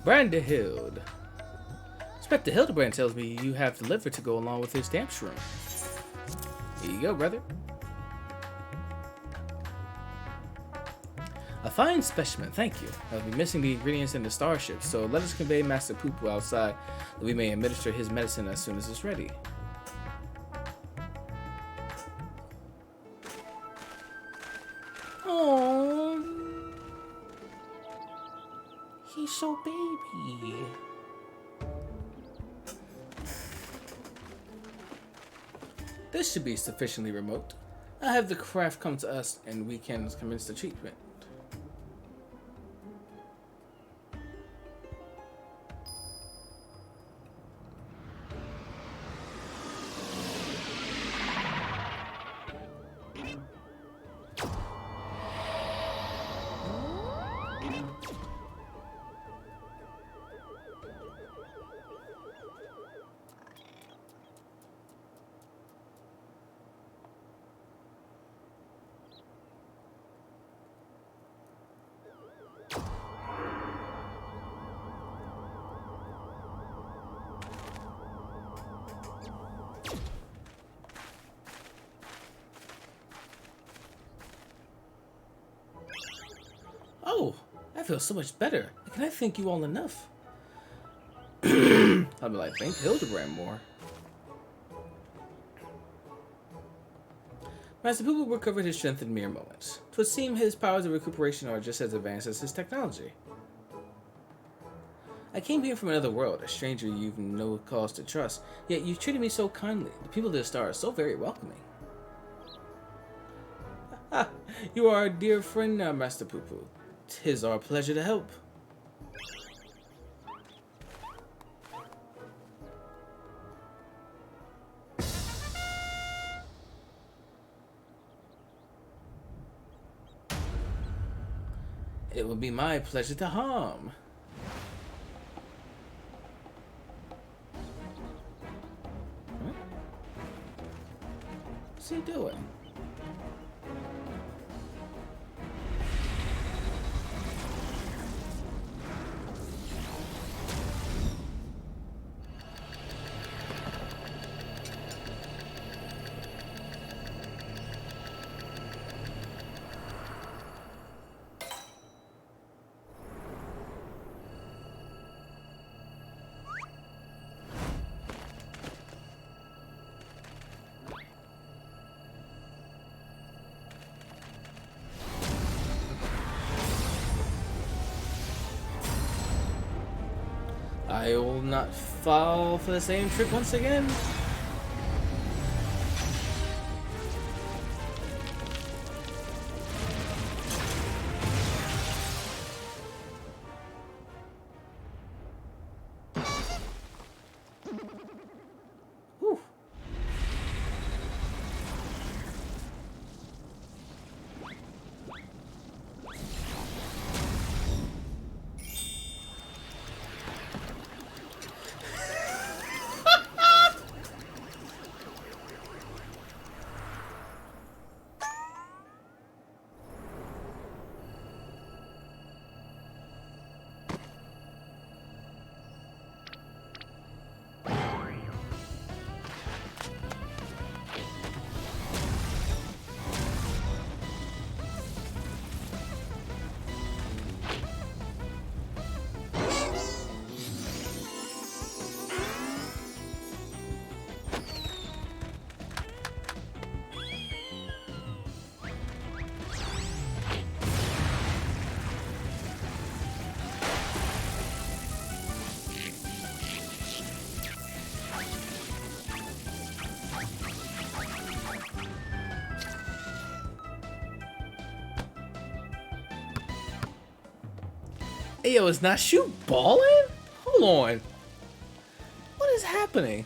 Brandehild. Inspector Hildebrand tells me you have the liver to go along with his damp shroom. Here you go, brother. A fine specimen, thank you. I'll be missing the ingredients in the starship, so let us convey Master Poo-Poo outside that we may administer his medicine as soon as it's ready. Oh, he's so baby. This should be sufficiently remote. I'll have the craft come to us and we can commence the treatment. Oh, I feel so much better. Can I thank you all enough? I'll be like, thank Hildebrand more. Master Poo Poo recovered his strength in mere moments. It would seem his powers of recuperation are just as advanced as his technology. I came here from another world, a stranger you've no cause to trust, yet you've treated me so kindly. The people of this star are so very welcoming. Ha! You are our dear friend now, Master Poo Poo. 'Tis our pleasure to help. It would be my pleasure to harm. Huh? What's he doing? I will not fall for the same trick once again. Whew. Hey, yo, is not shoot balling? Hold on. What is happening?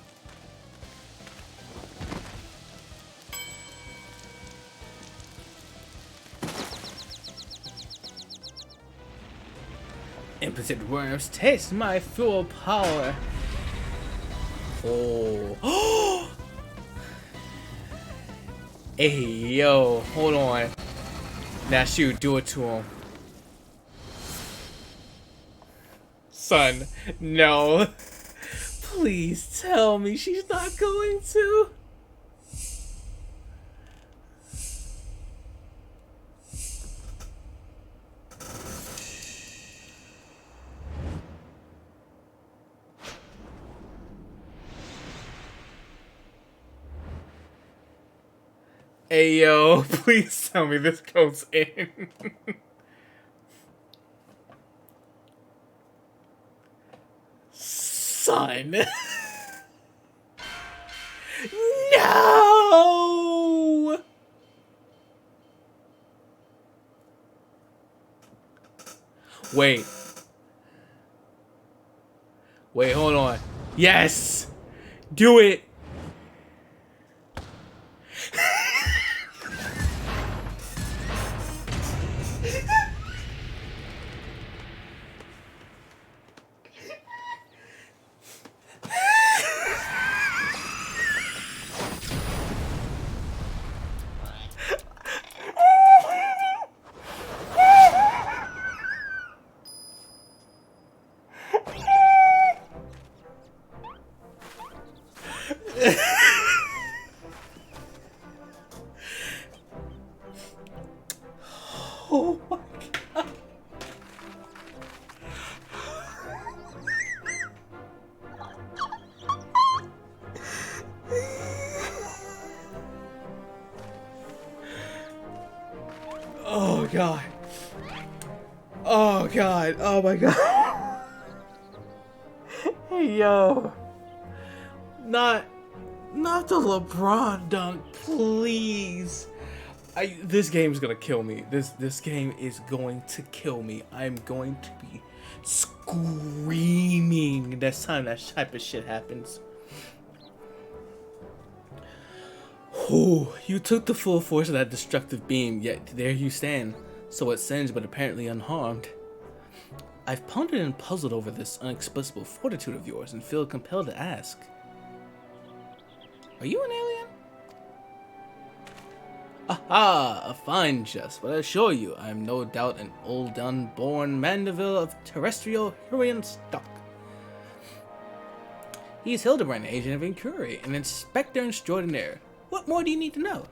Impotent worms, taste my full power. Oh. Hey, yo, hold on. Now shoot, do it to him. Son, no. Please tell me she's not going to. Hey, yo, please tell me this goes in. Son. No! Wait. Wait, hold on. Yes! Do it! god. Oh god. Oh my god. Hey yo. Not the LeBron dunk, please. This game is gonna kill me. This game is going to kill me. I'm going to be screaming next time that type of shit happens. Whew, you took the full force of that destructive beam, yet there you stand. So it sends, but apparently unharmed. I've pondered and puzzled over this inexplicable fortitude of yours and feel compelled to ask. Are you an alien? Aha! A fine jest, but I assure you, I am no doubt an old unborn Mandeville of terrestrial Hurrian stock. He is Hildebrand, agent of Inquiry, an inspector extraordinaire. What more do you need to know?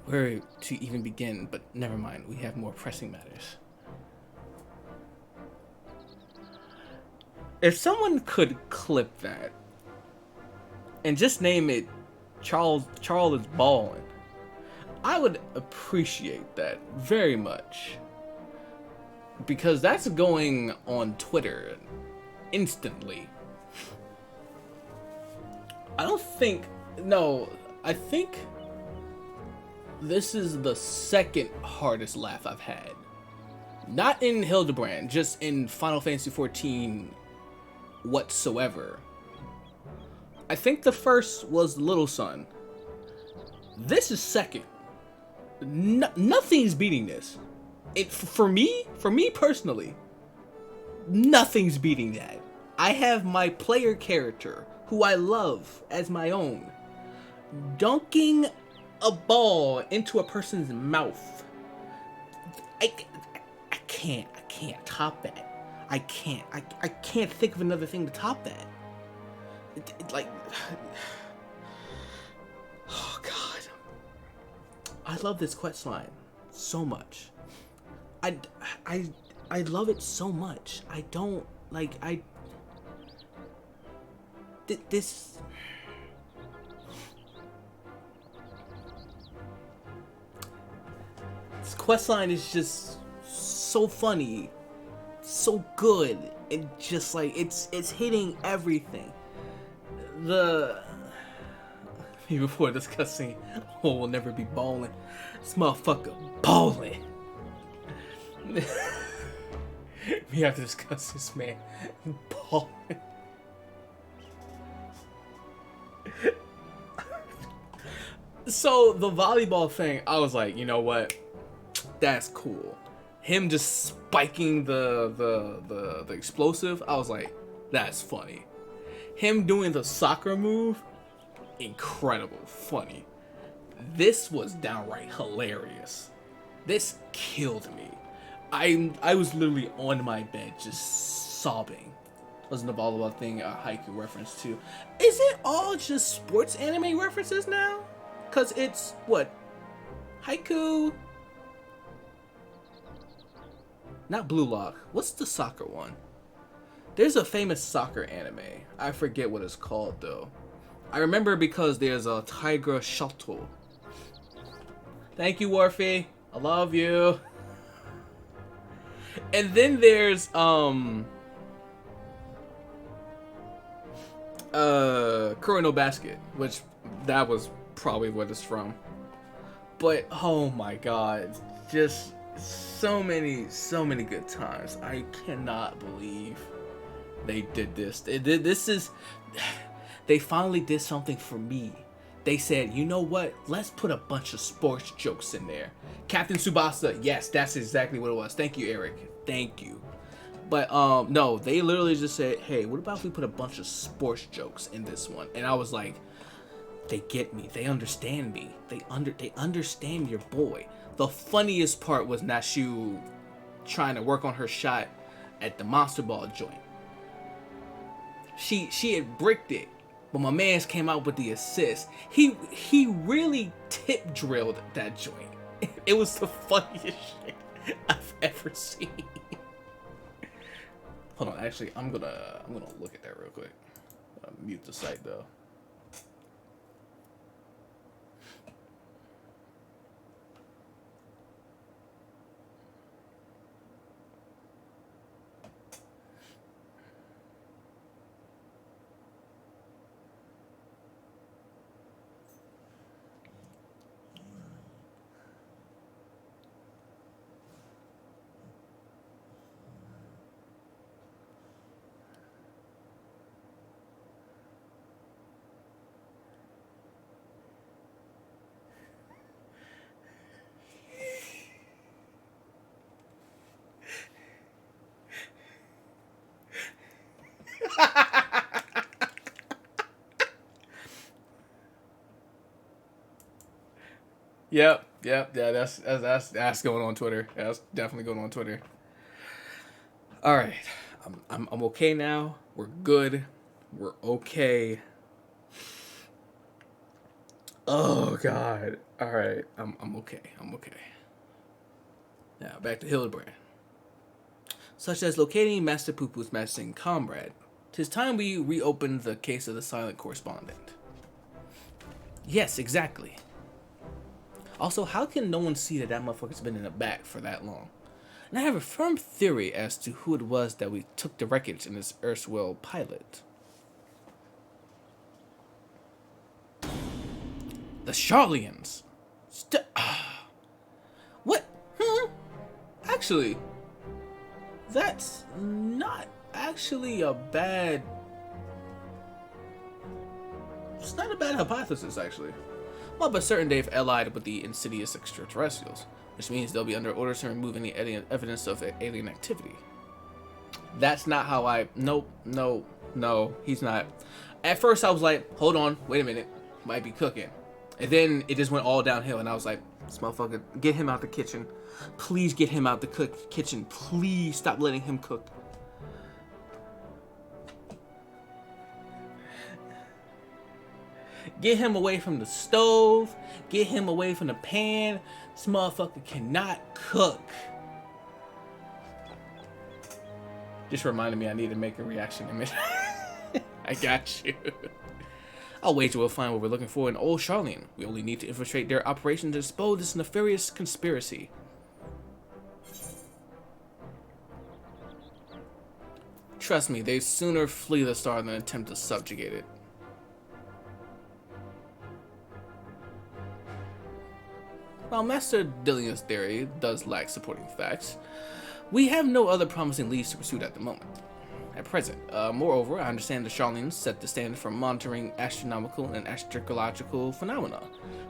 Where to even begin, but never mind, we have more pressing matters. If someone could clip that and just name it Charles is Ballin', I would appreciate that very much. Because that's going on Twitter instantly. I think this is the second hardest laugh I've had. Not in Hildebrand, just in Final Fantasy XIV whatsoever. I think the first was Little Sun. This is second. Nothing's beating this. For me personally, nothing's beating that. I have my player character, who I love as my own, dunking a ball into a person's mouth. I can't top that. I can't think of another thing to top that. Like, oh god, I love this quest line so much. I love it so much. I don't like this. This quest line is just so funny, so good, and just like it's hitting everything. Before discussing, we'll never be ballin'. This motherfucker ballin'. We have to discuss this man ballin'. So the volleyball thing, I was like, you know what? That's cool. Him just spiking the explosive, I was like, that's funny. Him doing the soccer move, incredible, funny. This was downright hilarious. This killed me. I was literally on my bed just sobbing. Wasn't the volleyball thing a haiku reference too? Is it all just sports anime references now? Cause it's what? Haiku? Not Blue Lock. What's the soccer one? There's a famous soccer anime. I forget what it's called though. I remember because there's a Tiger Shuttle. Thank you, Warfy. I love you. And then there's Kurano Basket, which that was probably what it's from. But oh my god, just so many good times. I cannot believe they did this. They finally did something for me. They said, you know what? Let's put a bunch of sports jokes in there. Captain Tsubasa, yes, that's exactly what it was. Thank you, Eric. Thank you. But no, they literally just said, hey, what about if we put a bunch of sports jokes in this one? And I was like, they get me. They understand me. They understand your boy. The funniest part was Nashu trying to work on her shot at the monster ball joint. She had bricked it, but my man's came out with the assist. He really tip drilled that joint. It was the funniest shit I've ever seen. Hold on, actually, I'm gonna look at that real quick. Mute the site though. Yep. Yeah. That's going on Twitter. That's definitely going on Twitter. All right, I'm okay now. We're good. We're okay. Oh God. All right. I'm okay. I'm okay. Now back to Hildebrand. Such as locating Master Poo-Poo's missing comrade. 'Tis time we reopened the case of the silent correspondent. Yes, exactly. Also, how can no one see that motherfucker's been in the back for that long? And I have a firm theory as to who it was that we took the wreckage in this erstwhile pilot. The Charlians. What? Actually, that's not actually a bad... It's not a bad hypothesis, actually. Well, but certain they've allied with the insidious extraterrestrials, which means they'll be under orders to remove any evidence of alien activity. That's not how I... Nope, no, he's not. At first I was like, hold on, wait a minute, might be cooking. And then it just went all downhill, and I was like, this motherfucker, get him out the kitchen. Please get him out the kitchen. Please stop letting him cook. Get him away from the stove. Get him away from the pan. This motherfucker cannot cook. Just reminded me I need to make a reaction image. I got you. I'll wager we'll find what we're looking for in Old Charlene. We only need to infiltrate their operation to expose this nefarious conspiracy. Trust me, they'd sooner flee the star than attempt to subjugate it. While Master Dillion's theory does lack supporting facts, we have no other promising leads to pursue at the moment. At present. Moreover, I understand the Charlene set the standard for monitoring astronomical and astrological phenomena.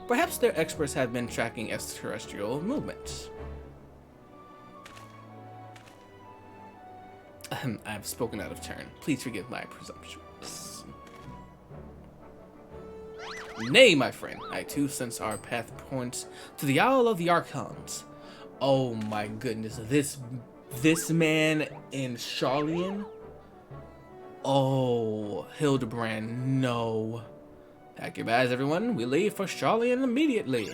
Perhaps their experts have been tracking extraterrestrial movements. I have spoken out of turn. Please forgive my presumptions. Nay, my friend. I too sense our path points to the Isle of the Archons. Oh my goodness. This man in Charlene? Oh, Hildebrand, no. Pack your bags, everyone. We leave for Charlene immediately.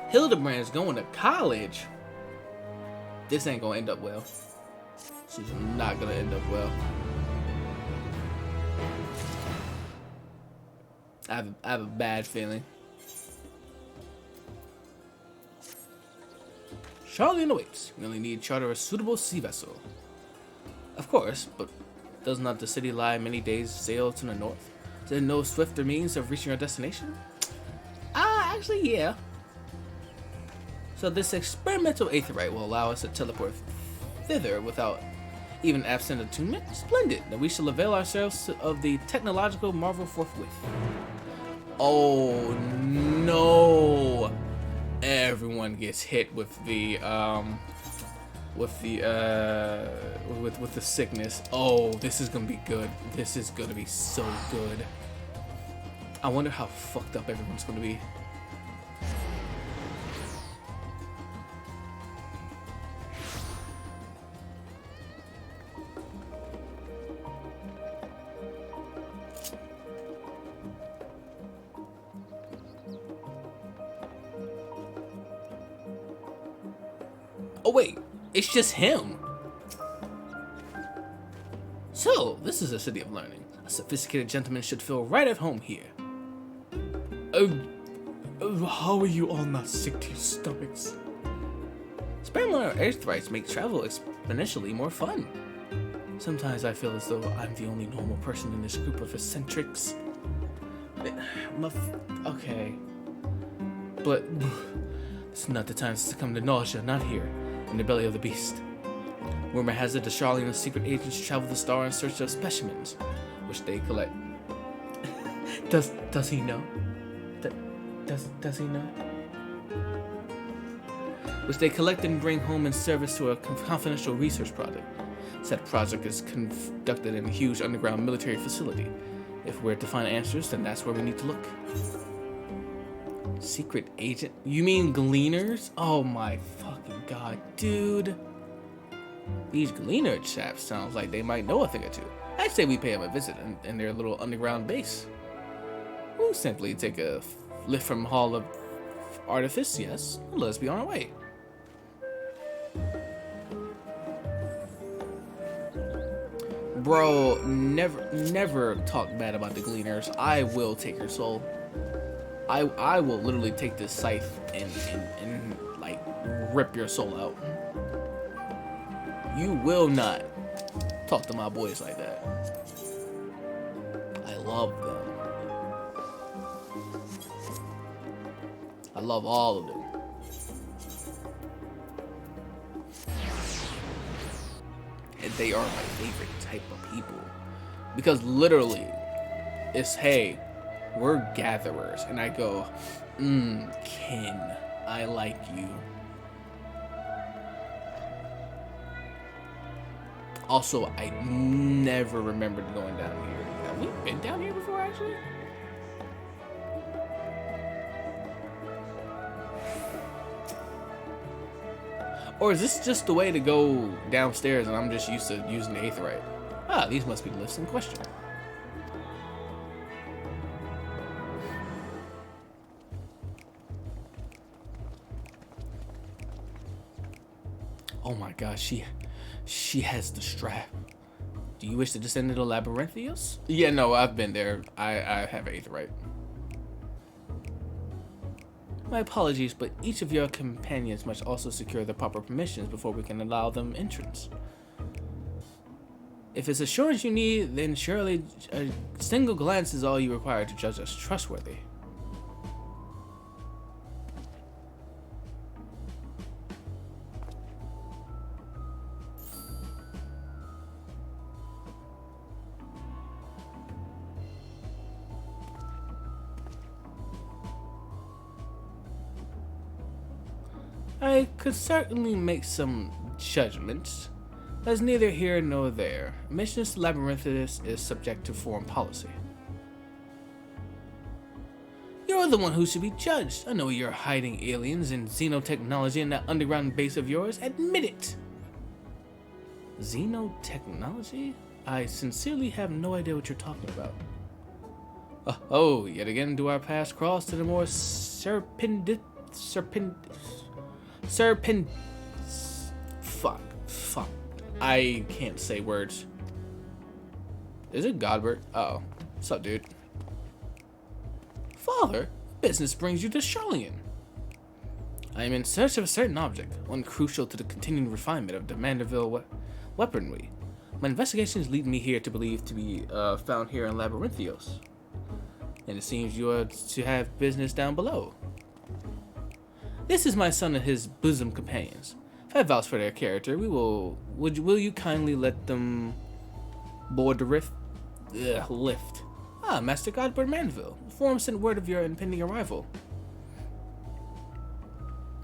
Hildebrand's going to college. This ain't gonna end up well. She's not gonna end up well. I have a bad feeling. Charlene awaits. We only need to charter a suitable sea vessel. Of course, but does not the city lie many days' sail to the north? Is there no swifter means of reaching our destination? Actually, yeah. So this experimental aetherite will allow us to teleport thither without even absent attunement? Splendid. Then we shall avail ourselves of the technological marvel forthwith. Oh no! Everyone gets hit with the sickness. Oh, this is gonna be good. This is gonna be so good. I wonder how fucked up everyone's gonna be. Oh wait, it's just him. So, this is a city of learning. A sophisticated gentleman should feel right at home here. How are you all not sick to your stomachs? Experimental aetherites make travel exponentially more fun. Sometimes I feel as though I'm the only normal person in this group of eccentrics. Okay. But it's not the time to succumb to nausea, not here, in the belly of the beast. Rumor has it the Charlene and secret agents travel the star in search of specimens, which they collect. Does he know? Does he know? Which they collect and bring home in service to a confidential research project. Said project is conducted in a huge underground military facility. If we're to find answers, then that's where we need to look. Secret agent? You mean gleaners? Oh my fucking god, dude. These gleaner chaps sounds like they might know a thing or two. I'd say we pay them a visit in their little underground base. We'll simply take a lift from Hall of Artifice, yes, and let's be on our way. Bro, never talk bad about the gleaners. I will take your soul. I will literally take this scythe and like rip your soul out. You will not talk to my boys like that. I love them. I love all of them. And they are my favorite type of people. Because literally, it's, hey, we're gatherers. And I go, kin, I like you. Also, I never remembered going down here. Have we been down here before, actually? Or is this just the way to go downstairs and I'm just used to using the aetherite? Ah, these must be the lifts in question. Oh my gosh, she has the strap. Do you wish to descend into Labyrinthios? Yeah, no, I've been there. I have aetherite. My apologies, but each of your companions must also secure the proper permissions before we can allow them entrance. If it's assurance you need, then surely a single glance is all you require to judge us trustworthy. I could certainly make some judgments. That's neither here nor there. Admissions to Labyrinthius is subject to foreign policy. You're the one who should be judged. I know you're hiding aliens and xenotechnology in that underground base of yours. Admit it! Xenotechnology? I sincerely have no idea what you're talking about. Oh, yet again do our paths cross to the more fuck. I can't say words. Is it Godbert? Oh, what's up, dude? Father, business brings you to Charlian. I am in search of a certain object, one crucial to the continued refinement of the Manderville weaponry. My investigations lead me here to believe to be found here in Labyrinthios. And it seems you are to have business down below. This is my son and his bosom companions. If I vouch for their character, will you kindly let them board the lift? Ah, Master Godbert Manville. The Forum sent word of your impending arrival.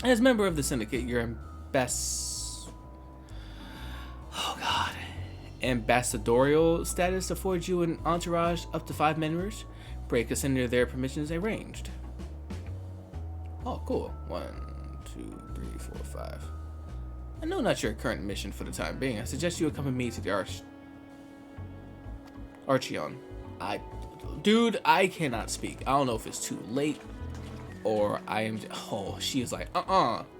As member of the Syndicate, your ambassadorial status affords you an entourage up to 5 members. Pray consider their permissions arranged. Oh, cool. 1, 2, 3, 4, 5. I know not your current mission for the time being. I suggest you accompany me to the Archeon. Dude, I cannot speak. I don't know if it's too late or I am. Oh, she is like,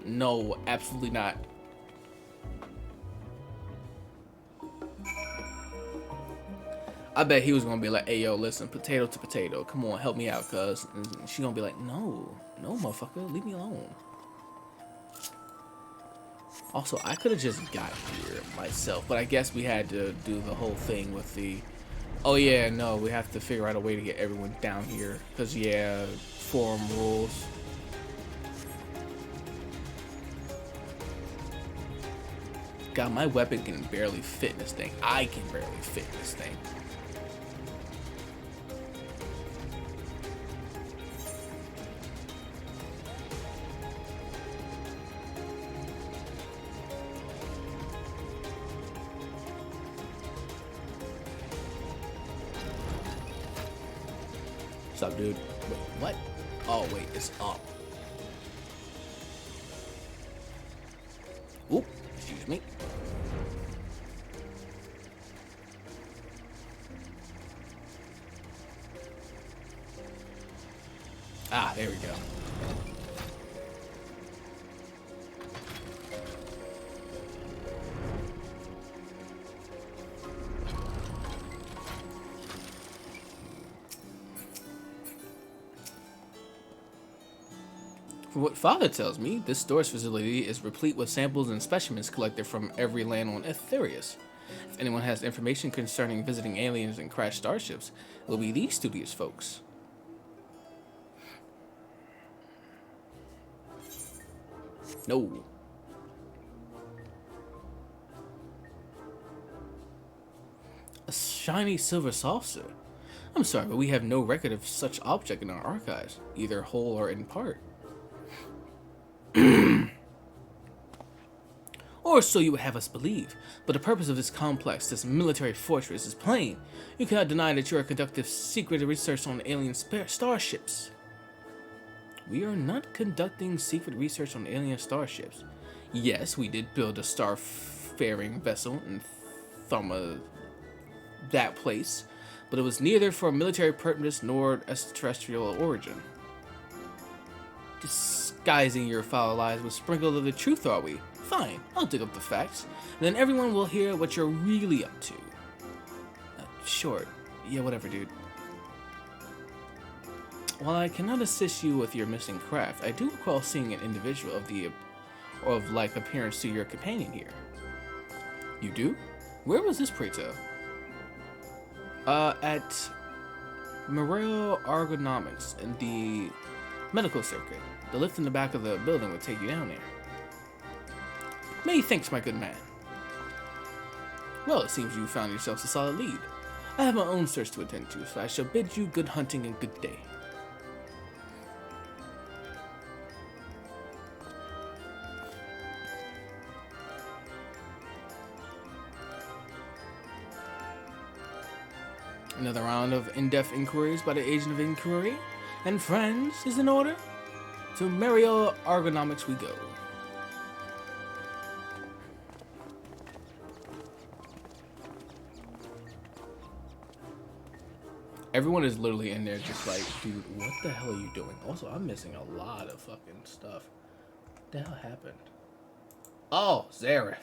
no, absolutely not. I bet he was gonna be like, hey, yo, listen, potato to potato. Come on, help me out, cuz. And she gonna be like, no, motherfucker, leave me alone. Also, I could have just got here myself, but I guess we had to do the whole thing with the, oh yeah, no, we have to figure out a way to get everyone down here, because yeah, forum rules. God, my weapon can barely fit in this thing. I can barely fit in this thing. What's up, dude? Wait, what? Oh, wait, it's up. Oop, excuse me. Ah, there we go. From what Father tells me, this storage facility is replete with samples and specimens collected from every land on Aetherius. If anyone has information concerning visiting aliens and crashed starships, it will be these studious folks. No. A shiny silver saucer? I'm sorry, but we have no record of such object in our archives, either whole or in part. Or so you would have us believe, but the purpose of this complex, this military fortress, is plain. You cannot deny that you are conducting secret research on alien starships. We are not conducting secret research on alien starships. Yes, we did build a starfaring vessel in that place, but it was neither for military purpose nor extraterrestrial origin. Disguising your foul lies with sprinkles of the truth, are we? Fine, I'll dig up the facts, and then everyone will hear what you're really up to. Sure, yeah, whatever, dude. While I cannot assist you with your missing craft, I do recall seeing an individual of like appearance to your companion here. You do? Where was this, pray tell? At Morel Ergonomics in the medical circuit. The lift in the back of the building would take you down there. Many thanks, my good man. Well, it seems you found yourselves a solid lead. I have my own search to attend to, so I shall bid you good hunting and good day. Another round of in-depth inquiries by the agent of inquiry and friends is in order. To Mariel Ergonomics we go. Everyone is literally in there just like, dude, what the hell are you doing? Also, I'm missing a lot of fucking stuff. What the hell happened? Oh, Zareth.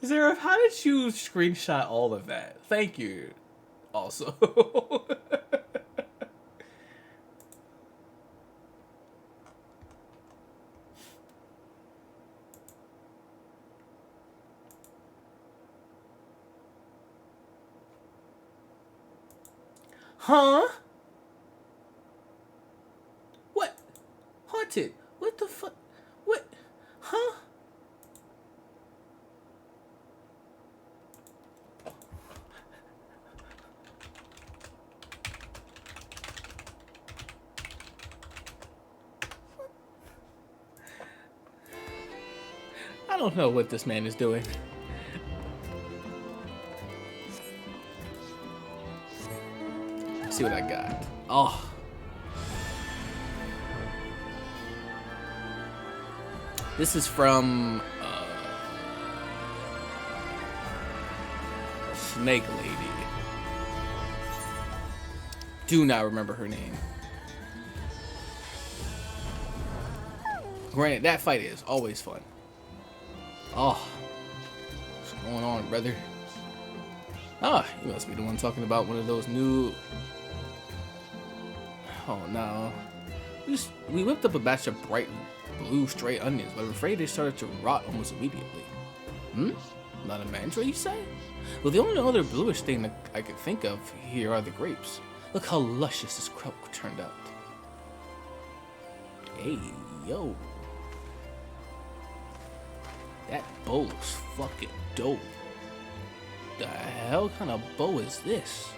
Zareth, how did you screenshot all of that? Thank you. Also. Huh? What? Haunted? What the fuck? What? Huh? I don't know what this man is doing. Let's see what I got. Oh. This is from Snake Lady. Do not remember her name. Granted, that fight is always fun. Oh, what's going on, brother? Ah, you must be the one talking about one of those new... Oh, no. We whipped up a batch of bright blue stray onions, but I'm afraid they started to rot almost immediately. Hmm? Not a mantra, you say? Well, the only other bluish thing that I could think of here are the grapes. Look how luscious this crop turned out. Hey, yo. That bow looks fucking dope. The hell kind of bow is this?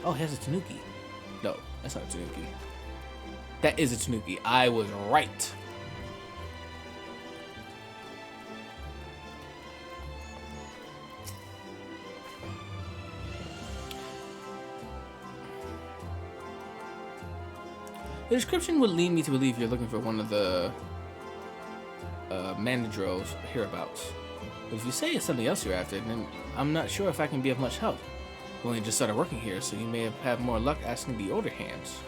Oh, it has a tanuki. No, that's not a tanuki. That is a tanuki. I was right. The description would lead me to believe you're looking for one of the mandrills hereabouts. But if you say it's something else you're after, then I'm not sure if I can be of much help. You only just started working here, so you may have more luck asking the older hands.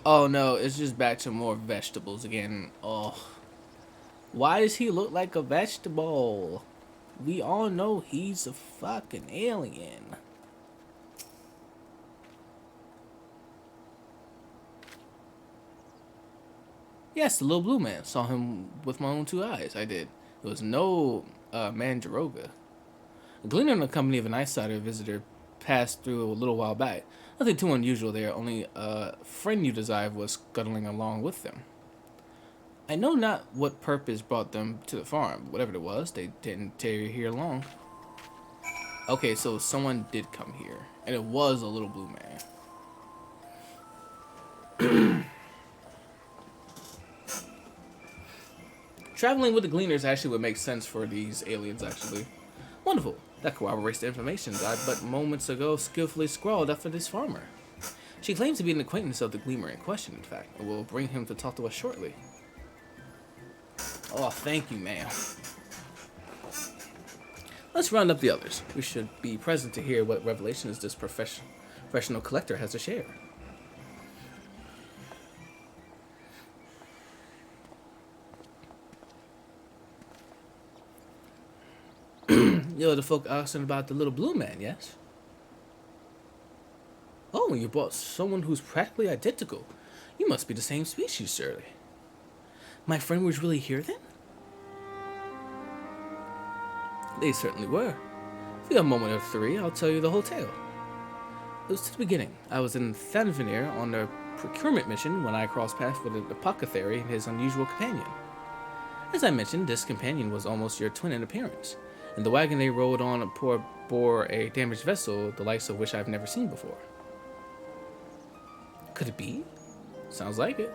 Oh no, it's just back to more vegetables again. Oh. Why does he look like a vegetable? We all know he's a fucking alien. Yes, the little blue man. Saw him with my own 2 eyes. I did. It was no Mandaroga. A gleaner in the company of an outsider visitor passed through a little while back. Nothing too unusual there, only a friend you desire was scuttling along with them. I know not what purpose brought them to the farm. Whatever it was, they didn't tarry here long. Okay, so someone did come here, and it was a little blue man. Traveling with the gleaners actually would make sense for these aliens, actually. Wonderful. That corroborates the information I but moments ago skillfully scrawled up for this farmer. She claims to be an acquaintance of the gleaner in question, in fact, and will bring him to talk to us shortly. Oh, thank you, ma'am. Let's round up the others. We should be present to hear what revelations this professional collector has to share. You're the folk asking about the little blue man, yes? Oh, you brought someone who's practically identical. You must be the same species, surely. My friend was really here then? They certainly were. If you have a moment or 3, I'll tell you the whole tale. It was to the beginning. I was in Thanvenir on a procurement mission when I crossed paths with an apothecary and his unusual companion. As I mentioned, this companion was almost your twin in appearance, and the wagon they rode on bore a damaged vessel, the likes of which I've never seen before. Could it be? Sounds like it.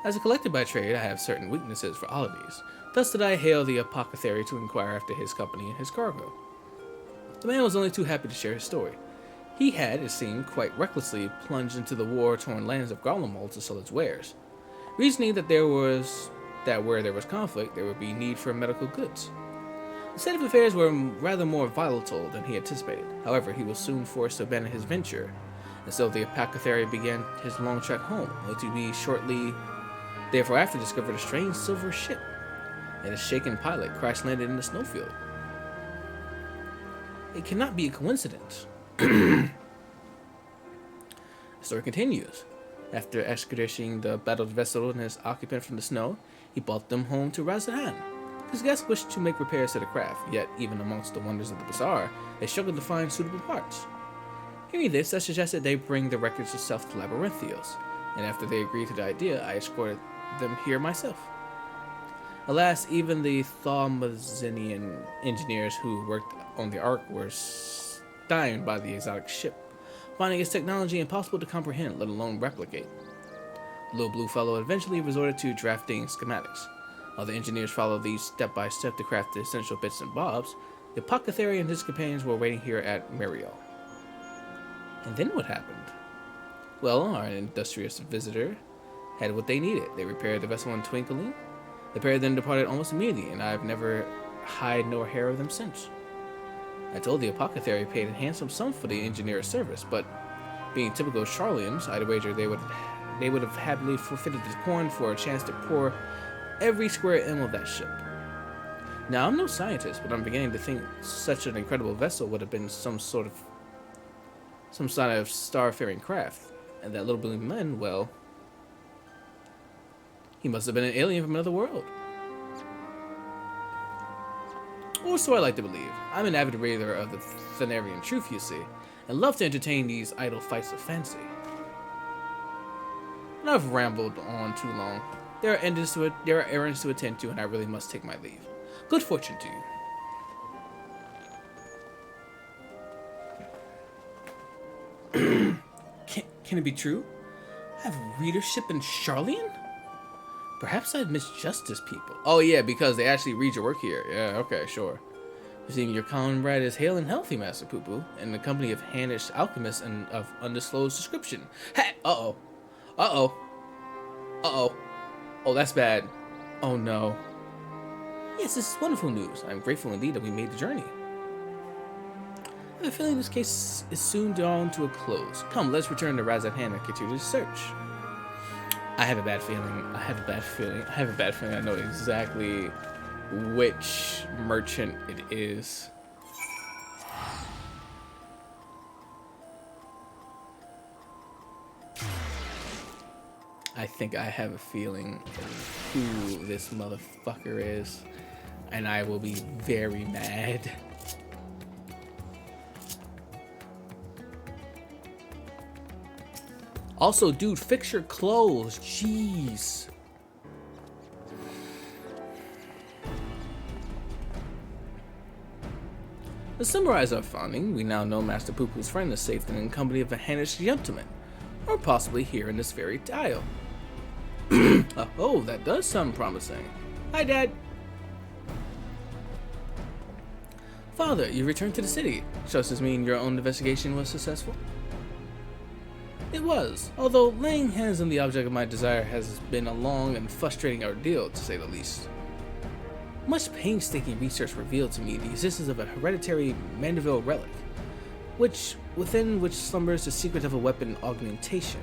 As a collector by trade, I have certain weaknesses for oddities. Thus did I hail the apothecary to inquire after his company and his cargo. The man was only too happy to share his story. He had, it seemed, quite recklessly plunged into the war-torn lands of Garlemald to sell his wares, reasoning that where there was conflict, there would be need for medical goods. The state of affairs were rather more volatile than he anticipated. However, he was soon forced to abandon his venture, and so the apothecary began his long trek home, only to be shortly therefore after discovered a strange silver ship, and a shaken pilot crash-landed in the snowfield. It cannot be a coincidence. The story continues. After extraditing the battered vessel and his occupant from the snow, he brought them home to Razahan. His guests wished to make repairs to the craft, yet even amongst the wonders of the bazaar, they struggled to find suitable parts. Hearing this, I suggested they bring the wreckage itself to Labyrinthios, and after they agreed to the idea, I escorted them here myself. Alas, even the Thaumazian engineers who worked on the Ark were stymied by the exotic ship, finding its technology impossible to comprehend, let alone replicate. The little blue fellow eventually resorted to drafting schematics. While the engineers followed these step by step to craft the essential bits and bobs, the apothecary and his companions were waiting here at Merial. And then what happened? Well, our industrious visitor had what they needed. They repaired the vessel in twinkling. The pair then departed almost immediately, and I've never hide nor hair of them since. I told the apothecary paid a handsome sum for the engineer's service, but being typical Charlians, I'd wager they would have happily forfeited the coin for a chance to pour every square inch of that ship. Now, I'm no scientist, but I'm beginning to think such an incredible vessel would have been some sort of starfaring craft, and that little blue man, well, he must have been an alien from another world. Or so I like to believe. I'm an avid reader of the Thanarian truth, you see, and love to entertain these idle fights of fancy. And I've rambled on too long. There are errands to attend to, and I really must take my leave. Good fortune to you. Can it be true? I have readership in Charlian? Perhaps I've misjudged this people. Oh yeah, because they actually read your work here. Yeah, okay, sure. Seeing your comrade is hale and healthy, Master Poo-Poo, in the company of Hanish alchemists and of undisclosed description. Hey! Uh-oh. Uh-oh. Uh-oh. Oh, that's bad. Oh, no. Yes, this is wonderful news. I'm grateful indeed that we made the journey. I have a feeling this case is soon drawing to a close. Come, let's return to Razathan and continue the search. I have a bad feeling. I have a bad feeling I know exactly which merchant it is. I think I have a feeling who this motherfucker is, and I will be very mad. Also, dude, fix your clothes. Jeez. To summarize our finding, we now know Master Poo-Poo's friend is safe in the company of a Hanish gentleman, or possibly here in this very tile. Oh, that does sound promising. Hi, Dad. Father, you returned to the city. Does this mean your own investigation was successful? It was, although laying hands on the object of my desire has been a long and frustrating ordeal, to say the least. Much painstaking research revealed to me the existence of a hereditary Mandeville relic, within which slumbers the secret of a weapon augmentation.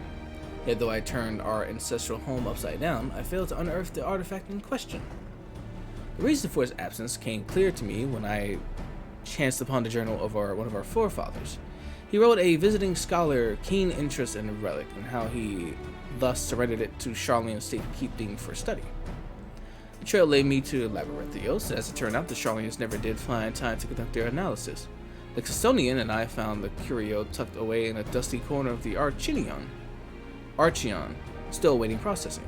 Yet though I turned our ancestral home upside down, I failed to unearth the artifact in question. The reason for its absence came clear to me when I chanced upon the journal of one of our forefathers. He wrote a visiting scholar keen interest in the relic and how he thus surrendered it to Charlene's safekeeping for study. The trail led me to Labyrinthios. As it turned out, the Charlenes never did find time to conduct their analysis. The custodian and I found the curio tucked away in a dusty corner of the Archeon, still awaiting processing.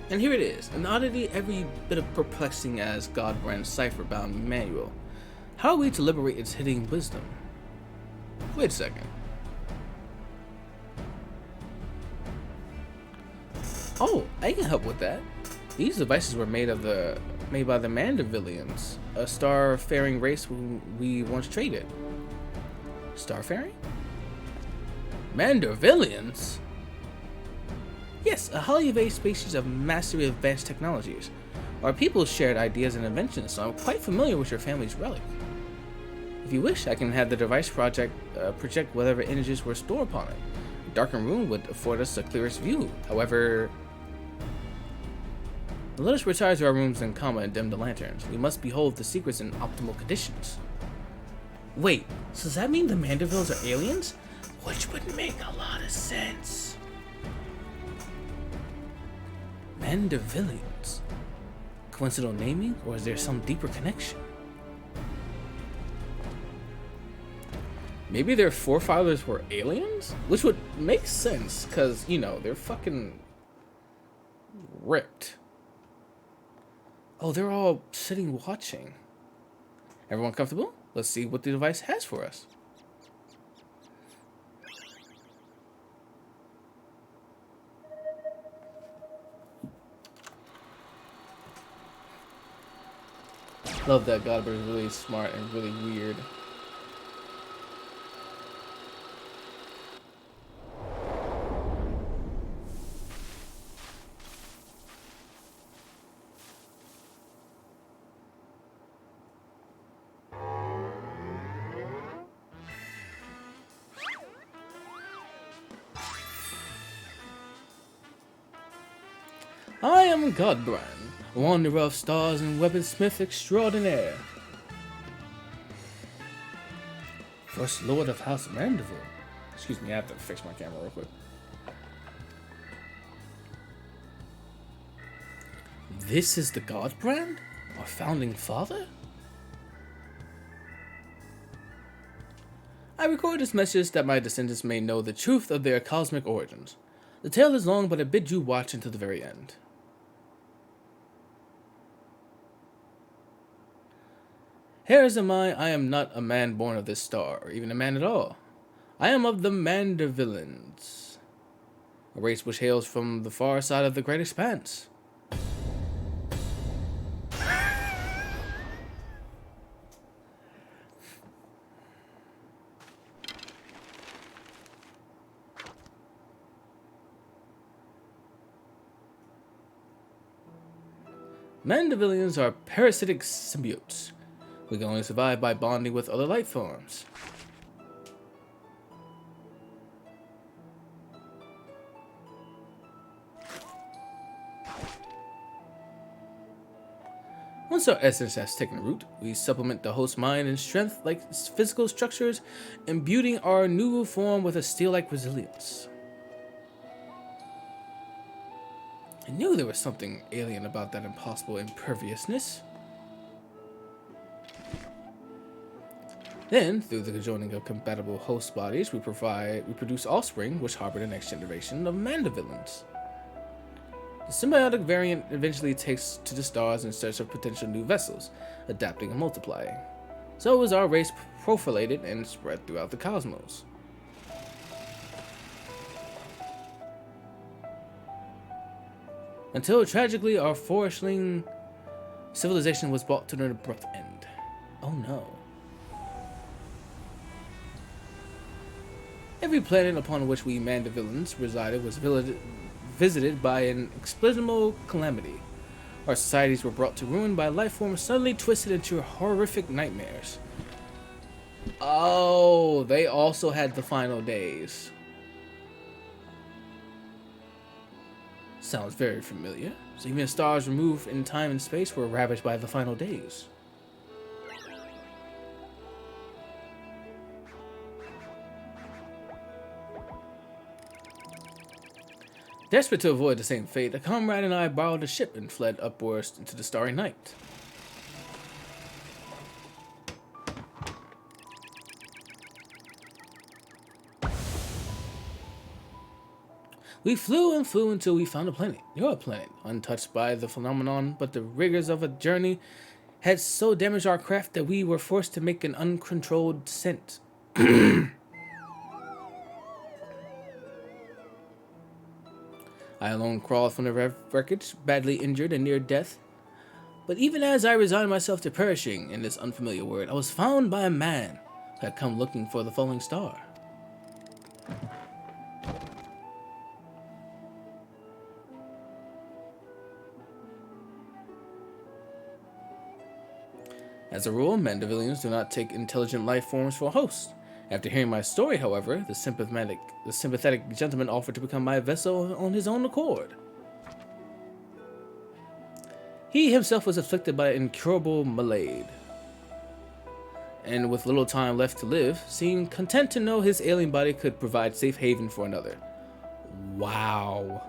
And here it is, an oddity every bit of perplexing as Godbrand's cipher-bound manual. How are we to liberate its hidden wisdom? Wait a second. Oh, I can help with that. These devices were made by the Mandervillians, a starfaring race who we once traded. Starfaring? Mandervillians? Yes, a highly advanced species of mastery of advanced technologies. Our people shared ideas and inventions, so I'm quite familiar with your family's relic. If you wish, I can have the device project whatever images were stored upon it. A darkened room would afford us the clearest view. However, let us retire to our rooms in comma and dim the lanterns. We must behold the secrets in optimal conditions. Wait, so does that mean the Mandervilles are aliens? Which would make a lot of sense. Mandervillians? Coincidental naming, or is there some deeper connection? Maybe their forefathers were aliens? Which would make sense, because, you know, they're fucking ripped. Oh, they're all sitting watching. Everyone comfortable? Let's see what the device has for us. Love that Godbird is really smart and really weird. I am Godbrand, wanderer of stars and weaponsmith extraordinaire. First Lord of House Mandeville. Excuse me, I have to fix my camera real quick. This is the Godbrand? Our founding father? I record this message that my descendants may know the truth of their cosmic origins. The tale is long, but I bid you watch until the very end. Here's am I am not a man born of this star, or even a man at all. I am of the Mandervillians. a race which hails from the far side of the Great Expanse. Mandivillians are parasitic symbiotes. We can only survive by bonding with other life forms. Once our essence has taken root, we supplement the host mind and strength like physical structures, imbuing our new form with a steel-like resilience. I knew there was something alien about that impossible imperviousness. Then, through the conjoining of compatible host bodies, we produce offspring which harbor the next generation of Mandivillians. The symbiotic variant eventually takes to the stars in search of potential new vessels, adapting and multiplying. So is our race proliferated and spread throughout the cosmos. Until tragically our flourishing civilization was brought to an abrupt end. Oh no. Every planet upon which we Mandivillians resided was visited by an inexplicable calamity. Our societies were brought to ruin by life forms suddenly twisted into horrific nightmares. Oh, they also had the final days. Sounds very familiar. So even stars removed in time and space were ravaged by the final days. Desperate to avoid the same fate, a comrade and I borrowed a ship and fled upwards into the starry night. We flew and flew until we found a planet, your planet, untouched by the phenomenon, but the rigors of a journey had so damaged our craft that we were forced to make an uncontrolled descent. I alone crawled from the wreckage, badly injured and near death. But even as I resigned myself to perishing in this unfamiliar world, I was found by a man who had come looking for the falling star. As a rule, Mandivillians do not take intelligent life forms for hosts. After hearing my story, however, the sympathetic gentleman offered to become my vessel on his own accord. He himself was afflicted by incurable malade, and with little time left to live, seemed content to know his alien body could provide safe haven for another. Wow.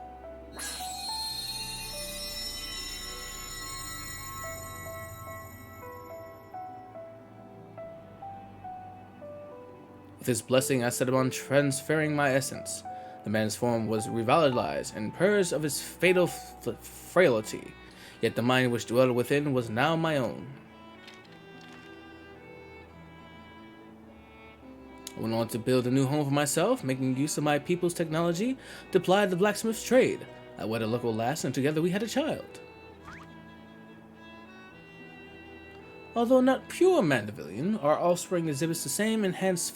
With his blessing, I set upon transferring my essence. The man's form was revitalized and purged of its fatal frailty, yet the mind which dwelled within was now my own. I went on to build a new home for myself, making use of my people's technology to ply the blacksmith's trade. I wed a local lass, and together we had a child. Although not pure Mandivillian, our offspring exhibits the same enhanced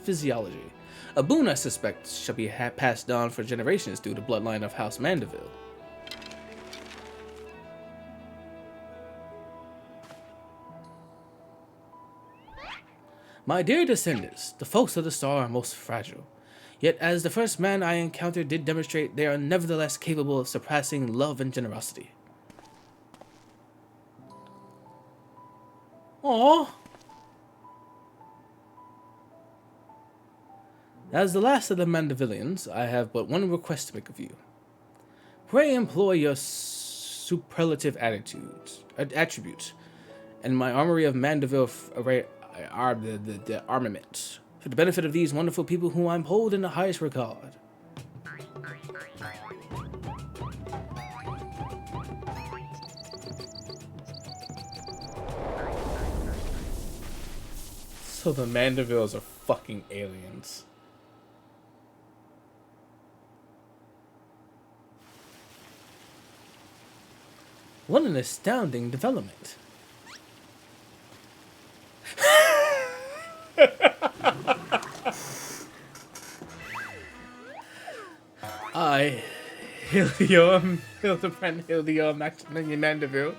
physiology. A boon I suspect shall be passed down for generations through the bloodline of House Mandeville. My dear descendants, the folks of the star are most fragile. Yet as the first man I encountered did demonstrate, they are nevertheless capable of surpassing love and generosity. Aww. As the last of the Mandivillians, I have but one request to make of you. Pray employ your superlative attributes, and my armory of Mandeville armament, for the benefit of these wonderful people whom I hold in the highest regard. So the Mandivilles are fucking aliens. What an astounding development. I, Hildebrand Maximilian Mandeville,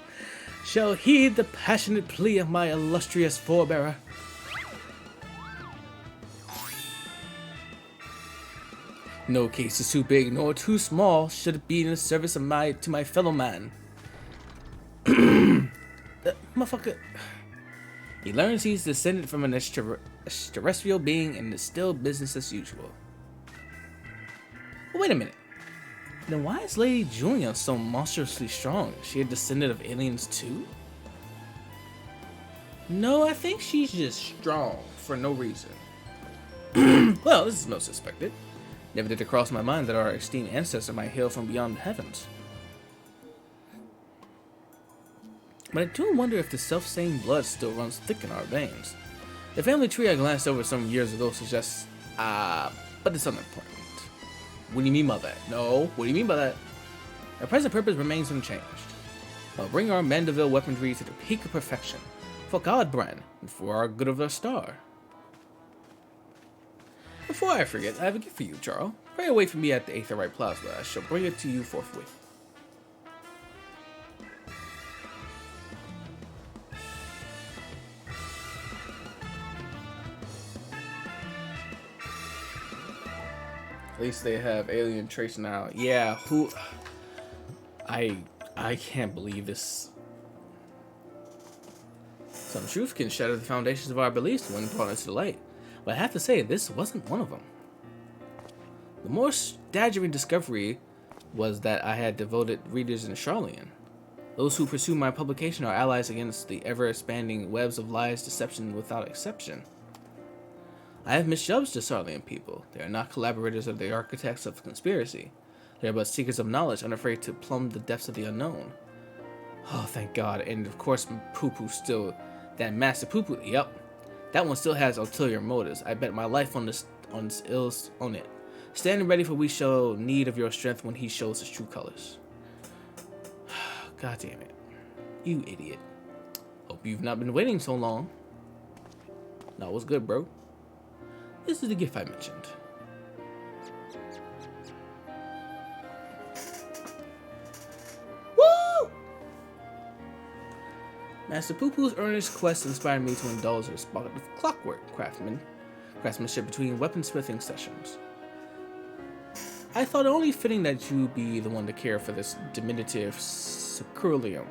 shall heed the passionate plea of my illustrious forebearer. No case is too big nor too small should it be in the service of my fellow man. Motherfucker. He learns he's descended from an extraterrestrial being and is still business as usual. But wait a minute. Then why is Lady Julia so monstrously strong? Is she a descendant of aliens too? No, I think she's just strong for no reason. Well, this is no suspected. Never did it cross my mind that our esteemed ancestor might hail from beyond the heavens. But I do wonder if the self-same blood still runs thick in our veins. The family tree I glanced over some years ago suggests, but it's unimportant. What do you mean by that? No, what do you mean by that? Our present purpose remains unchanged. I'll bring our Mandeville weaponry to the peak of perfection, for Godbrand, and for our good of the star. Before I forget, I have a gift for you, Charles. Pray away from me at the Aetherite Plaza. I shall bring it to you forthwith. At least they have alien trace now. Yeah, who... I can't believe this. Some truth can shatter the foundations of our beliefs when brought into the light. But I have to say, this wasn't one of them. The more staggering discovery was that I had devoted readers in Charlian. Those who pursue my publication are allies against the ever-expanding webs of lies, deception without exception. I have misjudged the Sarlian people. They are not collaborators of the architects of the conspiracy. They are but seekers of knowledge, unafraid to plumb the depths of the unknown. Oh, thank God. And of course, Poo-Poo still... That master Poo-Poo, yep. That one still has ulterior motives. I bet my life on it. Stand ready, for we shall need of your strength when he shows his true colors. God damn it. You idiot. Hope you've not been waiting so long. No, what's good, bro? This is the gift I mentioned. Woo! Master Poo-Poo's earnest quest inspired me to indulge in a spot of clockwork craftsmanship between weaponsmithing sessions. I thought it only fitting that you be the one to care for this diminutive sacralium.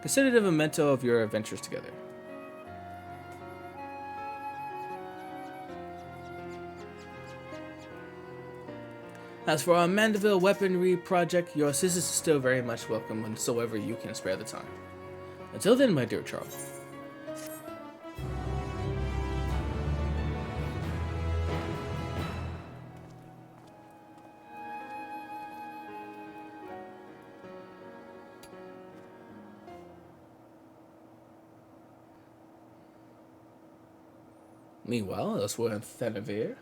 Consider it a memento of your adventures together. As for our Mandeville weaponry project, your assistance is still very much welcome whensoever you can spare the time. Until then, my dear Charles. Meanwhile, elsewhere in Thenavir,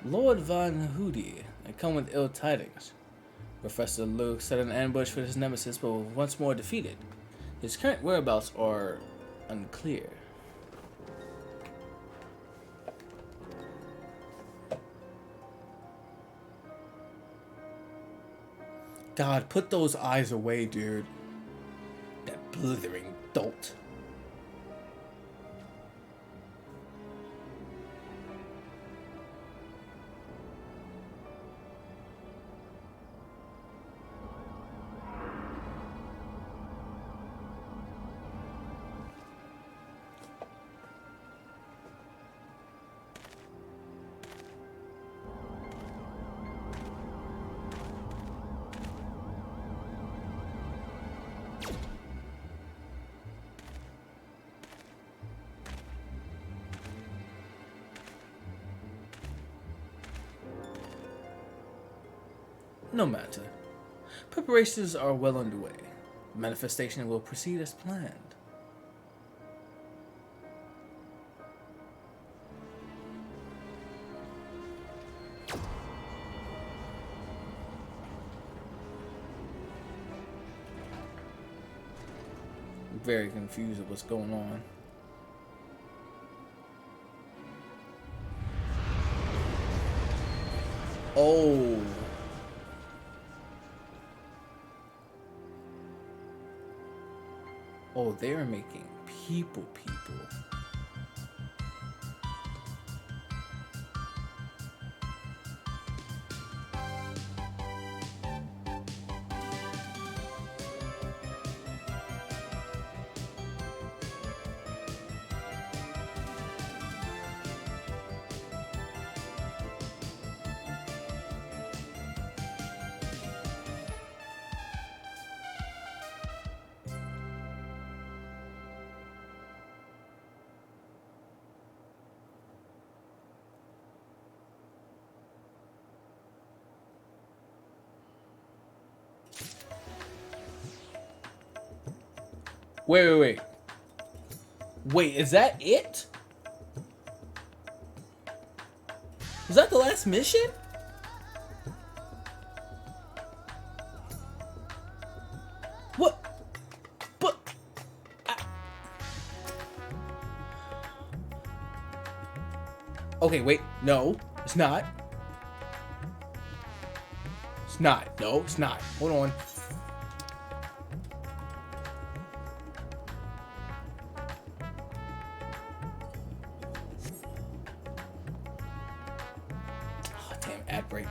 Lord Von Hoodie, I come with ill tidings. Professor Luke set an ambush for his nemesis, but was once more defeated. His current whereabouts are unclear. God, put those eyes away, dude. That blithering dolt. No matter. Preparations are well underway. Manifestation will proceed as planned. I'm very confused at what's going on. Oh. Oh, they're making people. Wait. Wait, is that it? Is that the last mission? What? But... Okay, wait. No, it's not. It's not. No, it's not. Hold on. Ad break.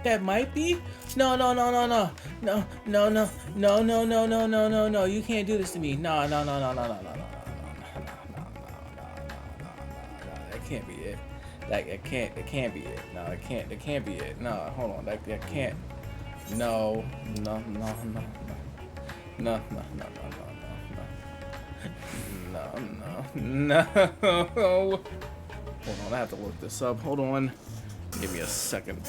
That might be. No. You can't do this to me. No. That can't be it. It can't be it. No, it can't be it. No, hold on. That can't. No. No. Hold on, I have to look this up. Hold on. Give me a second.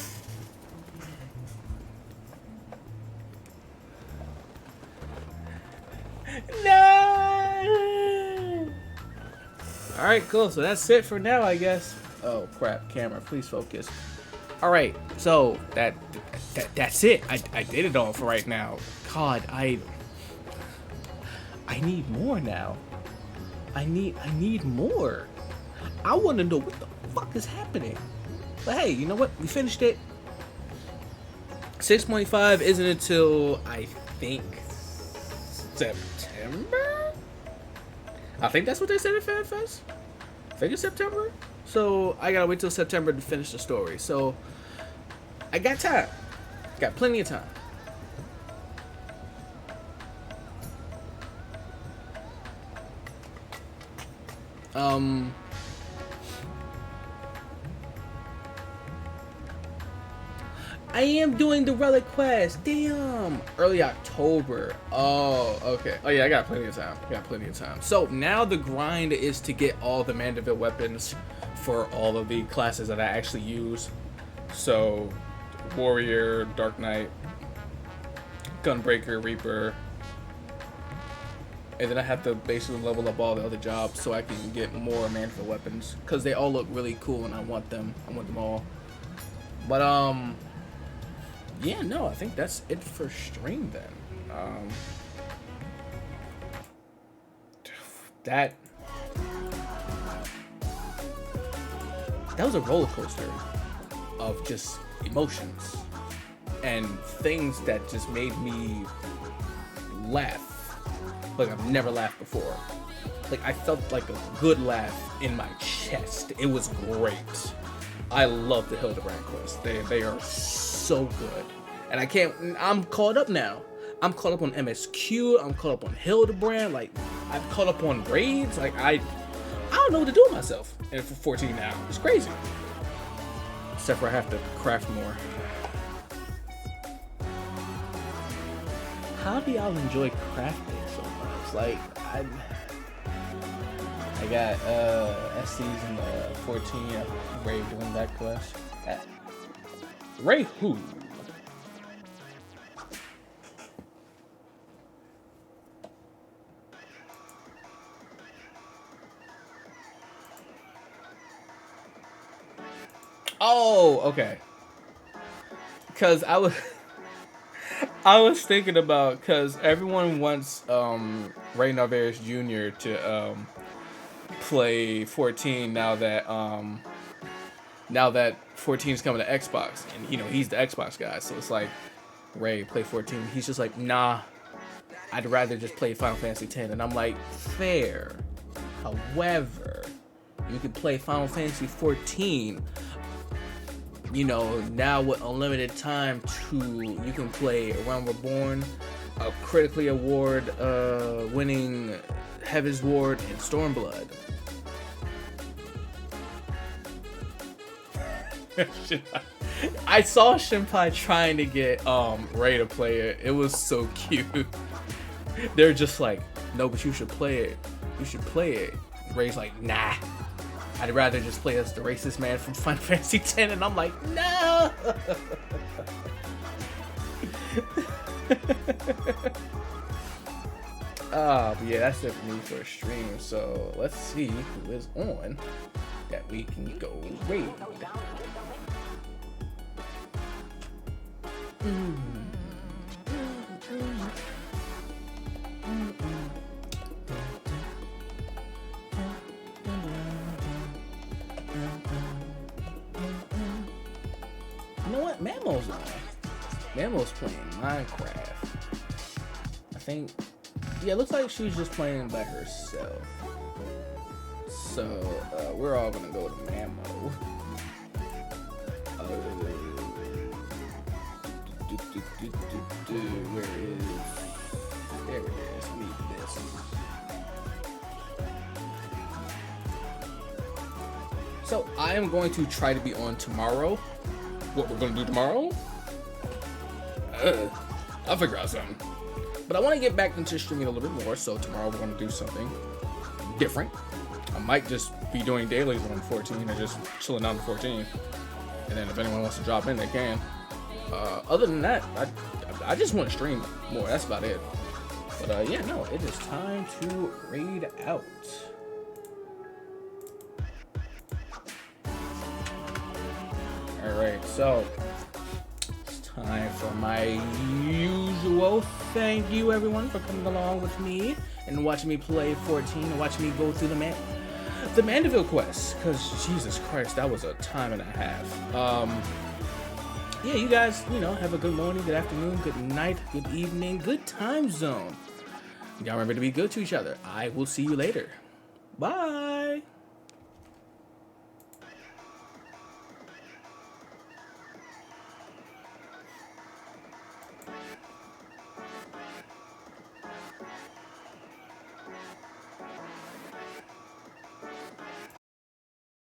No! Alright, cool. So that's it for now, I guess. Oh, crap. Camera, please focus. Alright, so that's it. I did it all for right now. God, I need more now. I need more. I want to know what the fuck is happening. But hey, you know what? We finished it. 6.5 isn't until, I think, September? I think that's what they said at FanFest. I think it's September. So I gotta wait till September to finish the story. So I got time. Got plenty of time. I am doing the relic quest. Damn. Early October. Oh, okay. Oh yeah, I got plenty of time. So now the grind is to get all the Mandeville weapons for all of the classes that I actually use. So Warrior, Dark Knight, Gunbreaker, Reaper. And then I have to basically level up all the other jobs so I can get more Mandeville weapons. Because they all look really cool and I want them. I want them all. But yeah, no, I think that's it for stream then. That was a roller coaster of just emotions and things that just made me laugh like I've never laughed before. Like I felt like a good laugh in my chest. It was great. I love the Hildebrand quest. They are so good. And I'm caught up now. I'm caught up on MSQ. I'm caught up on Hildebrand. Like, I'm caught up on raids. Like, I don't don't know what to do with myself. And for 14 now, it's crazy. Except for I have to craft more. How do y'all enjoy crafting so much? Like, I got SCs in the 14. Ray doing that quest. Ray who? Oh, okay. Cause I was thinking about, cause everyone wants Ray Narvaez Jr. to play 14 now that 14 is coming to Xbox, and you know he's the Xbox guy, so it's like, Ray, play 14. He's just like, nah, I'd rather just play Final Fantasy X, and I'm like, fair. However, you can play Final Fantasy 14. You know, now with unlimited time you can play Realm Reborn, a critically award winning Heaven's Ward, and Stormblood. I saw Shinpai trying to get Ray to play it. It was so cute. They're just like, no, but you should play it. You should play it. Ray's like, nah. I'd rather just play as the racist man from Final Fantasy X, and I'm like, no! But yeah, that's it for me for a stream. So let's see who is on that we can go raid. You know what? Mammo's on. Mammo's playing Minecraft. I think. Yeah, it looks like she's just playing by herself. So, we're all gonna go to Mammo. Where is... There it is. Need this. So, I am going to try to be on tomorrow. What we're gonna do tomorrow? I'll figure out something. But I want to get back into streaming a little bit more, so tomorrow we're going to do something different. I might just be doing dailies on 14 or just chilling on 14. And then if anyone wants to drop in, they can. Other than that, I just want to stream more. That's about it. But yeah, no, it is time to raid out. Alright, so time for my usual thank you everyone for coming along with me and watching me play 14 and watching me go through the Mandeville quest, because Jesus Christ, that was a time and a half. Yeah, you guys, you know, have a good morning, good afternoon, good night, good evening, good time zone. Y'all remember to be good to each other. I will see you later. Bye.